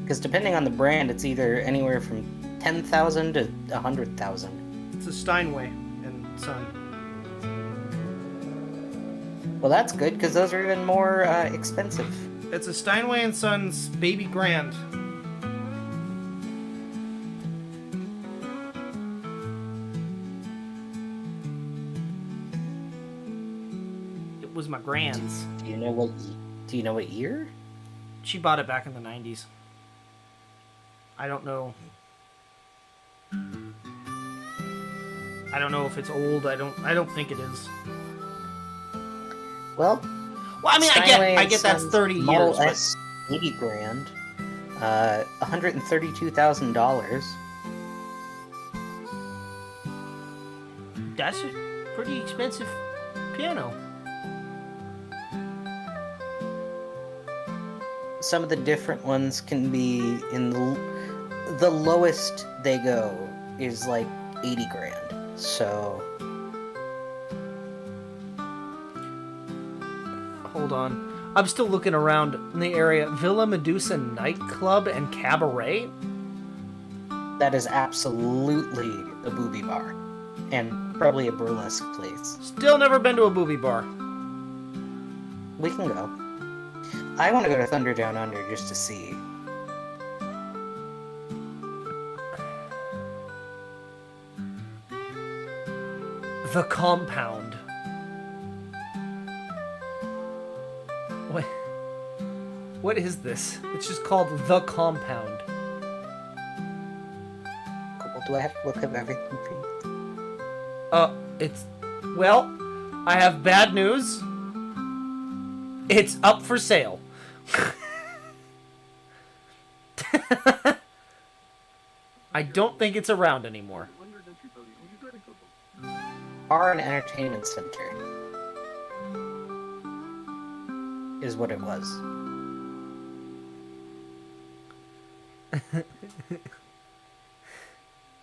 Because depending on the brand, it's either anywhere from $10,000 to $100,000. It's a Steinway and Son. Well, that's good because those are even more expensive. It's a Steinway and Sons Baby Grand. It was my grand's. Do you know what year? She bought it back in the 90s. I don't know. I don't know if it's old. I don't think it is. Well, I mean, I get that's 30 Model years. But... S, $80,000, $132,000. That's a pretty expensive piano. Some of the different ones can be in the lowest they go is like $80,000. So Hold on. I'm still looking around in the area. Villa Medusa nightclub and cabaret? that is absolutely a booby bar. And probably a burlesque place. Still never been to a booby bar. We can go. I want to go to Thunder Down Under just to see. The Compound. What is this? It's just called The Compound. Kobold, do I have to look up everything for you? Well, I have bad news. It's up for sale. I don't think it's around anymore. Bar and entertainment center is what it was.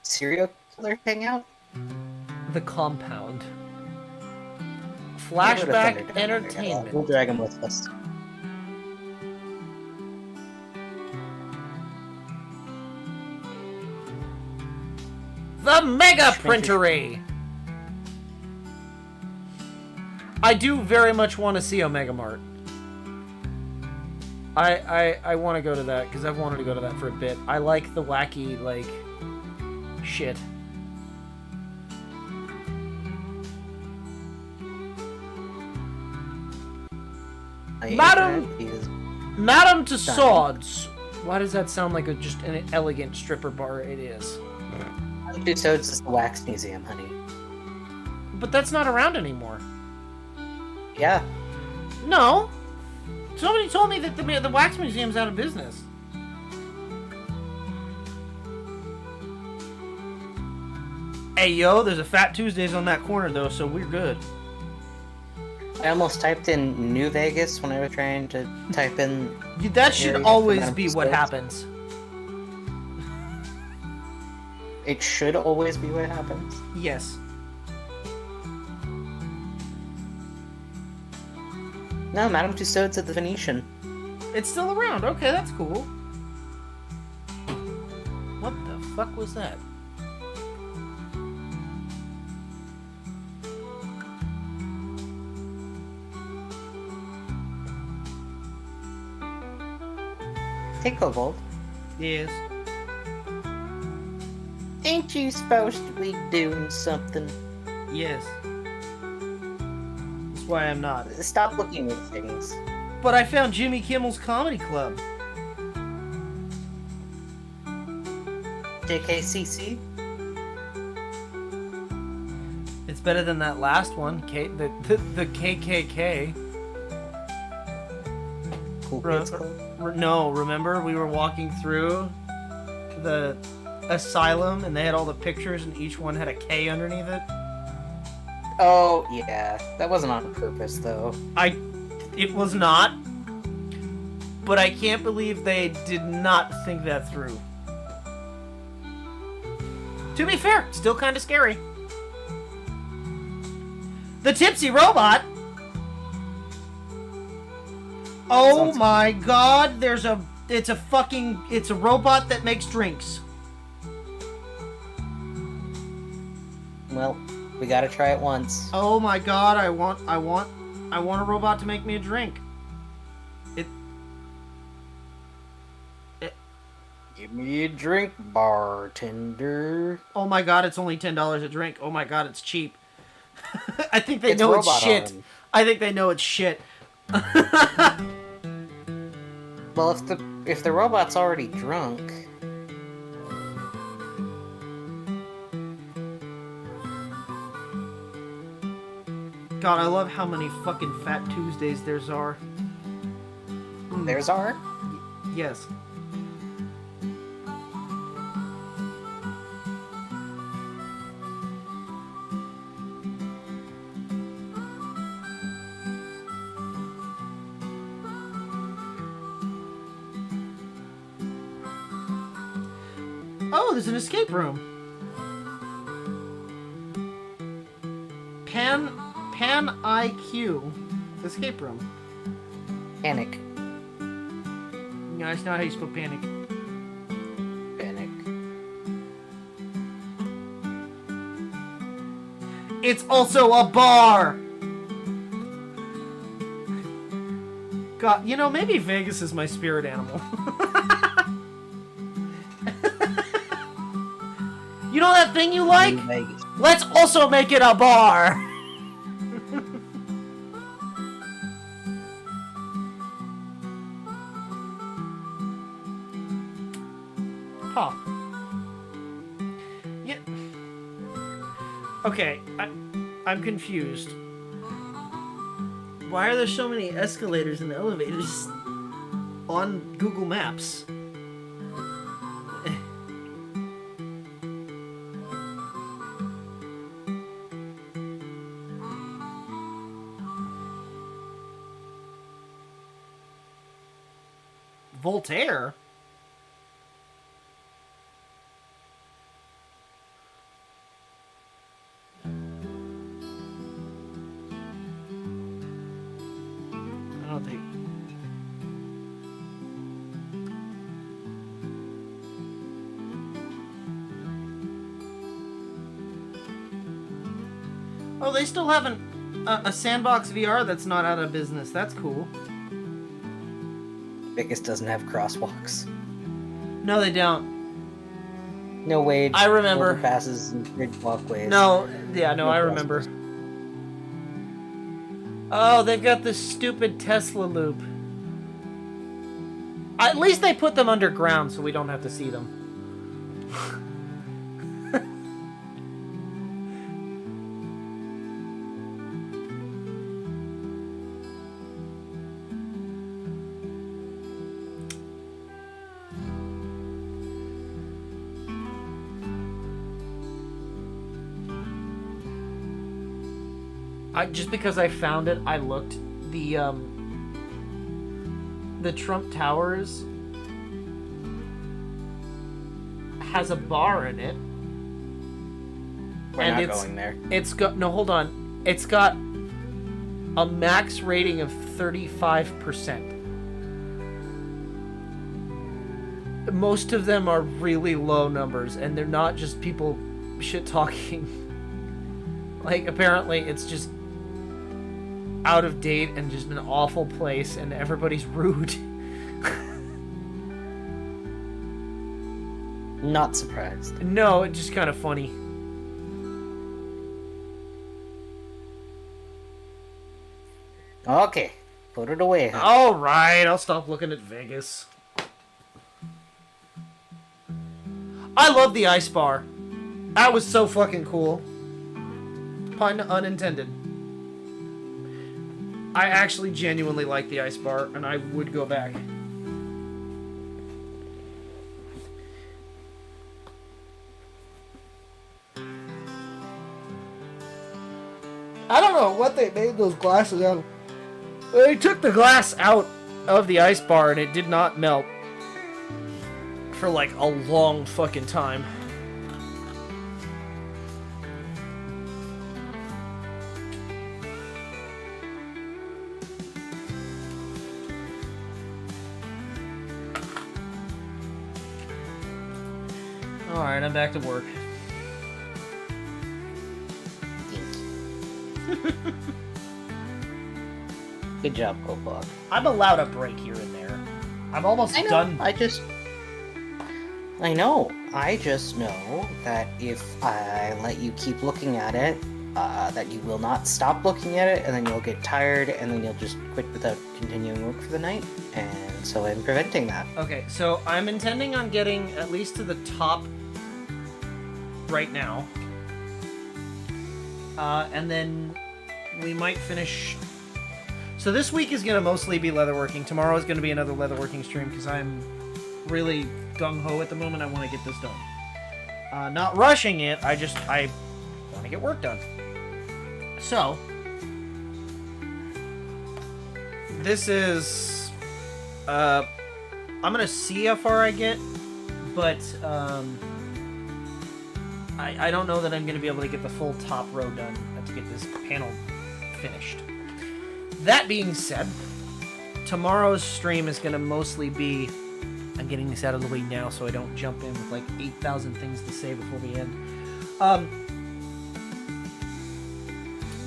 Serial killer hangout? The compound. Go to Flashback Thunderdome. entertainment. We'll drag him with us. The Mega Printery! I do very much want to see Omega Mart. I want to go to that, because I've wanted to go to that for a bit. I like the wacky, like, shit. Madam Tussauds. Why does that sound like just an elegant stripper bar? It is. Tussauds is the wax museum, honey. But that's not around anymore. Yeah. No. Somebody told me that the wax museum's out of business. Hey, yo, there's a Fat Tuesdays on that corner, though, so we're good. I almost typed in New Vegas when I was trying to type in... That should always be what happens. It should always be what happens? Yes. No, Madame Tussauds at the Venetian. It's still around. Okay, that's cool. What the fuck was that? Hey, Kobold. Yes. Ain't you supposed to be doing something? Yes. That's why I'm not. Stop looking at things. But I found Jimmy Kimmel's Comedy Club. JKCC? It's better than that last one, the KKK. Cool Kids Club? No, remember we were walking through the asylum and they had all the pictures and each one had a K underneath it? Oh, yeah. That wasn't on purpose, though. It was not. But I can't believe they did not think that through. To be fair, still kind of scary. The Tipsy Robot. Oh my god, it's a robot that makes drinks. Well, we gotta try it once. Oh my god, I want a robot to make me a drink. Give me a drink, bartender. Oh my god, it's only $10 a drink. Oh my god, it's cheap. I think they know it's shit. I think they know it's shit. Well, if the robot's already drunk... God, I love how many fucking Fat Tuesdays there's are. There's are? Yes. Oh, there's an escape room. Pan IQ escape room. Panic. No, that's not how you spell panic. Panic. It's also a bar. God, you know, maybe Vegas is my spirit animal. You know that thing you like? Vegas. Let's also make it a bar. Huh. Yeah. Okay, I'm confused. Why are there so many escalators and elevators? on Google Maps. Voltaire? I don't think... Oh, they still have a Sandbox VR that's not out of business. That's cool. Vegas doesn't have crosswalks. No, they don't. No wage. I remember. Overpasses and bridge walkways. No, yeah, no, I remember. Oh, they've got this stupid Tesla loop. At least they put them underground so we don't have to see them. Just because I found it, I looked. The Trump Towers has a bar in it. We're not going there. It's got no. Hold on. It's got a max rating of 35%. Most of them are really low numbers, and they're not just people shit talking. Like, apparently, it's just out of date and just an awful place, and everybody's rude. Not surprised. No, it's just kind of funny. Okay, put it away. Huh? Alright, I'll stop looking at Vegas. I love the ice bar. That was so fucking cool. Pun unintended. I actually genuinely like the ice bar, and I would go back. I don't know what they made those glasses out of. They took the glass out of the ice bar, and it did not melt for like a long fucking time. Alright, I'm back to work. Good job, Kobold. I'm allowed a break here and there. I'm almost done. I know. I just know that if I let you keep looking at it, that you will not stop looking at it, and then you'll get tired, and then you'll just quit without continuing work for the night. And so I'm preventing that. Okay, so I'm intending on getting at least to the top right now. And then we might finish... So this week is going to mostly be leatherworking. Tomorrow is going to be another leatherworking stream because I'm really gung-ho at the moment. I want to get this done. Not rushing it, I want to get work done. So, this is... I'm going to see how far I get, but I don't know that I'm going to be able to get the full top row done to get this panel finished. That being said, tomorrow's stream is going to mostly be... I'm getting this out of the way now so I don't jump in with like 8,000 things to say before we end.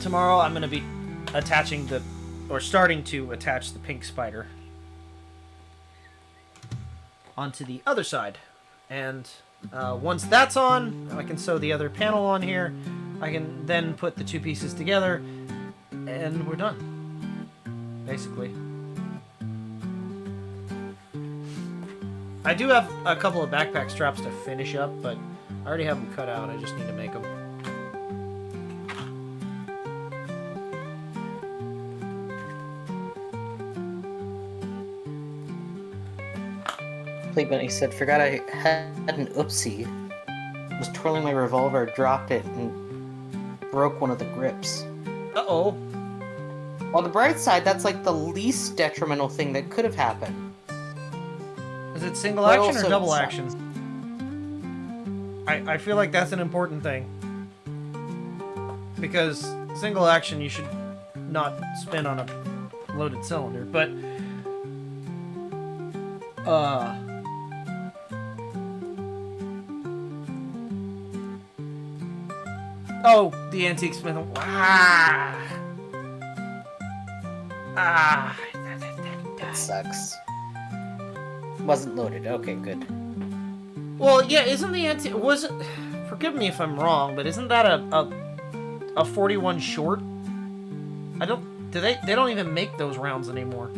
Tomorrow I'm going to be attaching starting to attach the pink spider onto the other side. And once that's on, I can sew the other panel on here. I can then put the two pieces together, and we're done, basically. I do have a couple of backpack straps to finish up, but I already have them cut out. I just need to make them. Play Bunny said, forgot I had an oopsie. Was twirling my revolver, dropped it, and broke one of the grips. Uh-oh. On the bright side, that's like the least detrimental thing that could have happened. Is it single But action or also double sucks. action? I feel like that's an important thing. Because single action you should not spin on a loaded cylinder, but oh, the antique smith. That sucks. Wasn't loaded. Okay, good. Well, yeah, isn't the antique... wasn't... Forgive me if I'm wrong, but isn't that a 41 short? I don't... They don't even make those rounds anymore.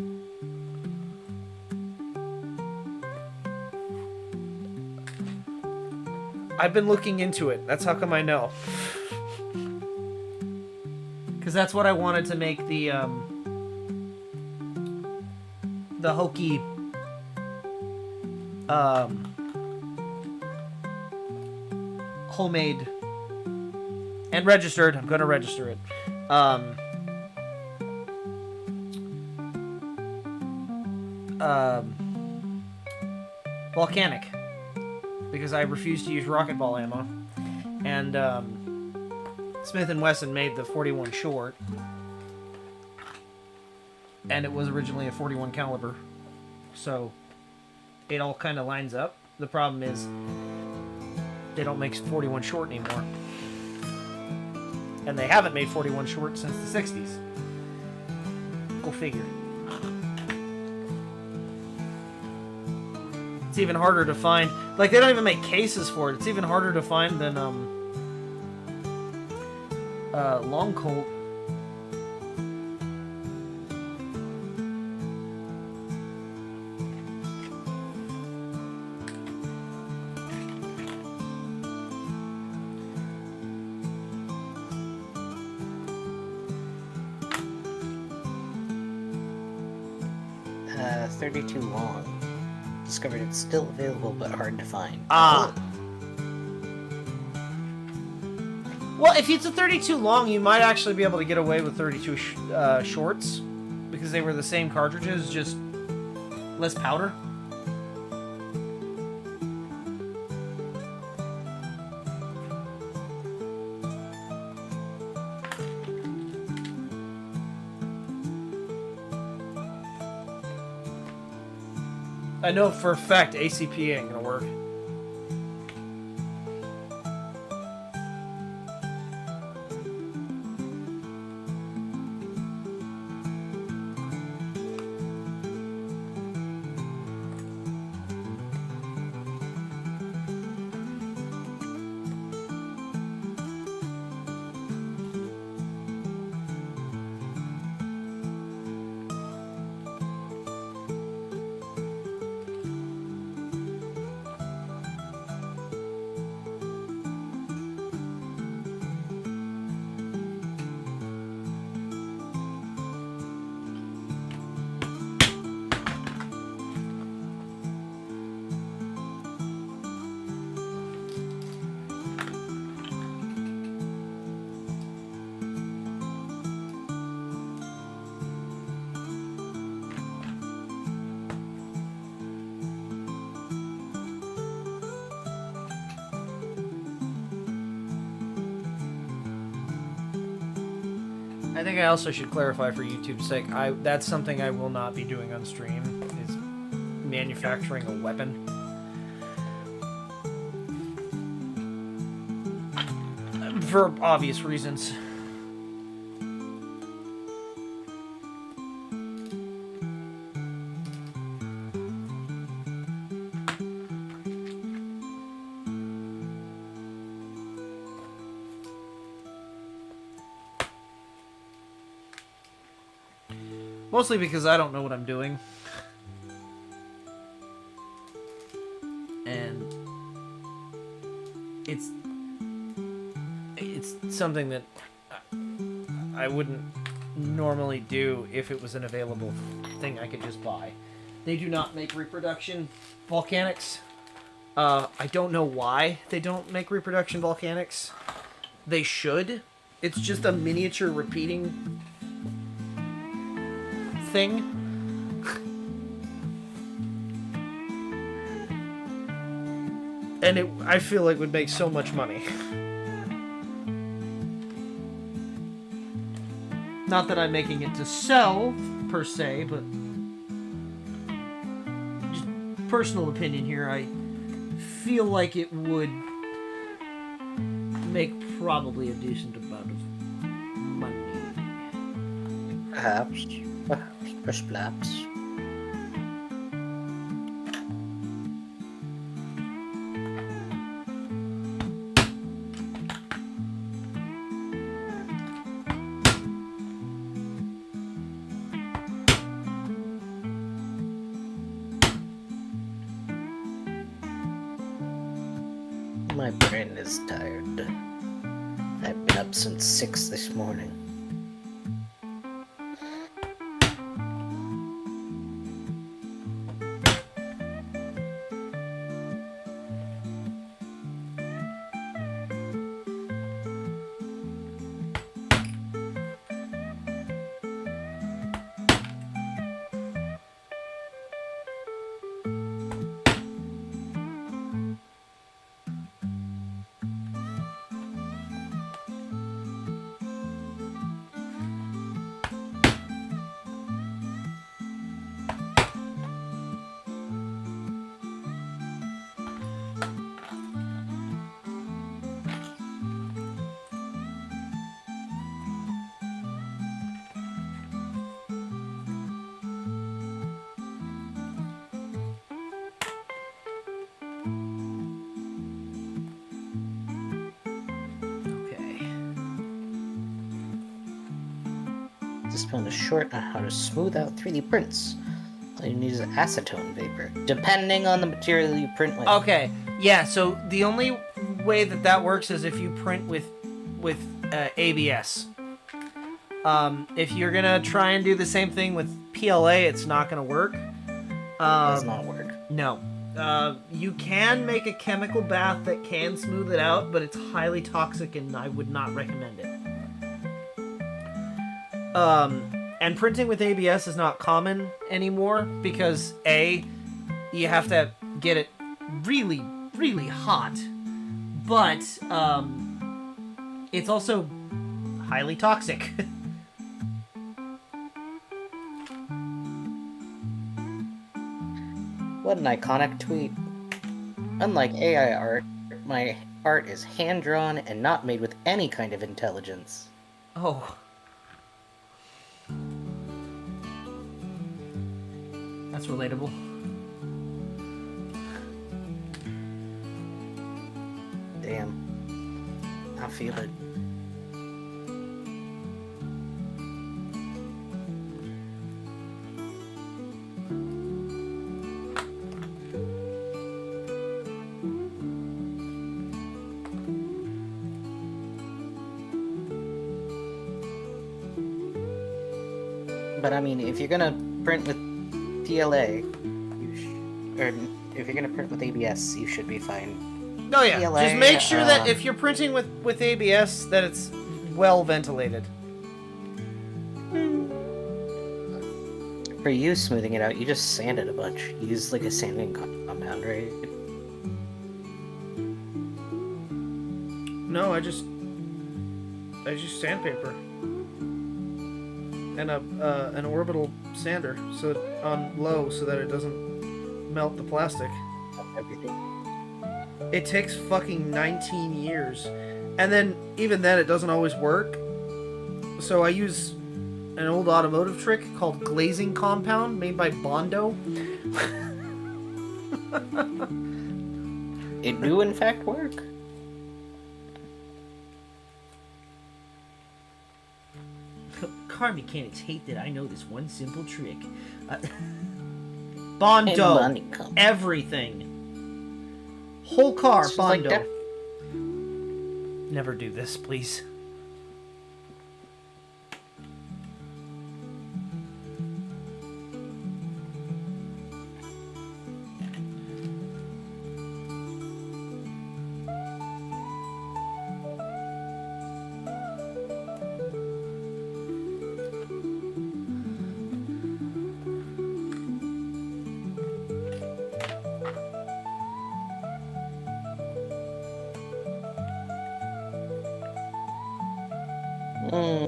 I've been looking into it. That's how come I know. Because that's what I wanted to make the hokey homemade and registered. I'm gonna register it. Volcanic, because I refuse to use rocket ball ammo, and Smith & Wesson made the 41 short, and it was originally a 41 caliber, so it all kind of lines up. The problem is they don't make 41 short anymore, and they haven't made 41 short since the 60s. Go figure. It's even harder to find. Like, they don't even make cases for it. It's even harder to find than Long Colt. .32 long. Discovered it's still available, but hard to find. Ah. Well, if it's a 32 long, you might actually be able to get away with 32 shorts, because they were the same cartridges, just less powder. I know for a fact ACP ain't gonna work. I think I also should clarify for YouTube's sake, that's something I will not be doing on stream, is manufacturing a weapon. For obvious reasons. Mostly because I don't know what I'm doing. And it's something that I wouldn't normally do if it was an available thing I could just buy. They do not make reproduction volcanics. I don't know why they don't make reproduction volcanics. They should. It's just a miniature repeating thing. And I feel like would make so much money. Not that I'm making it to sell, per se, but just personal opinion here, I feel like it would make probably a decent amount of money. Perhaps. Perhaps. My brain is tired. I've been up since 6 this morning. This one is short on how to smooth out 3D prints. All you need is acetone vapor, depending on the material you print with. Okay, yeah, so the only way that works is if you print with ABS. If you're gonna try and do the same thing with PLA, it's not gonna work. It does not work. No. You can make a chemical bath that can smooth it out, but it's highly toxic and I would not recommend it. And printing with ABS is not common anymore because A, you have to get it really, really hot, but it's also highly toxic. What an iconic tweet. Unlike AI art, my art is hand-drawn and not made with any kind of intelligence. Oh. That's relatable. Damn. I feel it. But I mean, if you're gonna print with PLA, or if you're gonna print with ABS, you should be fine. Oh yeah, PLA, just make sure that if you're printing with ABS, that it's well ventilated. For you smoothing it out, you just sand it a bunch. You use like a sanding compound, right? No, I just sandpaper and an orbital sander so that, on low so that it doesn't melt the plastic. Everything. It takes fucking 19 years, and then even then it doesn't always work. So I use an old automotive trick called glazing compound made by Bondo. It do in fact work. Car mechanics hate that I know this one simple trick. And Bondo, money comes. everything. Whole car, It's just like Bondo. that. Never do this, please. Hmm?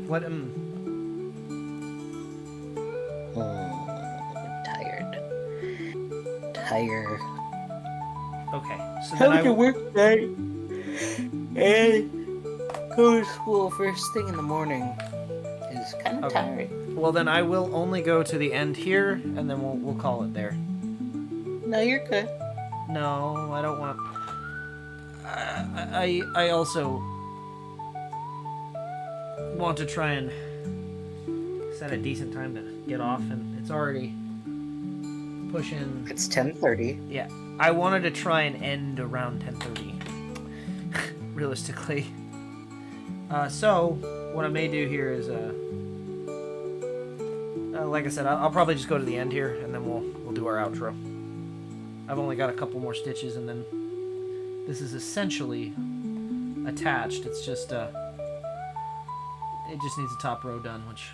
What, Tired. Tired. Okay, so then Have to work night and go to school first thing in the morning. Is kind of tiring. Well, then I will only go to the end here, and then we'll call it there. No, you're good. No, I don't want... I also want to try and set a decent time to get off, and it's already pushing... It's 10:30. Yeah, I wanted to try and end around 10:30, realistically. So, what I may do here is, like I said, I'll probably just go to the end here, and then we'll do our outro. I've only got a couple more stitches, and then this is essentially attached. It's just, it just needs a top row done, which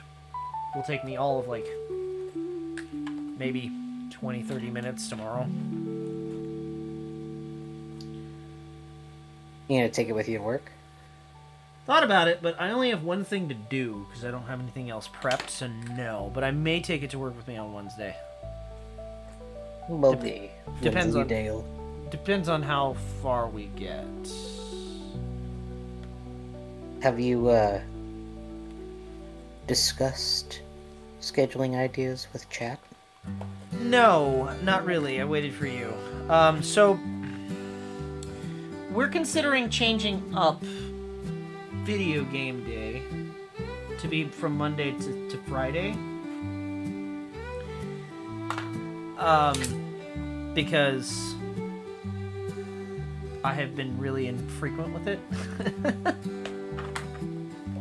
will take me all of, like, maybe 20-30 minutes tomorrow. You gonna take it with you to work? Thought about it, but I only have one thing to do, because I don't have anything else prepped, so no. But I may take it to work with me on Wednesday. Well, depends on how far we get. Have you, discussed scheduling ideas with chat? No, not really. I waited for you. So we're considering changing up video game day to be from Monday to Friday. Because I have been really infrequent with it.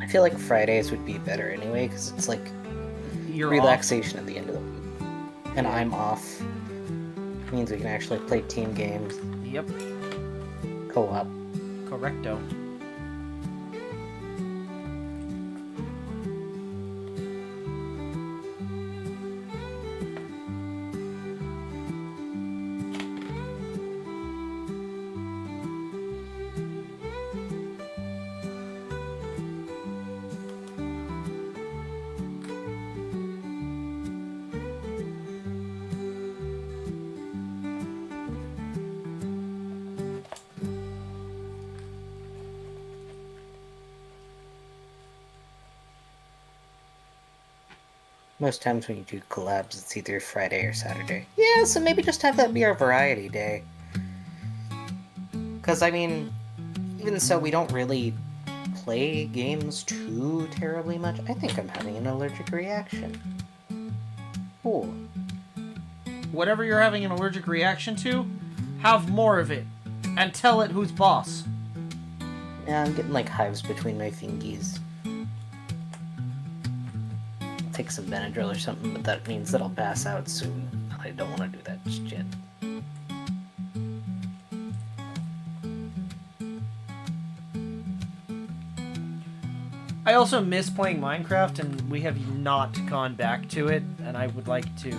I feel like Fridays would be better anyway, because it's like You're relaxation at the end of the week. And I'm off. Means we can actually play team games. Yep. Co-op. Correcto. Most times when you do collabs, it's either Friday or Saturday. Yeah, so maybe just have that be our variety day. Because, I mean, even so, we don't really play games too terribly much. I think I'm having an allergic reaction. Cool. Whatever you're having an allergic reaction to, have more of it. And tell it who's boss. Yeah, I'm getting like hives between my fingies. Take some Benadryl or something, but that means that I'll pass out soon. I don't want to do that just yet. I also miss playing Minecraft, and we have not gone back to it, and I would like to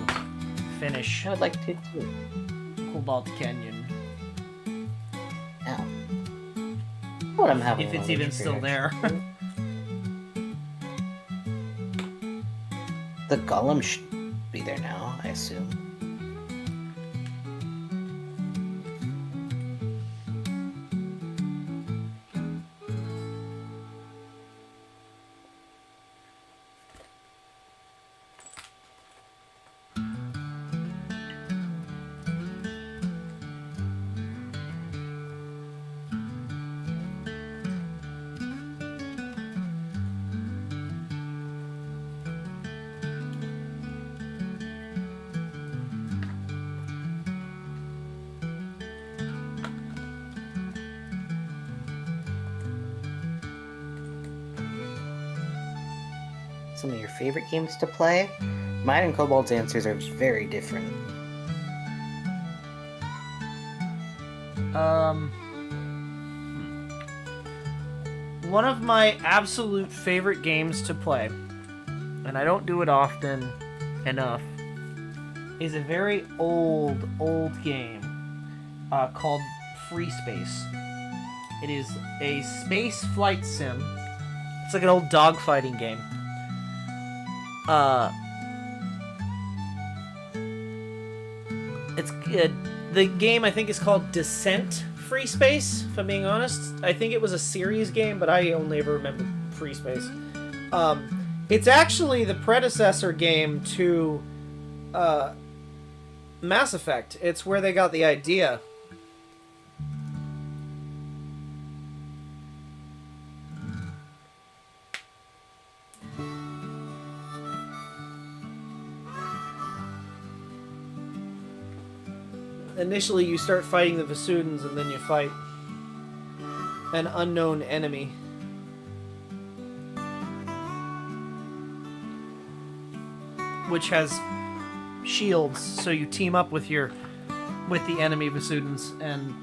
finish I would like to too. Kobold Canyon. Ow. What I'm having If an it's even allergic still there. reaction. The golem should be there now, I assume. Some of your favorite games to play? Mine and Kobold's answers are very different. One of my absolute favorite games to play and I don't do it often enough, is a very old game called Free Space. It is a space flight sim. It's like an old dogfighting game. The game I think is called Descent Free Space, if I'm being honest. I think it was a series game, but I only ever remember Free Space. It's actually the predecessor game to Mass Effect. It's where they got the idea. Initially, you start fighting the Vasudans, and then you fight an unknown enemy. Which has shields, so you team up with the enemy Vasudans, and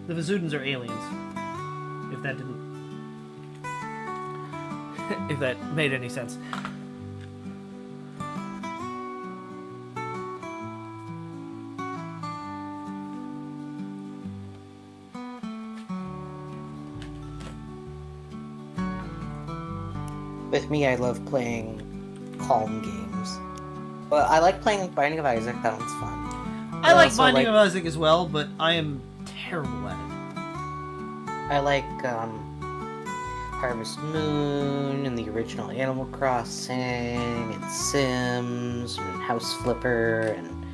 the Vasudans are aliens. If that made any sense. With me, I love playing calm games. But I like playing Binding of Isaac. That one's fun. I like Binding of Isaac as well, but I am terrible at it. I like Harvest Moon and the original Animal Crossing and Sims and House Flipper, and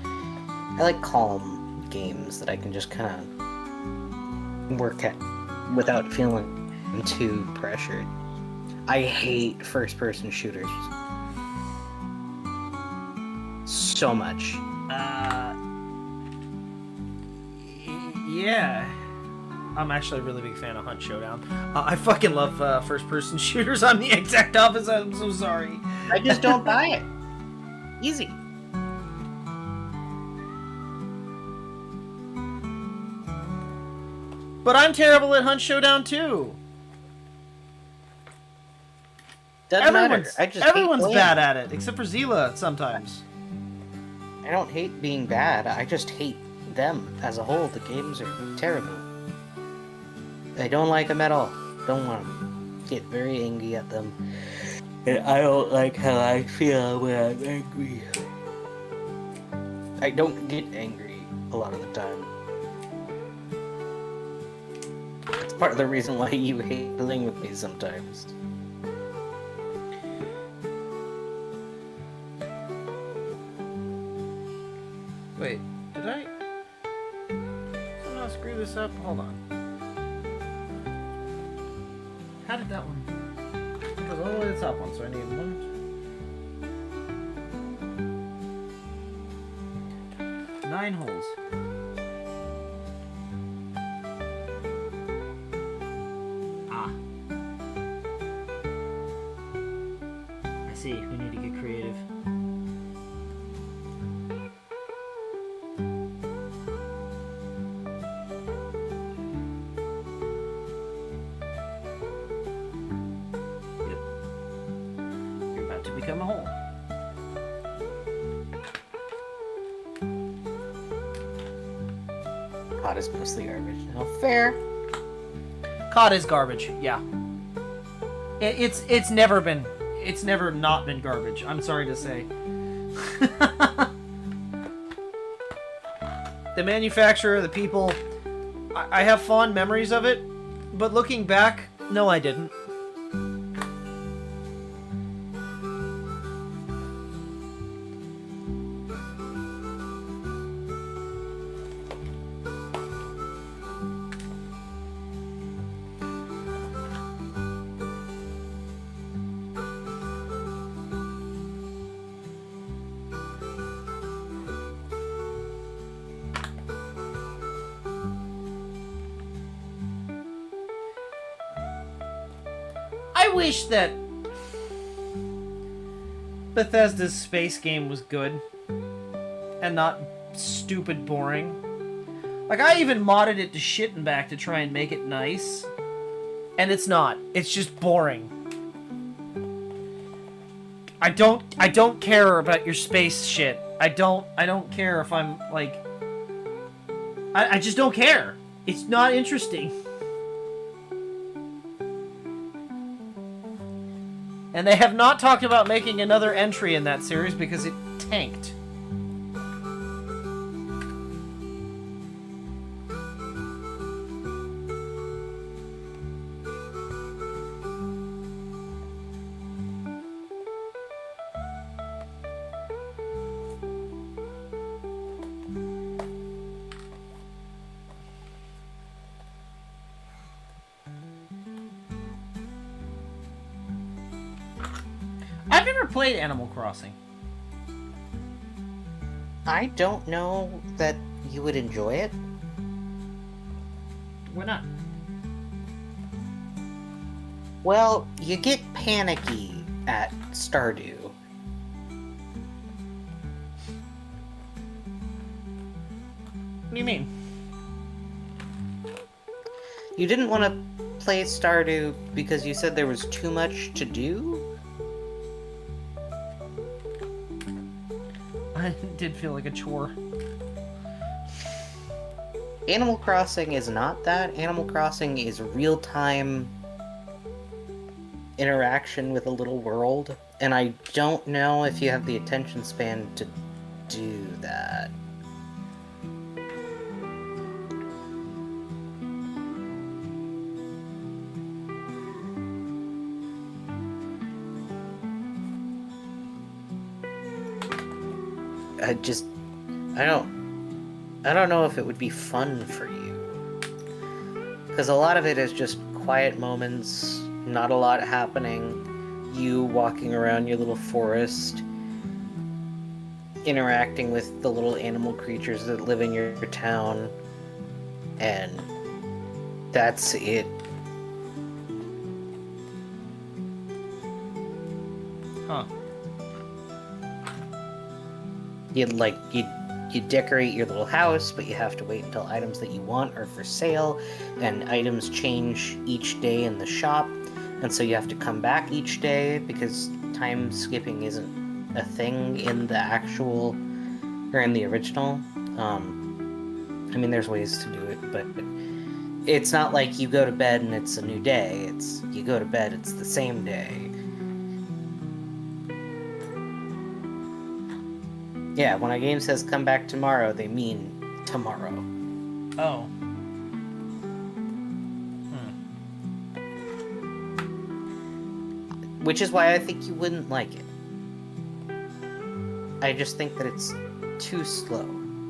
I like calm games that I can just kind of work at without feeling too pressured. I hate first-person shooters so much. Yeah. I'm actually a really big fan of Hunt Showdown. I fucking love first-person shooters. I'm the exact opposite. I'm so sorry. I just don't buy it. Easy. But I'm terrible at Hunt Showdown too. Everyone's bad at it, except for Zila sometimes. I don't hate being bad. I just hate them as a whole. The games are terrible. I don't like them at all. Don't want them. Get very angry at them. And I don't like how I feel when I'm angry. I don't get angry a lot of the time. It's part of the reason why you hate dealing with me sometimes. Wait, did I somehow screw this up? Hold on. How did that one? It goes all the way to the top one, so I need one. Nine holes. Ah. I see, we need to get creative. Become a hole. COD is mostly garbage. No, fair. COD is garbage, yeah. It's never not been garbage. I'm sorry to say. The manufacturer, the people, I have fond memories of it, but looking back, no, I didn't. I wish that Bethesda's space game was good and not stupid boring. Like, I even modded it to shit and back to try and make it nice. And it's not. It's just boring. I don't care about your space shit. I don't care if I'm like I just don't care. It's not interesting. And they have not talked about making another entry in that series because it tanked. I've never played Animal Crossing. I don't know that you would enjoy it. Why not? Well, you get panicky at Stardew. What do you mean? You didn't want to play Stardew because you said there was too much to do? It did feel like a chore. Animal Crossing is not that. Animal Crossing is real-time interaction with a little world, and I don't know if you have the attention span to do that. I don't know if it would be fun for you. Because a lot of it is just quiet moments, not a lot happening, you walking around your little forest, interacting with the little animal creatures that live in your town, and that's it. Huh. You decorate your little house, but you have to wait until items that you want are for sale, and items change each day in the shop, and so you have to come back each day because time skipping isn't a thing in the actual, or in the original. I mean, there's ways to do it, but it's not like you go to bed and it's a new day. It's, you go to bed, it's the same day. Yeah, when a game says come back tomorrow, they mean tomorrow. Oh. Which is why I think you wouldn't like it. I just think that it's too slow,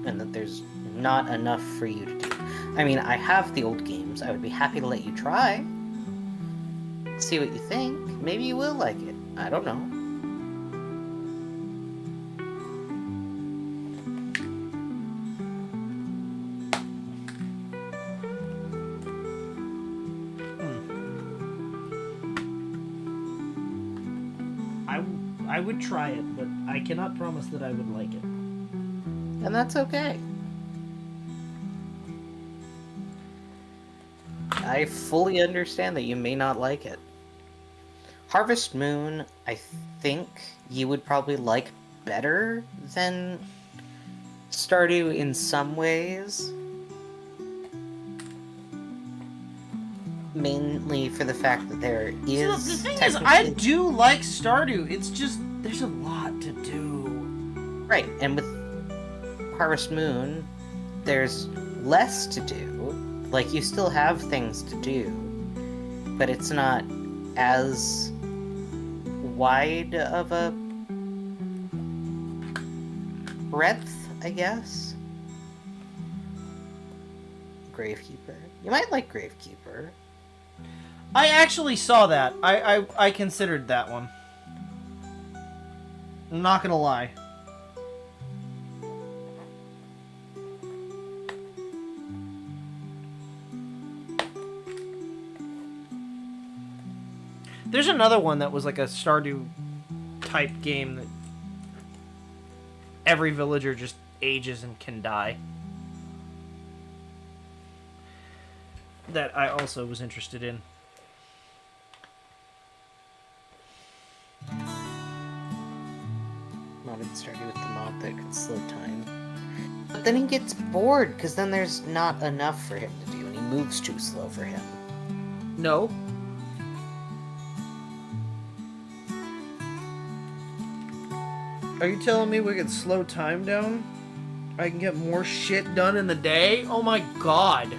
and that there's not enough for you to do. I mean, I have the old games. I would be happy to let you try. See what you think. Maybe you will like it. I don't know. I would try it, but I cannot promise that I would like it. And that's okay. I fully understand that you may not like it. Harvest Moon, I think you would probably like better than Stardew in some ways. Mainly for the fact that there is... So the thing is, I do like Stardew. It's just, there's a lot to do. Right, and with Harvest Moon, there's less to do. Like, you still have things to do, but it's not as wide of a breadth, I guess. Gravekeeper. You might like Gravekeeper. I actually saw that. I considered that one. I'm not gonna lie. There's another one that was like a Stardew type game that every villager just ages and can die. That I also was interested in. that could slow time. But then he gets bored, because then there's not enough for him to do, and he moves too slow for him. No. Are you telling me we could slow time down? I can get more shit done in the day? Oh my god.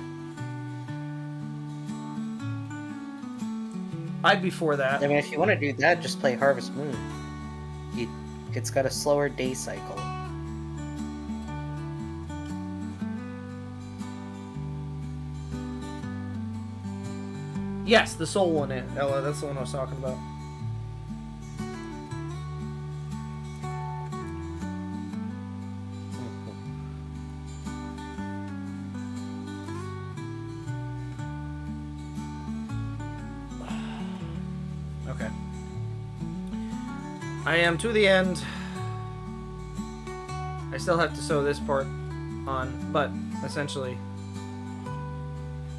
I'd be for that. I mean, if you want to do that, just play Harvest Moon. It's got a slower day cycle. Yes, the soul one, Ella. That's the one I was talking about. Okay. I am to the end. I still have to sew this part on, but essentially,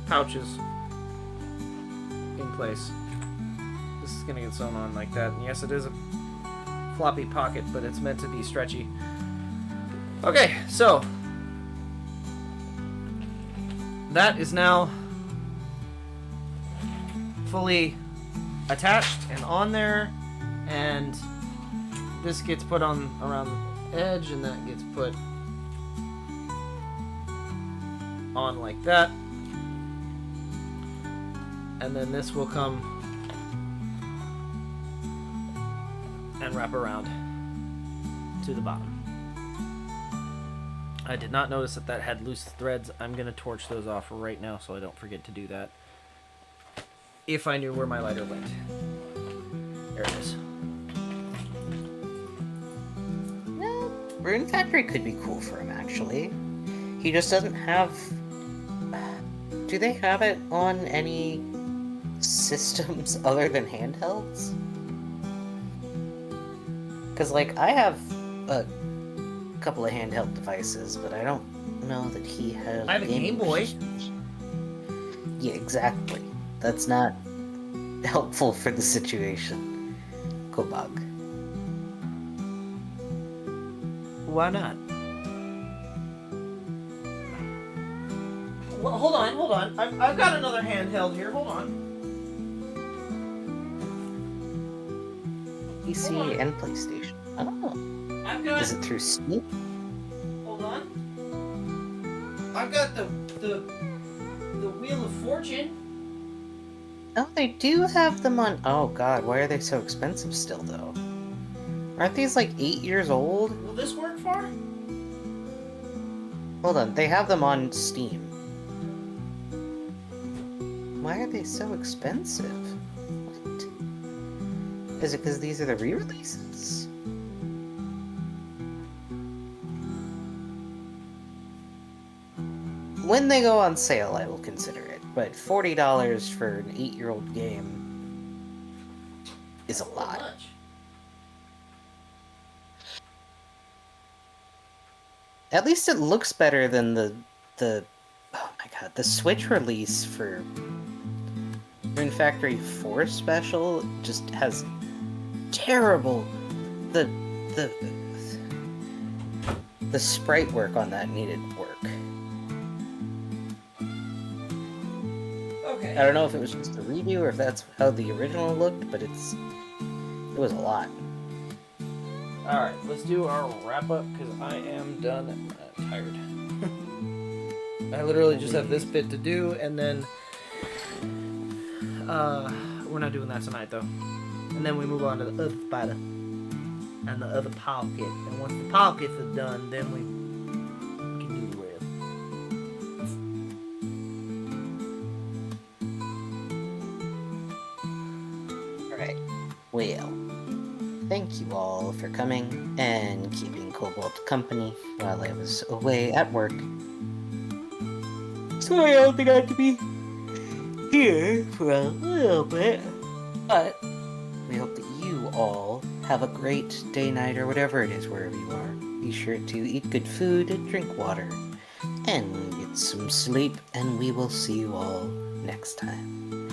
pouches in place. This is gonna get sewn on like that. And yes, it is a floppy pocket, but it's meant to be stretchy. Okay, so that is now fully attached and on there, and this gets put on around the edge, and that gets put on like that, and then this will come and wrap around to the bottom. I did not notice that that had loose threads. I'm gonna torch those off right now so I don't forget to do that. If I knew where my lighter went. There it is. Rune Factory could be cool for him, actually. He just doesn't have... Do they have it on any systems other than handhelds? Because, like, I have a couple of handheld devices, but I don't know that he has... I have a Game Boy. Yeah, exactly. That's not helpful for the situation. Kobold. Why not? Well, hold on. I've got another handheld here. Hold on. PC and PlayStation. Oh. I've got... Is it through Steam? Hold on. I've got the Wheel of Fortune. Oh, they do have them on... Oh god, why are they so expensive still, though? Aren't these like 8 years old? Will this work for? Hold on, they have them on Steam. Why are they so expensive? What? Is it because these are the re-releases? When they go on sale, I will consider it. But $40 for an 8-year-old game is a lot. At least it looks better than the oh my god, the Switch release for Rune Factory 4 Special just has terrible the sprite work on that needed work. Okay. I don't know if it was just a redo or if that's how the original looked, but it was a lot. Alright, let's do our wrap-up, because I am done and tired. I literally just have this bit to do, and then... we're not doing that tonight, though. And then we move on to the other spider. And the other pocket. And once the pockets are done, then we can do the rest. Alright, well... Thank you all for coming and keeping Kobold company while I was away at work. Sorry I only got to be here for a little bit, but we hope that you all have a great day, night, or whatever it is wherever you are. Be sure to eat good food and drink water, and get some sleep, and we will see you all next time.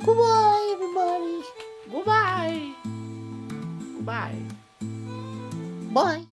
Goodbye, everybody! Goodbye! Bye. Bye!